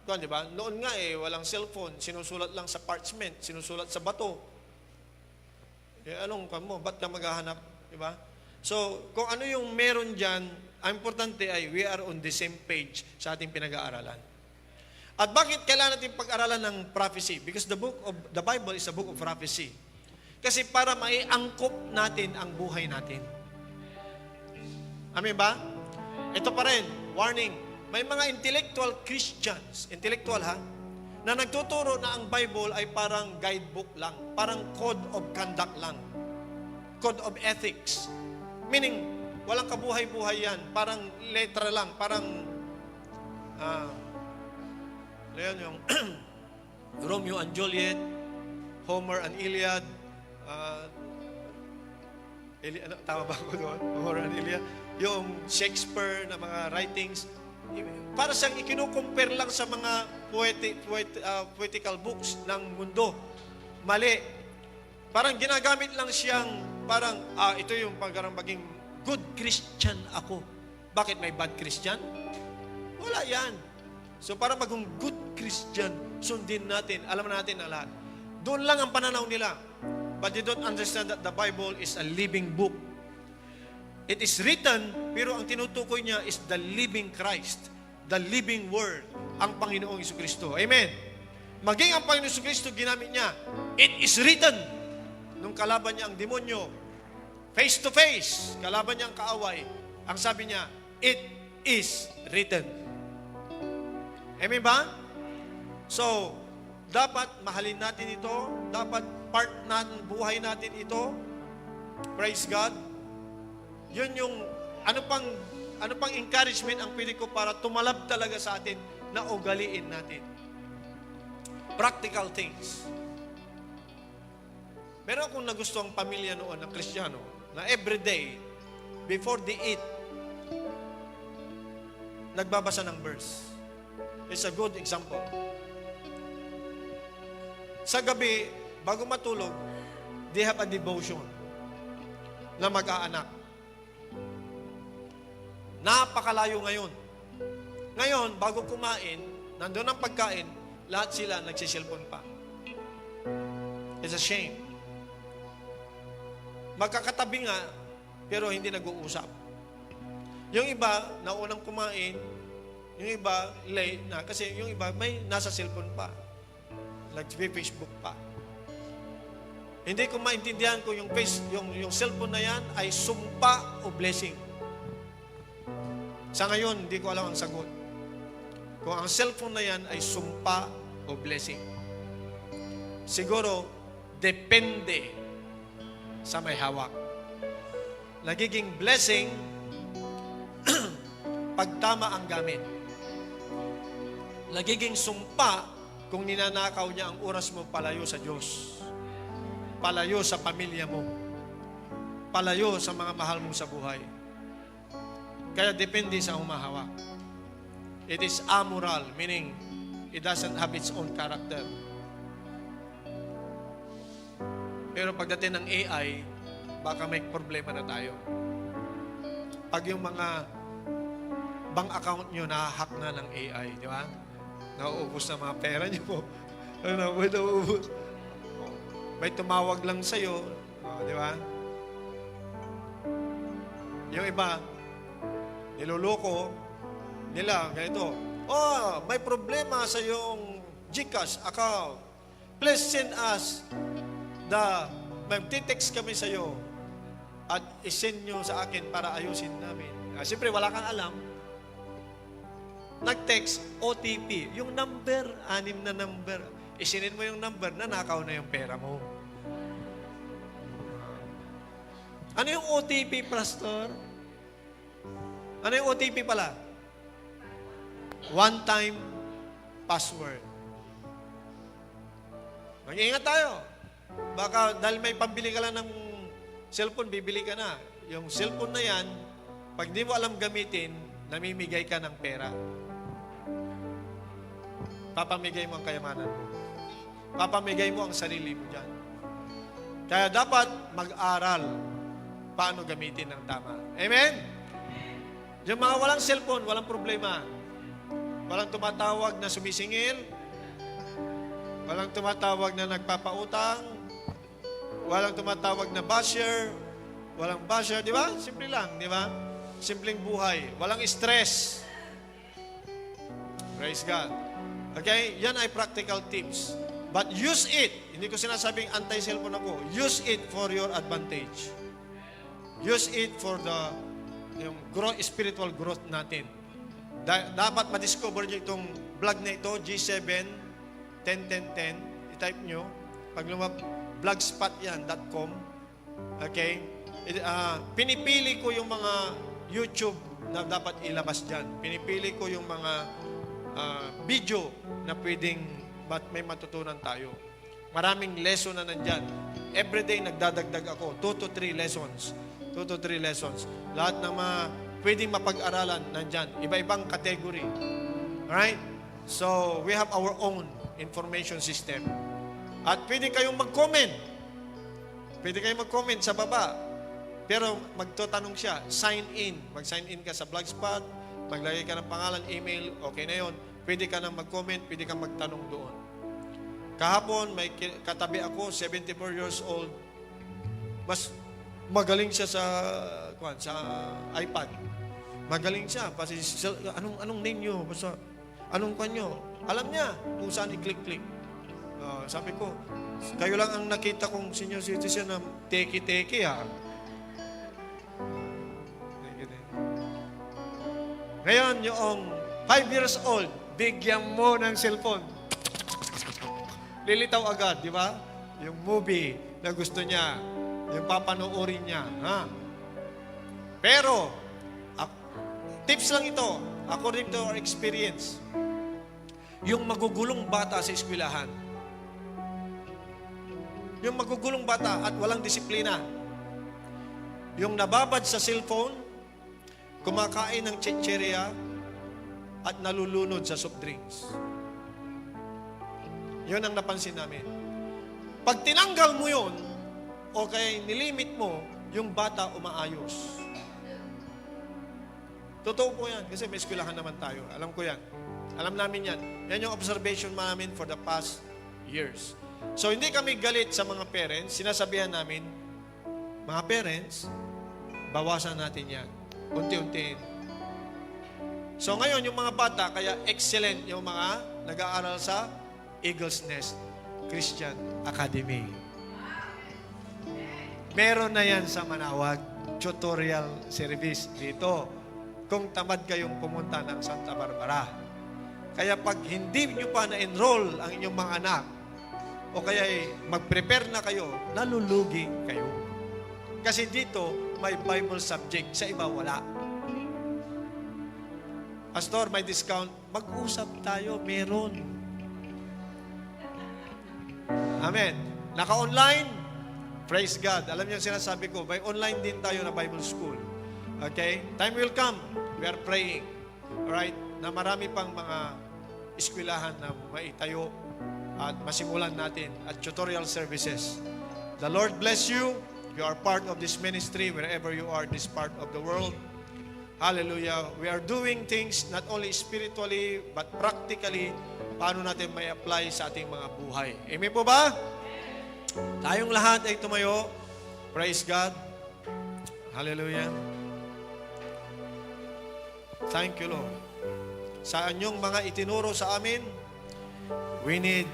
di ba? Noon nga walang cellphone, sinusulat lang sa parchment, sinusulat sa bato. Anong mo, ba't ka maghahanap? Di ba? So, kung ano yung meron dyan, ang importante ay we are on the same page sa ating pinag-aaralan. At bakit kailangan natin pag-aralan ng prophecy? Because the Bible is a book of prophecy. Kasi para maiangkop natin ang buhay natin. Amen ba? Ito pa rin, warning. May mga intellectual Christians, intellectual na nagtuturo na ang Bible ay parang guidebook lang, parang code of conduct lang, code of ethics. Meaning, walang kabuhay-buhay yan, parang letra lang, parang yung Romeo and Juliet, Homer and Iliad, Ano, tama ba ako doon? Memorial Elia? Yung Shakespeare na mga writings, para siyang ikinukompare lang sa mga poetical books ng mundo. Mali. Parang ginagamit lang siyang, parang, ito yung pagkarang maging good Christian ako. Bakit may bad Christian? Wala yan. So para maging good Christian, sundin natin, alam natin na lahat. Doon lang ang pananaw nila. But they don't understand that the Bible is a living book. It is written, pero ang tinutukoy niya is the living Christ, the living Word, ang Panginoong Jesucristo. Amen. Maging ang Panginoong Jesucristo, ginamit niya, it is written. Nung kalaban niya ang demonyo, face to face, kalaban niya ang kaaway, ang sabi niya, it is written. Amen ba? So, dapat mahalin natin ito, dapat part ng buhay natin ito. Praise God. Yun yung, ano pang encouragement ang pili ko para tumalab talaga sa atin na ugaliin natin. Practical things. Meron akong nagustuhang pamilya noon na Kristiyano na everyday, before they eat, nagbabasa ng verse. It's a good example. Sa gabi, bago matulog, they have a devotion na mag-aanak. Napakalayo ngayon. Ngayon, bago kumain, nandun ang pagkain, lahat sila nagsisilpon pa. It's a shame. Magkakatabi nga, pero hindi nag-uusap. Yung iba, naunang kumain, yung iba, late na, kasi yung iba, may nasa cellphone pa. Nag-Facebook pa. Hindi ko maintindihan kung yung cellphone na yan ay sumpa o blessing. Sa ngayon, hindi ko alam ang sagot. Kung ang cellphone na yan ay sumpa o blessing. Siguro, depende sa may hawak. Nagiging blessing pag tama ang gamit. Nagiging sumpa kung ninanakaw niya ang oras mo palayo sa Diyos. Palayo sa pamilya mo. Palayo sa mga mahal mo sa buhay. Kaya depende sa humahawak. It is amoral, meaning it doesn't have its own character. Pero pagdating ng AI, baka may problema na tayo. Pag yung mga bank account nyo nahahack na ng AI, di ba? Nauubos na mga pera nyo po. Nauubos. May tumawag lang sa'yo, di ba? Yung iba, niloloko nila, ganito, may problema sa yung GCash account. Please send us magtitext kami sa iyo at isend nyo sa akin para ayusin namin. Siyempre, wala kang alam. Nag-text, OTP. Yung number, 6 na number. Isinin mo yung number, nanakaw na yung pera mo. Ano yung OTP, Pastor? Ano yung OTP pala? One-time password. Mag-iingat tayo. Baka dahil may pambili ka lang ng cellphone, bibili ka na. Yung cellphone na yan, pag di mo alam gamitin, namimigay ka ng pera. Papamigay mo ang kayamanan mo. Papamigay mo ang sarili mo dyan. Kaya dapat mag-aral paano gamitin ng tama. Amen? Yung mga walang cellphone, walang problema. Walang tumatawag na sumisingil. Walang tumatawag na nagpapautang. Walang tumatawag na basher. Walang basher, di ba? Simple lang, di ba? Simpleng buhay. Walang stress. Praise God. Okay? Yan ay practical tips. But use it. Hindi ko sinasabing anti-cellphone ako. Use it for your advantage. Use it for yung spiritual growth natin. Dapat ma-discover nyo itong vlog na ito, G7 10-10-10. I-type nyo. Pag blogspot.com. Okay? Pinipili ko yung mga YouTube na dapat ilabas dyan. Pinipili ko yung mga video na pwedeng may matutunan tayo. Maraming lesson na nandyan. everyday nagdadagdag ako. 2 to 3 lessons. 2 to 3 lessons. Lahat ng mga pwedeng mapag-aralan nandyan. Iba-ibang category. Alright? So, we have our own information system. At pwede kayong mag-comment. Pwede kayong mag-comment sa baba. Pero magtatanong siya, sign in. Mag-sign in ka sa Blogspot, maglagay ka ng pangalan, email, okay na yon. Pwede ka nang mag-comment, pwede kang magtanong doon. Kahapon, may katabi ako, 74 years old. Mas magaling siya sa iPad. Magaling siya. Kasi, anong name nyo? Basta, anong kanyo? Alam niya kung saan i-click-click. Sabi ko, kayo lang ang nakita kong senior citizen na teki-teki ha. Ngayon, yung 5 years old, bigyan mo ng cellphone. Lilitaw agad, di ba? Yung movie na gusto niya, yung papanoorin niya. Ha? Pero, tips lang ito, according to our experience, yung magugulong bata sa eskwelahan, yung magugulong bata at walang disiplina, yung nababad sa cellphone, kumakain ng chicheria, at nalulunod sa soft drinks. Yun ang napansin namin. Pag tinanggal mo yun, o kaya nilimit mo, yung bata umaayos. Totoo po yan, kasi may eskwelahan naman tayo. Alam ko yan. Alam namin yan. Yan yung observation namin for the past years. So, hindi kami galit sa mga parents. Sinasabihan namin, mga parents, bawasan natin yan. Unti-untiin. So ngayon, yung mga bata, kaya excellent yung mga nag-aaral sa Eagle's Nest Christian Academy. Meron na yan sa Manawag, tutorial service dito. Kung tamad kayong pumunta ng Santa Barbara. Kaya pag hindi nyo pa na-enroll ang inyong mga anak, o kaya mag-prepare na kayo, nalulugi kayo. Kasi dito, may Bible subject, sa iba wala. Pastor, may discount. Mag-usap tayo, meron. Amen. Naka-online, praise God. Alam niyo yung sinasabi ko, may online din tayo na Bible School. Okay? Time will come. We are praying. Alright? Na marami pang mga eskwelahan na maitayo at masimulan natin at tutorial services. The Lord bless you. You are part of this ministry wherever you are, this part of the world. Hallelujah. We are doing things not only spiritually but practically paano natin may apply sa ating mga buhay. Amen po ba? Tayong lahat ay tumayo. Praise God. Hallelujah. Thank you, Lord. Sa inyong mga itinuro sa amin, we need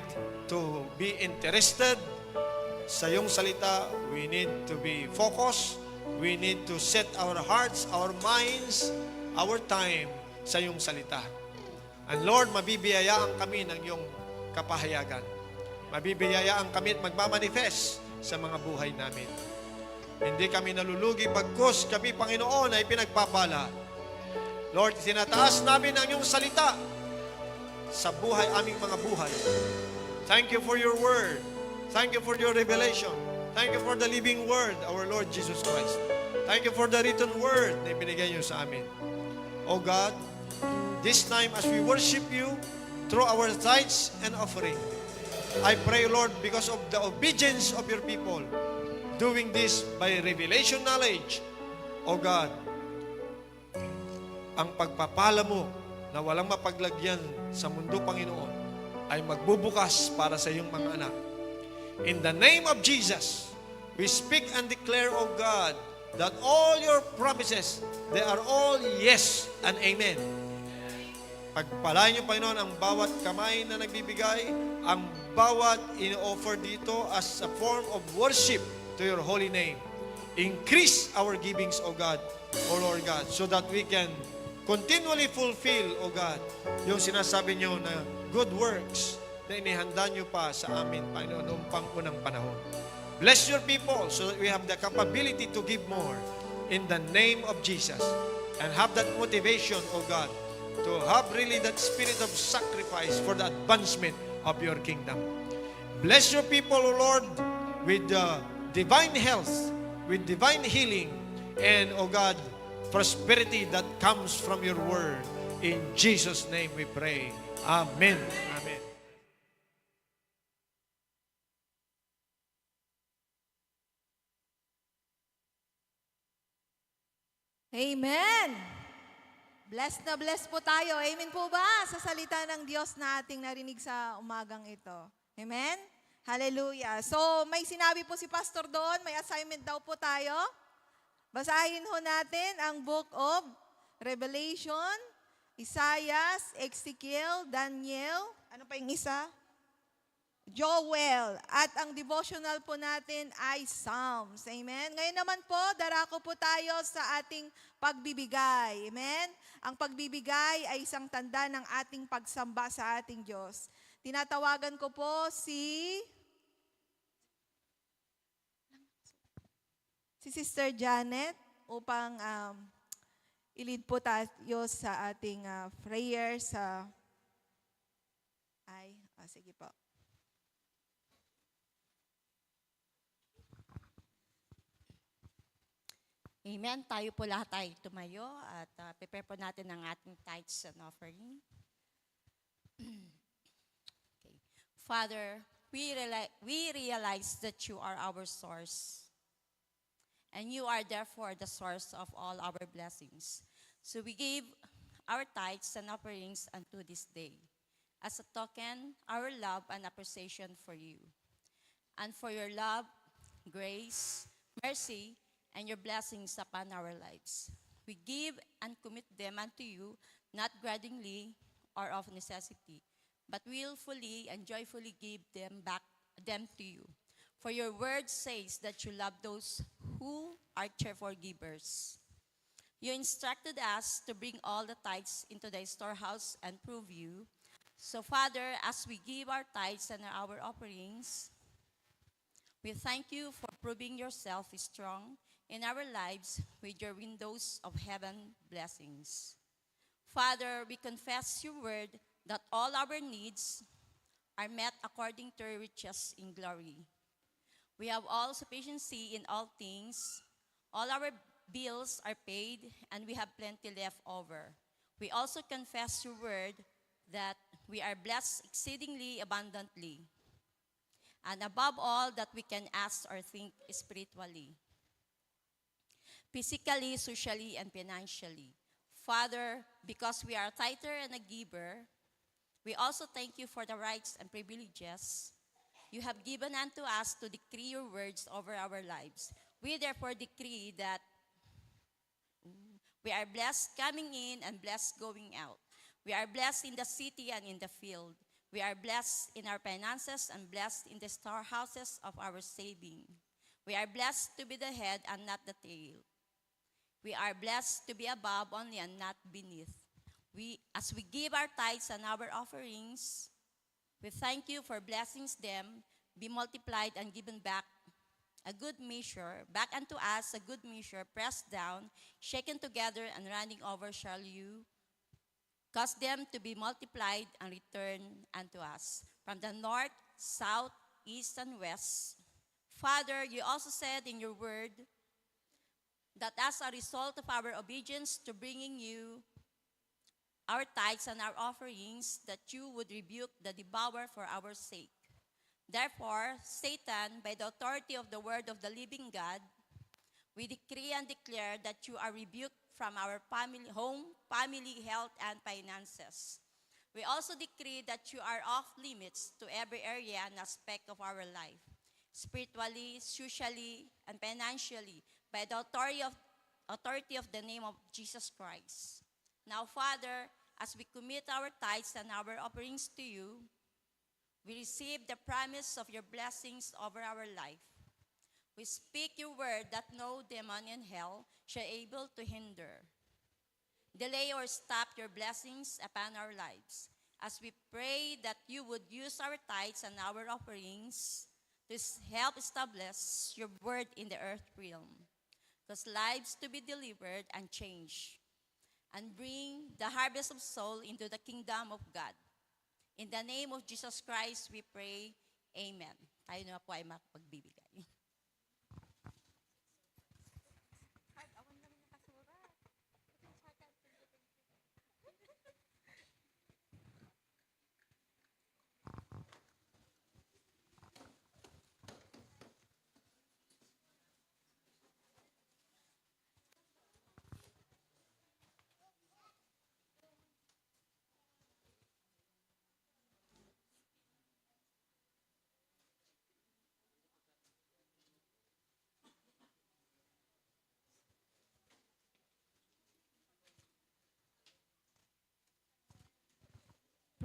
to be interested sa iyong salita. We need to be focused. We need to set our hearts, our minds, our time sa iyong salita. And Lord, mabibiyayaan kami ng iyong kapahayagan. Mabibiyayaan kami at magmamanifest sa mga buhay namin. Hindi kami nalulugi pagkus kami, Panginoon, ay pinagpapala. Lord, tinataas namin ang iyong salita sa buhay, aming mga buhay. Thank you for your word. Thank you for your revelation. Thank you for the living word, our Lord Jesus Christ. Thank you for the written word na ibinigay niyo sa amin. O God, this time as we worship you through our tithes and offering, I pray, Lord, because of the obedience of your people, doing this by revelation knowledge, O God, ang pagpapala mo na walang mapaglagyan sa mundo, Panginoon, ay magbubukas para sa iyong mga anak. In the name of Jesus, we speak and declare, O God, that all your promises, they are all yes and amen. Pagpalain niyo, Panginoon, ang bawat kamay na nagbibigay, ang bawat in-offer dito as a form of worship to your holy name. Increase our givings, O God, O Lord God, so that we can continually fulfill, O God, yung sinasabi niyo na good works na inihanda niyo pa sa amin, Panginoon, noong pang-unang panahon. Bless your people so that we have the capability to give more in the name of Jesus and have that motivation, O God, to have really that spirit of sacrifice for the advancement of your kingdom. Bless your people, O Lord. with divine health, with divine healing, and, oh God, prosperity that comes from your word. In Jesus' name we pray. Amen. Amen. Amen! Blessed na blessed po tayo. Amen po ba? Sa salita ng Diyos na ating narinig sa umagang ito. Amen? Hallelujah. So, may sinabi po si Pastor doon, may assignment daw po tayo. Basahin ho natin ang Book of Revelation, Isaiah, Ezekiel, Daniel, ano pa yung isa? Joel. At ang devotional po natin ay Psalms. Amen? Ngayon naman po, darako po tayo sa ating pagbibigay. Amen? Ang pagbibigay ay isang tanda ng ating pagsamba sa ating Diyos. Tinatawagan ko po si Sister Janet upang i-lead po tayo sa ating prayer sa... sige po. Amen. Tayo po lahat ay tumayo at prepare po natin ang ating tithes and offering. Okay. Father, we realize that you are our source. And you are therefore the source of all our blessings. So we give our tithes and offerings unto this day as a token, our love and appreciation for you. And for your love, grace, mercy, and your blessings upon our lives. We give and commit them unto you, not grudgingly or of necessity, but willfully and joyfully give them to you. For your word says that you love those who are cheerful givers. You instructed us to bring all the tithes into thy storehouse and prove you. So, Father, as we give our tithes and our offerings, we thank you for proving yourself strong in our lives with your windows of heaven blessings. Father, we confess your word that all our needs are met according to your riches in glory. We have all sufficiency in all things. All our bills are paid, and we have plenty left over. We also confess your word that we are blessed exceedingly abundantly, and above all that we can ask or think spiritually, physically, socially, and financially. Father, because we are a tither and a giver, we also thank you for the rights and privileges you have given unto us to decree your words over our lives. We therefore decree that we are blessed coming in and blessed going out. We are blessed in the city and in the field. We are blessed in our finances and blessed in the storehouses of our saving. We are blessed to be the head and not the tail. We are blessed to be above only and not beneath. As we give our tithes and our offerings, we thank you for blessings them, be multiplied and given back a good measure, back unto us a good measure, pressed down, shaken together, and running over shall you cause them to be multiplied and return unto us. From the north, south, east, and west. Father, you also said in your word that as a result of our obedience to bringing you our tithes and our offerings, that you would rebuke the devourer for our sake. Therefore, Satan, by the authority of the word of the living God, we decree and declare that you are rebuked from our family, home, family, health, and finances. We also decree that you are off limits to every area and aspect of our life, spiritually, socially, and financially, by the authority of the name of Jesus Christ. Now, Father, as we commit our tithes and our offerings to you, we receive the promise of your blessings over our life. We speak your word that no demon in hell shall able to hinder, delay, or stop your blessings upon our lives. As we pray that you would use our tithes and our offerings to help establish your word in the earth realm, cause lives to be delivered and changed, and bring the harvest of soul into the kingdom of God. In the name of Jesus Christ, we pray, Amen. Tayo na po ay mapagbibigay.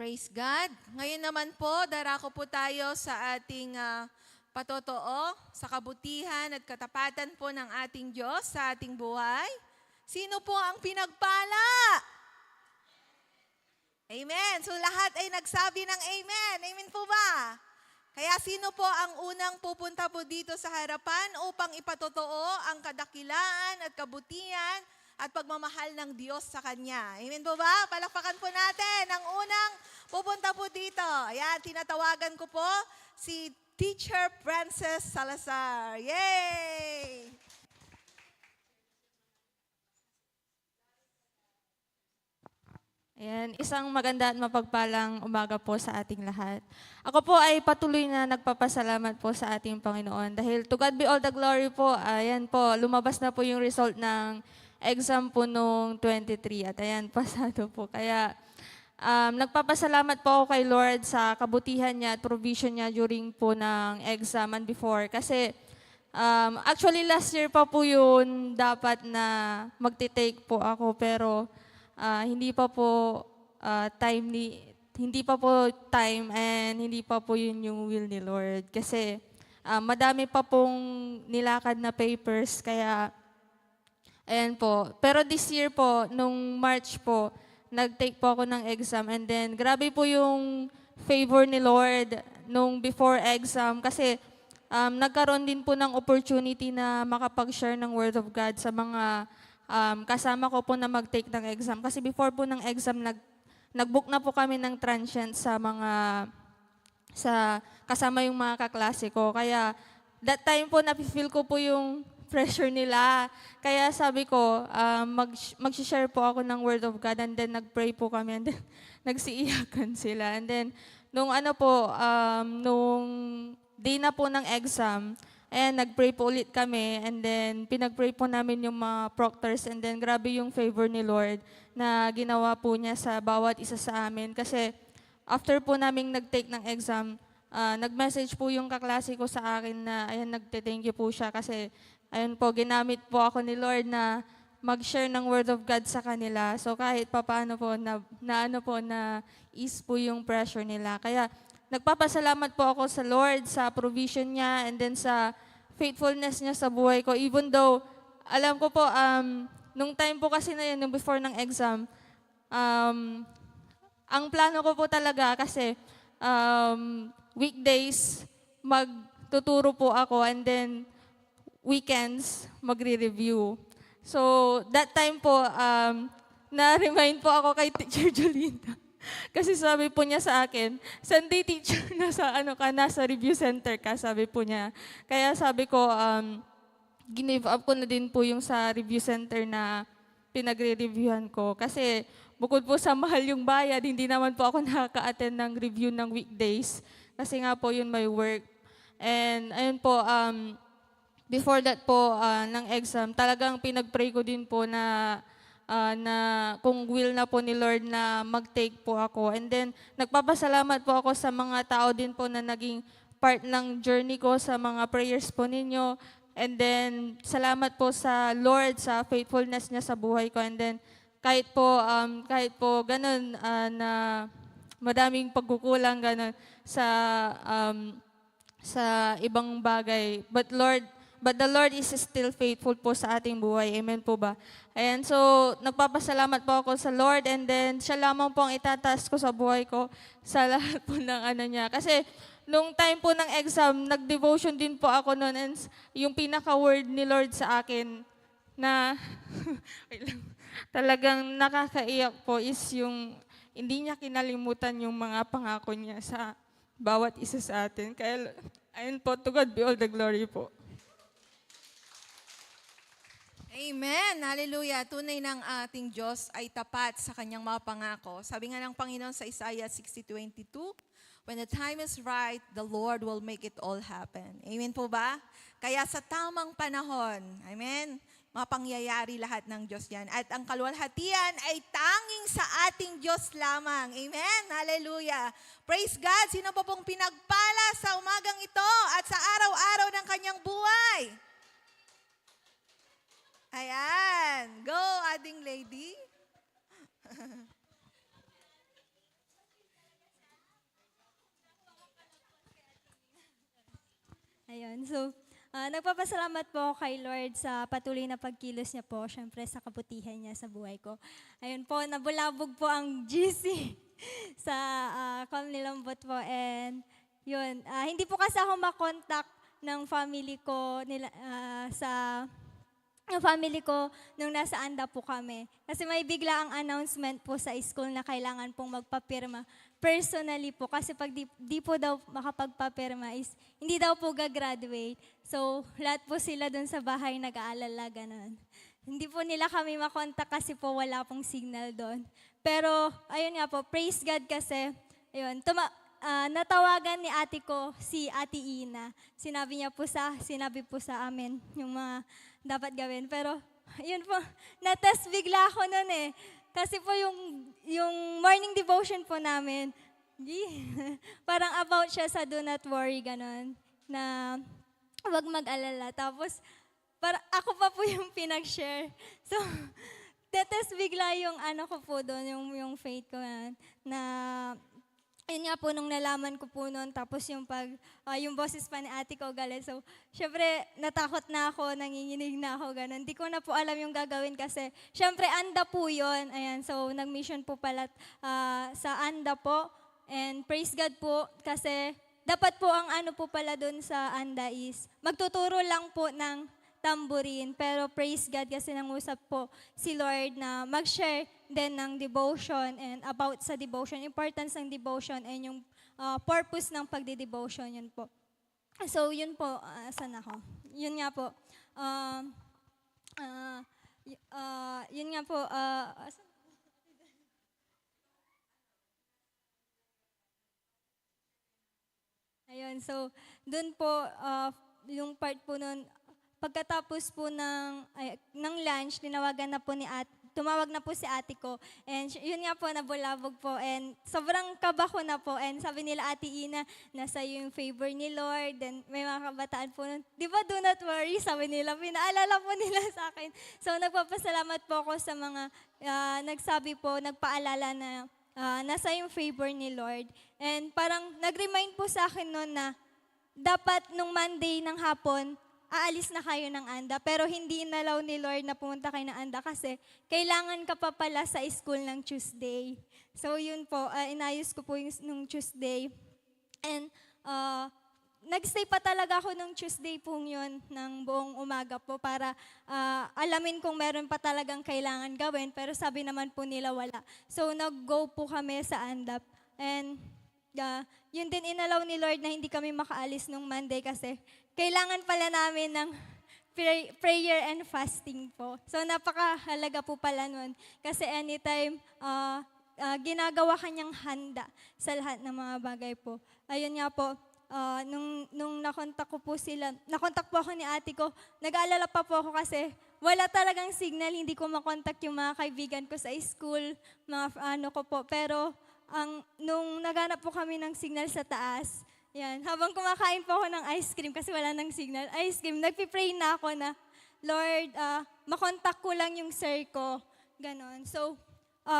Praise God. Ngayon naman po, darako po tayo sa ating patotoo, sa kabutihan at katapatan po ng ating Diyos sa ating buhay. Sino po ang pinagpala? Amen. So lahat ay nagsabi ng amen. Amen po ba? Kaya sino po ang unang pupunta po dito sa harapan upang ipatotoo ang kadakilaan at kabutihan at pagmamahal ng Diyos sa Kanya? Amen po ba? Palakpakan po natin ang unang pupunta po dito. Ayan, tinatawagan ko po si Teacher Princess Salazar. Yay! Ayan, isang maganda at mapagpalang umaga po sa ating lahat. Ako po ay patuloy na nagpapasalamat po sa ating Panginoon dahil to God be all the glory po. Ayan po, lumabas na po yung result ng exam po nung 23 at ayan, pasado po. Kaya nagpapasalamat po ako kay Lord sa kabutihan niya at provision niya during po ng exam and before. Kasi actually last year pa po yun dapat na magti-take po ako pero hindi pa po hindi pa po time and hindi pa po yun yung will ni Lord. Kasi madami pa pong nilakad na papers kaya ayan po. Pero this year po, nung March po, nag-take po ako ng exam and then grabe po yung favor ni Lord nung before exam kasi nagkaroon din po ng opportunity na makapag-share ng Word of God sa mga kasama ko po na mag-take ng exam. Kasi before po ng exam, nag-book na po kami ng transient sa kasama yung mga kaklase ko. Kaya that time po, napifeel ko po yung pressure nila. Kaya sabi ko, mag-share po ako ng Word of God and then nag-pray po kami and then nagsiiyakan sila. And then, nung nung day na po ng exam, and nag-pray po ulit kami and then pinag-pray po namin yung mga proctors and then grabe yung favor ni Lord na ginawa po niya sa bawat isa sa amin. Kasi after po naming nag-take ng exam, nag-message po yung kaklase ko sa akin na ayan, nagte-thank you po siya kasi ayun po, ginamit po ako ni Lord na mag-share ng Word of God sa kanila. So kahit papaano po na ease po yung pressure nila. Kaya nagpapasalamat po ako sa Lord sa provision niya and then sa faithfulness niya sa buhay ko. Even though, alam ko po, nung time po kasi na yun, nung before ng exam, ang plano ko po talaga kasi weekdays, magtuturo po ako and then weekends, magre-review. So, that time po, na-remind po ako kay Teacher Jolina. Kasi sabi po niya sa akin, Sunday teacher, nasa review center ka, sabi po niya. Kaya sabi ko, give up ko na din po yung sa review center na pinagre-reviewhan ko. Kasi bukod po sa mahal yung bayad, hindi naman po ako nakaka-attend ng review ng weekdays. Kasi nga po yun may work. And ayun po, before that po ng exam, talagang pinag-pray ko din po na kung will na po ni Lord na mag-take po ako. And then, nagpapasalamat po ako sa mga tao din po na naging part ng journey ko, sa mga prayers po ninyo. And then, salamat po sa Lord, sa faithfulness niya sa buhay ko. And then, kahit po ganun, na madaming pagkukulang ganun sa ibang bagay. But the Lord is still faithful po sa ating buhay. Amen po ba? Ayan, so nagpapasalamat po ako sa Lord and then siya lamang po ang itataas ko sa buhay ko sa lahat po ng niya. Kasi nung time po ng exam, nag-devotion din po ako noon and yung pinaka-word ni Lord sa akin na talagang nakakaiyak po is yung hindi niya kinalimutan yung mga pangako niya sa bawat isa sa atin. Kaya ayun po, to God be all the glory po. Amen. Hallelujah. Tunay ng ating Diyos ay tapat sa kanyang mga pangako. Sabi nga ng Panginoon sa Isaiah 60:22, when the time is right, the Lord will make it all happen. Amen po ba? Kaya sa tamang panahon, amen, mapangyayari lahat ng Diyos yan. At ang kaluwalhatian ay tanging sa ating Diyos lamang. Amen. Hallelujah. Praise God. Sino po pong pinagpala sa umagang ito at sa araw-araw ng kanyang buhay? Ayan. Go, ating lady. Ayan. So, nagpapasalamat po kay Lord sa patuloy na pagkilos niya po, syempre sa kabutihan niya sa buhay ko. Ayun po, nabulabog po ang GC sa Kamnilambot po. And yun, hindi po kasi ako makontak ng family ko yung family ko nung nasa Anda po kami. Kasi may bigla ang announcement po sa school na kailangan pong magpapirma personally po. Kasi pag di po daw makapagpapirma is hindi daw po gagraduate. So, lahat po sila dun sa bahay nag-aalala, ganun. Hindi po nila kami makontak kasi po wala pong signal doon. Pero, ayun nga po, praise God kasi, ayun, natawagan ni ate ko si Ate Ina. Sinabi po sa amin yung mga dapat gawin. Pero, yun po, na-test bigla ako nun eh. Kasi po yung morning devotion po namin, parang about siya sa do not worry, ganon, na huwag mag-alala. Tapos, ako pa po yung pinag-share. So, na-test bigla yung ano ko po doon, yung faith ko na yun nga po nung nalaman ko po noon, tapos yung boses pa ni ate ko galit. So, syempre, natakot na ako, nanginginig na ako, ganun. Hindi ko na po alam yung gagawin kasi, syempre, Anda po yun. Ayan, so, nag-mission po pala sa Anda po. And praise God po, kasi dapat po ang ano po pala dun sa Anda is, magtuturo lang po ng tambourine. Pero praise God kasi nangusap po si Lord na mag-share din ng devotion and about sa devotion, importance ng devotion and yung purpose ng pagde-devotion, yun po. So, yun po, saan ako? Yun nga po, yun nga po, ayun, so, dun po, yung part po nun, pagkatapos po ng lunch, tumawag na po si ate ko. And yun nga po, nabulabog po. And sobrang kaba ko na po. And sabi nila, Ate Ina, nasa yung favor ni Lord. And may mga kabataan po nun, di ba, do not worry, sabi nila. Pinaalala po nila sa akin. So, nagpapasalamat po ako sa mga nagsabi po, nagpaalala na nasa yung favor ni Lord. And parang nag-remind po sa akin noon na dapat nung Monday ng hapon, aalis na kayo ng Anda, pero hindi inalaw ni Lord na pumunta kayo ng Anda kasi kailangan ka pa pala sa school ng Tuesday. So yun po, inayos ko po yung nung Tuesday. And nagstay pa talaga ako nung Tuesday po yun ng buong umaga po para alamin kung meron pa talagang kailangan gawin, pero sabi naman po nila wala. So nag-go po kami sa Andap. And yun din inalaw ni Lord na hindi kami makaalis nung Monday kasi kailangan pala namin ng prayer and fasting po. So napakahalaga po pala nun kasi anytime ginagawa kanyang handa sa lahat ng mga bagay po. Ayun nga po, nung nakontak ko po sila, nakontak po ako ni ate ko, nag-aalala pa po ako kasi wala talagang signal, hindi ko makontak yung mga kaibigan ko sa school, mga ano ko po. Pero nung naghanap po kami ng signal sa taas, yan, habang kumakain po ako ng ice cream kasi wala nang signal, ice cream, nagpipray na ako na, Lord, makontak ko lang yung sir ko. Ganon. So,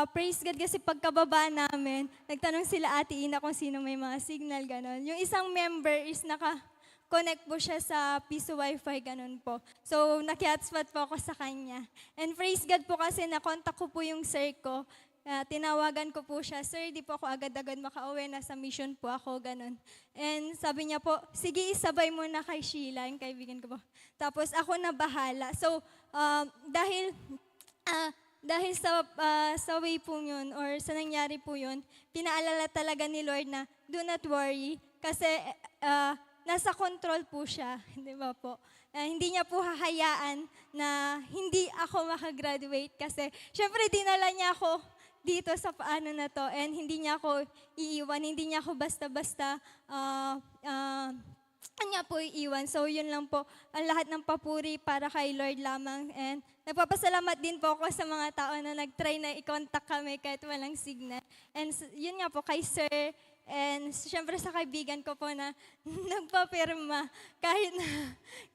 praise God kasi pagkababa namin, nagtanong sila Ate Ina kung sino may mga signal, ganon. Yung isang member is naka-connect po siya sa Piso Wi-Fi, ganon po. So, naki-hotspot po ako sa kanya. And praise God po kasi nakontak ko po yung sir ko. Tinawagan ko po siya, Sir, di po ako agad-agad makauwi, nasa mission po ako, ganun. And sabi niya po, sige, isabay mo na kay Sheila, yung kaibigan ko po. Tapos ako na bahala. So, dahil sa way po yun, or sa nangyari po yun, pinaalala talaga ni Lord na, do not worry, kasi nasa control po siya, di ba po? Hindi niya po hahayaan na hindi ako makagraduate kasi, syempre, dinala niya ako dito sa paano na to, and hindi niya ako iiwan, hindi niya ako basta-basta niya po iiwan. So yun lang po, ang lahat ng papuri para kay Lord lamang. And nagpapasalamat din po ako sa mga tao na nag-try na i-contact kami kahit walang signal. And yun nga po kay Sir, and syempre sa kaibigan ko po na nagpapirma,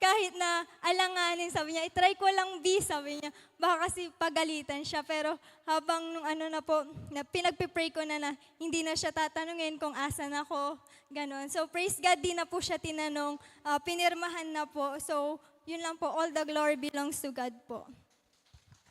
kahit na alanganin, sabi niya, itry ko lang B, sabi niya, baka kasi pagalitan siya. Pero habang nung ano na po, na pinagpipray ko na hindi na siya tatanungin kung asan ako, ganon. So praise God, di na po siya tinanong, pinirmahan na po. So yun lang po, all the glory belongs to God po.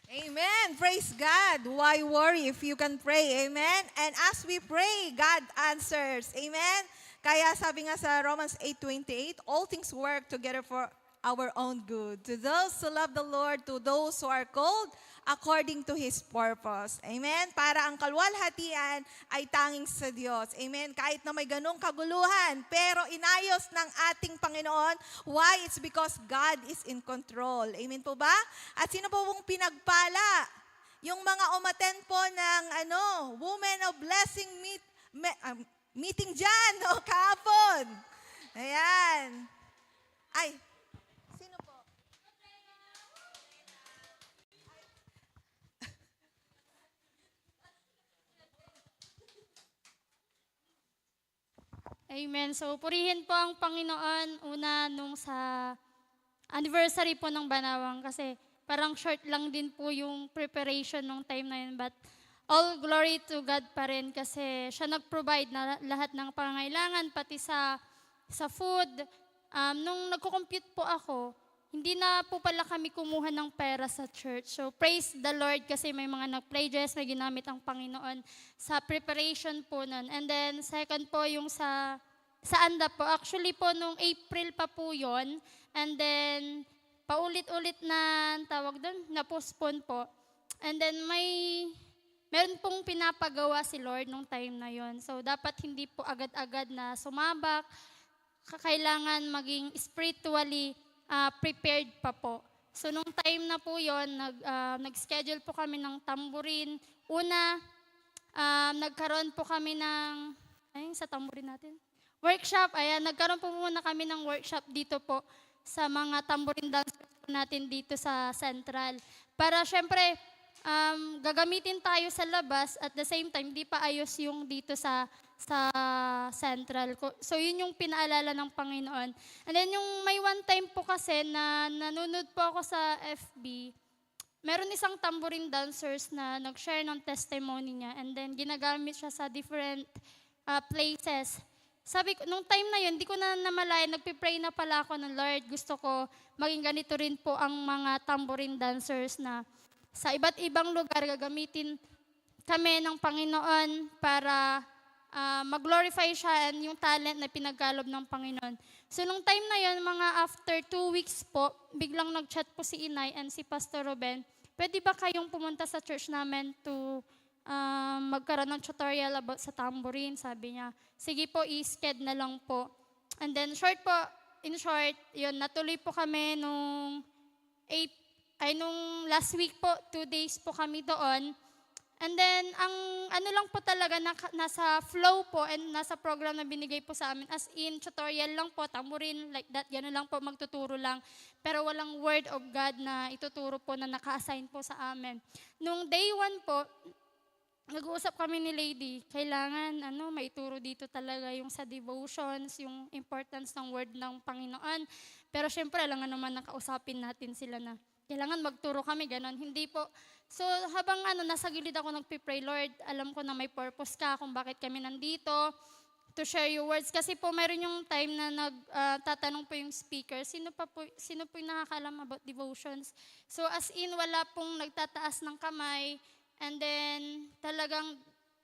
Amen. Praise God. Why worry if you can pray? Amen. And as we pray, God answers. Amen. Kaya sabi nga sa Romans 8:28, all things work together for our own good. To those who love the Lord, to those who are called according to His purpose. Amen? Para ang kalwalhatian ay tanging sa Diyos. Amen? Kahit na may ganong kaguluhan, pero inayos ng ating Panginoon. Why? It's because God is in control. Amen po ba? At sino po pong pinagpala? Yung mga umaten po ng Women of Blessing meeting dyan, kahapon. Ayan. Ay, sino po? Amen. So, purihin po ang Panginoon una nung sa anniversary po ng Banawang kasi parang short lang din po yung preparation nung time na yun. But all glory to God pa rin kasi siya nag-provide na lahat ng pangangailangan pati sa food. Nung nagko-compute po ako, hindi na po pala kami kumuha ng pera sa church. So praise the Lord kasi may mga nag-pledges na ginamit ang Panginoon sa preparation po nun. And then second po yung sa anda po. Actually po nung April pa po yon. And then paulit-ulit na tawag doon, na-postpone po. And then meron pong pinapagawa si Lord nung time na yon. So dapat hindi po agad-agad na sumabak. Kailangan maging spiritually prepared pa po. So nung time na po yon, nag-schedule po kami ng tambourine. Una, nagkaroon po kami ng, sa tambourine natin? Workshop. Ayan, nagkaroon po muna kami ng workshop dito po sa mga tambourine dancers natin dito sa Central. Para syempre, gagamitin tayo sa labas at the same time, di pa ayos yung dito sa Central. So yun yung pinaalala ng Panginoon. And then yung may one time po kasi na nanonood po ako sa FB, meron isang tambourine dancers na nag-share ng testimony niya and then ginagamit siya sa different places. Sabi ko, nung time na yun, hindi ko na namalayan, nagpipray na pala ako ng Lord, gusto ko maging ganito rin po ang mga tambourine dancers na sa iba't ibang lugar gagamitin kami ng Panginoon para mag-glorify siya and yung talent na pinagkalob ng Panginoon. So nung time na yun, mga after 2 weeks po, biglang nag-chat po si Inay and si Pastor Ruben, pwede ba kayong pumunta sa church namin to magkaroon ng tutorial about sa tambourine? Sabi niya, sige po, i-sked na lang po. And then in short, yun, natuloy po kami nung last week po, 2 days po kami doon. And then, ang ano lang po talaga, nasa flow po and nasa program na binigay po sa amin. As in, tutorial lang po, tambourine, like that, gano'n lang po, magtuturo lang. Pero walang word of God na ituturo po na naka-assign po sa amin. Nung day 1 po, nag-uusap kami ni Lady, kailangan maituro dito talaga yung sa devotions, yung importance ng word ng Panginoon. Pero syempre, alam nga naman nakausapin natin sila na kailangan magturo kami, ganon. Hindi po. So habang nasa gilid ako nagpipray, Lord, alam ko na may purpose ka kung bakit kami nandito, to share your words. Kasi po meron yung time na nagtatanong po yung speaker, sino po yung nakakalam about devotions. So as in, wala pong nagtataas ng kamay, and then talagang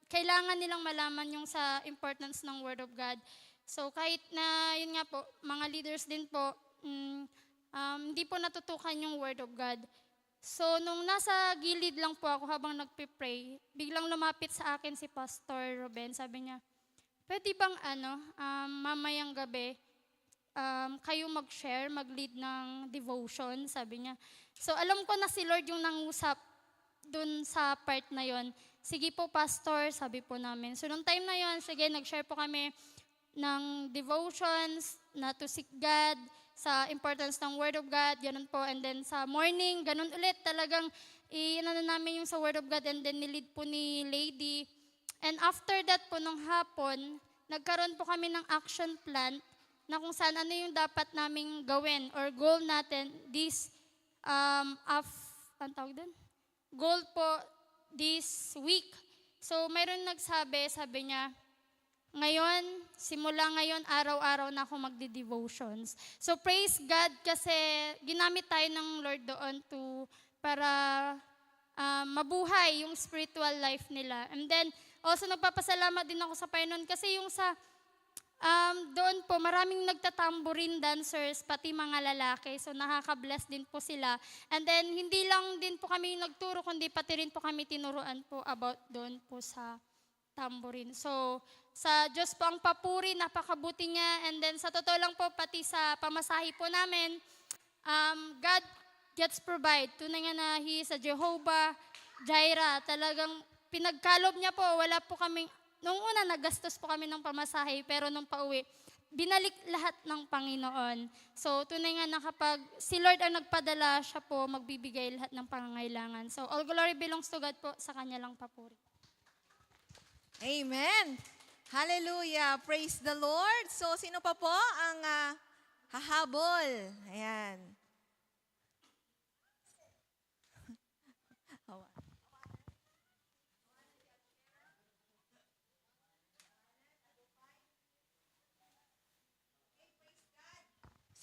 kailangan nilang malaman yung sa importance ng Word of God. So kahit na, yun nga po, mga leaders din po, hindi po natutukan yung Word of God. So, nung nasa gilid lang po ako habang nagpipray, biglang lumapit sa akin si Pastor Ruben. Sabi niya, pwede bang mamayang gabi, kayo mag-share, mag-lead ng devotion? Sabi niya. So, alam ko na si Lord yung nangusap dun sa part na yon. Sige po, Pastor, sabi po namin. So, nung time na yon, sige, nag-share po kami ng devotions, na to seek God, sa importance ng Word of God, ganun po. And then sa morning, ganun ulit, talagang namin yung sa Word of God and then nilid po ni Lady. And after that po, nung hapon, nagkaroon po kami ng action plan na kung saan ano yung dapat naming gawin or goal natin this, anong tawag din? Goal po this week. So mayroon nagsabi, sabi niya, ngayon, simula ngayon, araw-araw na ako magdi-devotions. So praise God kasi ginamit tayo ng Lord doon para mabuhay yung spiritual life nila. And then, also nagpapasalamat din ako sa Panginoon kasi yung sa doon po, maraming nagtatambourine dancers, pati mga lalaki. So nakaka-bless din po sila. And then, hindi lang din po kami nagturo, kundi pati rin po kami tinuruan po about doon po sa tambourine. So, sa Diyos po ang papuri, napakabuti niya. And then, sa totoo lang po, pati sa pamasahe po namin, God gets provide. Tunay nga na He is a Jehovah Jireh. Talagang pinagkalob niya po. Wala po kaming, nung una nagastos po kami ng pamasahe, pero nung pauwi, binalik lahat ng Panginoon. So, tunay nga na kapag si Lord ang nagpadala, siya po magbibigay lahat ng pangangailangan. So, all glory belongs to God po, sa Kanya lang papuri. Amen. Hallelujah. Praise the Lord. So, sino pa po ang hahabol? Ayan.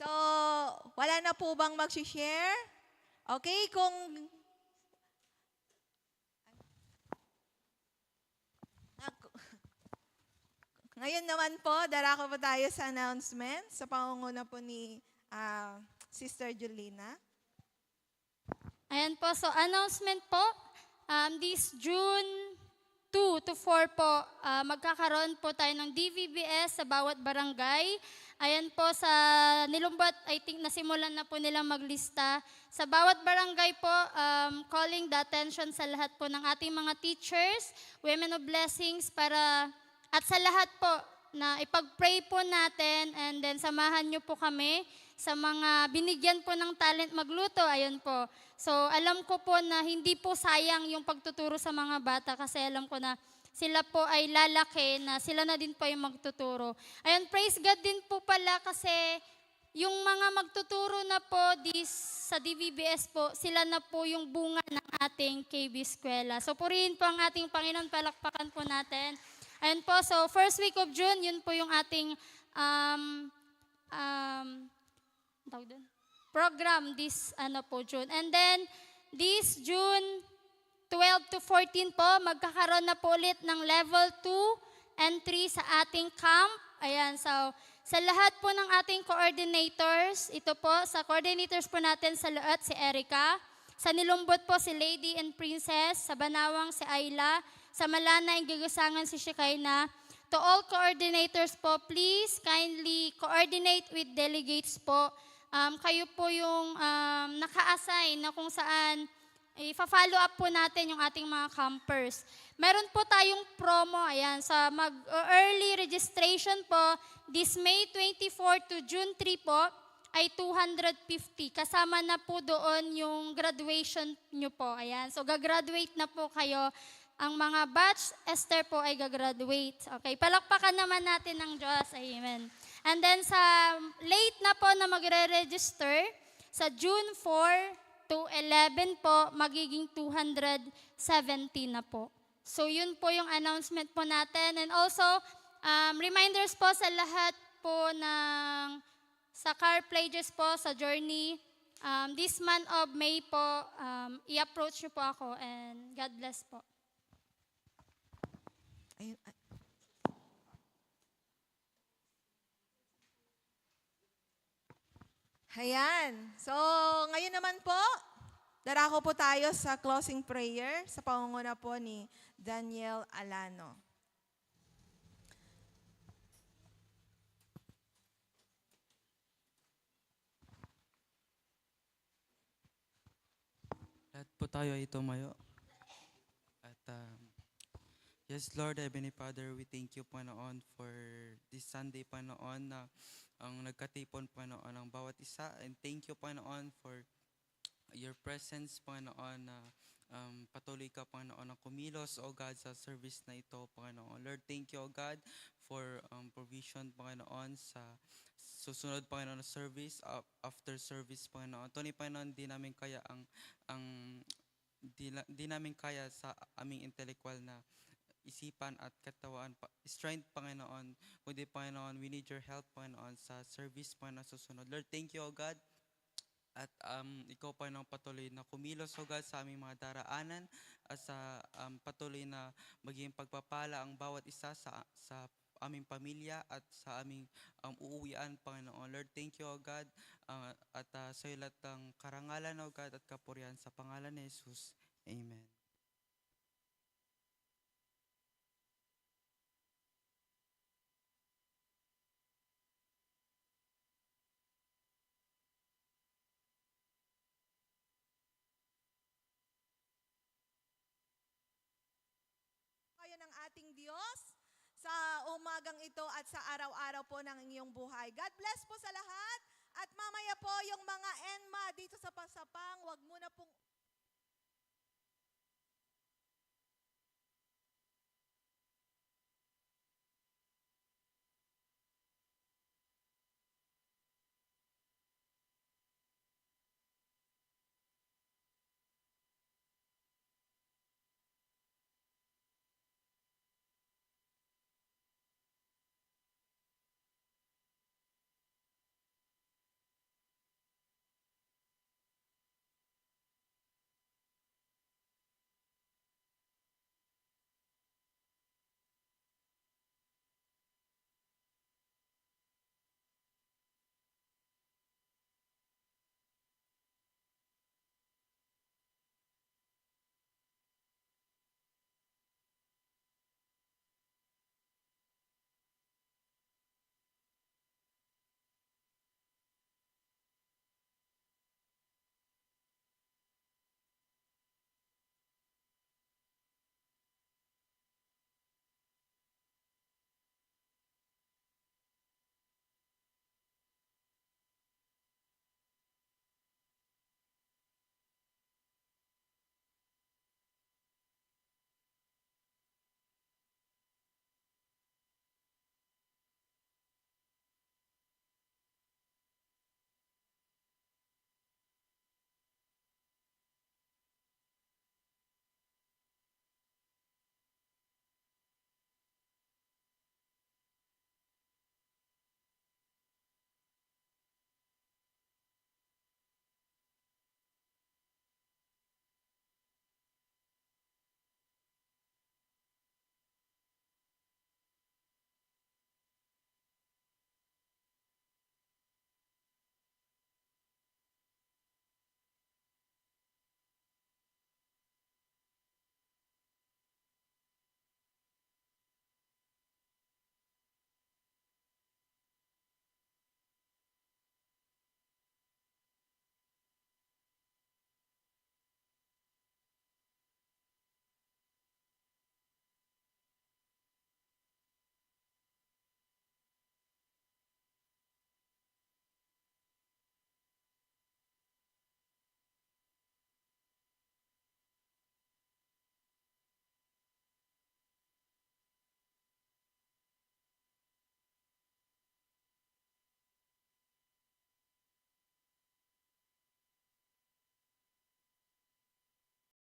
So, wala na po bang mag-share? Okay, Ngayon naman po, darako po tayo sa announcement sa pangunguna po ni Sister Julina. Ayan po, so announcement po, this June 2 to 4 po, magkakaroon po tayo ng DVBS sa bawat barangay. Ayan po sa Nilumbot, I think nasimulan na po nilang maglista. Sa bawat barangay po, calling the attention sa lahat po ng ating mga teachers, women of blessings, at sa lahat po na ipag-pray po natin and then samahan nyo po kami sa mga binigyan po ng talent magluto. Ayun po. So alam ko po na hindi po sayang yung pagtuturo sa mga bata kasi alam ko na sila po ay lalaki na sila na din po yung magtuturo. Ayun, praise God din po pala kasi yung mga magtuturo na po sa DVBS po, sila na po yung bunga ng ating KB Eskwela. So purihin po ang ating Panginoon, palakpakan po natin. Ayun po, so first week of June, yun po yung ating program this June. And then, this June 12 to 14 po, magkakaroon na po ulit ng level 2 and 3 sa ating camp. Ayan, so sa lahat po ng ating coordinators, ito po, sa coordinators po natin sa Loot, si Erica. Sa Nilumbot po, si Lady and Princess. Sa Banawang, si Ayla. Sa Malana, ang Gagasangan, si Shekinah. To all coordinators po, please kindly coordinate with delegates po. Kayo po yung naka-assign na kung saan i-follow up po natin yung ating mga campers. Meron po tayong promo, ayan, sa early registration po, this May 24 to June 3 po, ay 250. Kasama na po doon yung graduation nyo po. Ayan, so gagraduate na po kayo. Ang mga batch, Esther po ay gagraduate. Okay, palakpakan naman natin ng Diyos. Amen. And then sa late na po na magre-register, sa June 4 to 11 po, magiging 270 na po. So yun po yung announcement po natin. And also, reminders po sa lahat po sa car pledges po, sa journey. This month of May po, i-approach nyo po ako and God bless po. Ayun. Ayan. So, ngayon naman po, darako po tayo sa closing prayer sa pangunguna po ni Daniel Alano. Lahat po tayo ay tumayo. At yes, Lord, Heavenly Father, we thank you, Panginoon, for this Sunday, Panginoon, na ang nagkatipon, Panginoon, ang bawat isa. And thank you, Panginoon, for your presence, Panginoon, na patuloy ka, Panginoon, na kumilos, O God, sa service na ito, Panginoon. Lord, thank you, O God, for provision, Panginoon, sa susunod, Panginoon, na service, after service, Panginoon. Tony, Panginoon, di namin kaya di namin kaya sa aming intellectual na isipan at katawan, strength, Panginoon. Kundi, Panginoon, we need your help, Panginoon, sa service, Panginoon, susunod. Lord, thank you, O God. At ikaw, Panginoon, patuloy na kumilos, O God, sa aming mga daraanan at sa patuloy na maging pagpapala ang bawat isa sa aming pamilya at sa aming uuwian, Panginoon. Lord, thank you, O God, at sa iyo lahat ng karangalan, O God, at kapurihan sa pangalan ni Jesus. Amen. Kayo ng ating Diyos sa umagang ito at sa araw-araw po ng inyong buhay. God bless po sa lahat. At mamaya po yung mga enma dito sa Pasapang, wag muna pong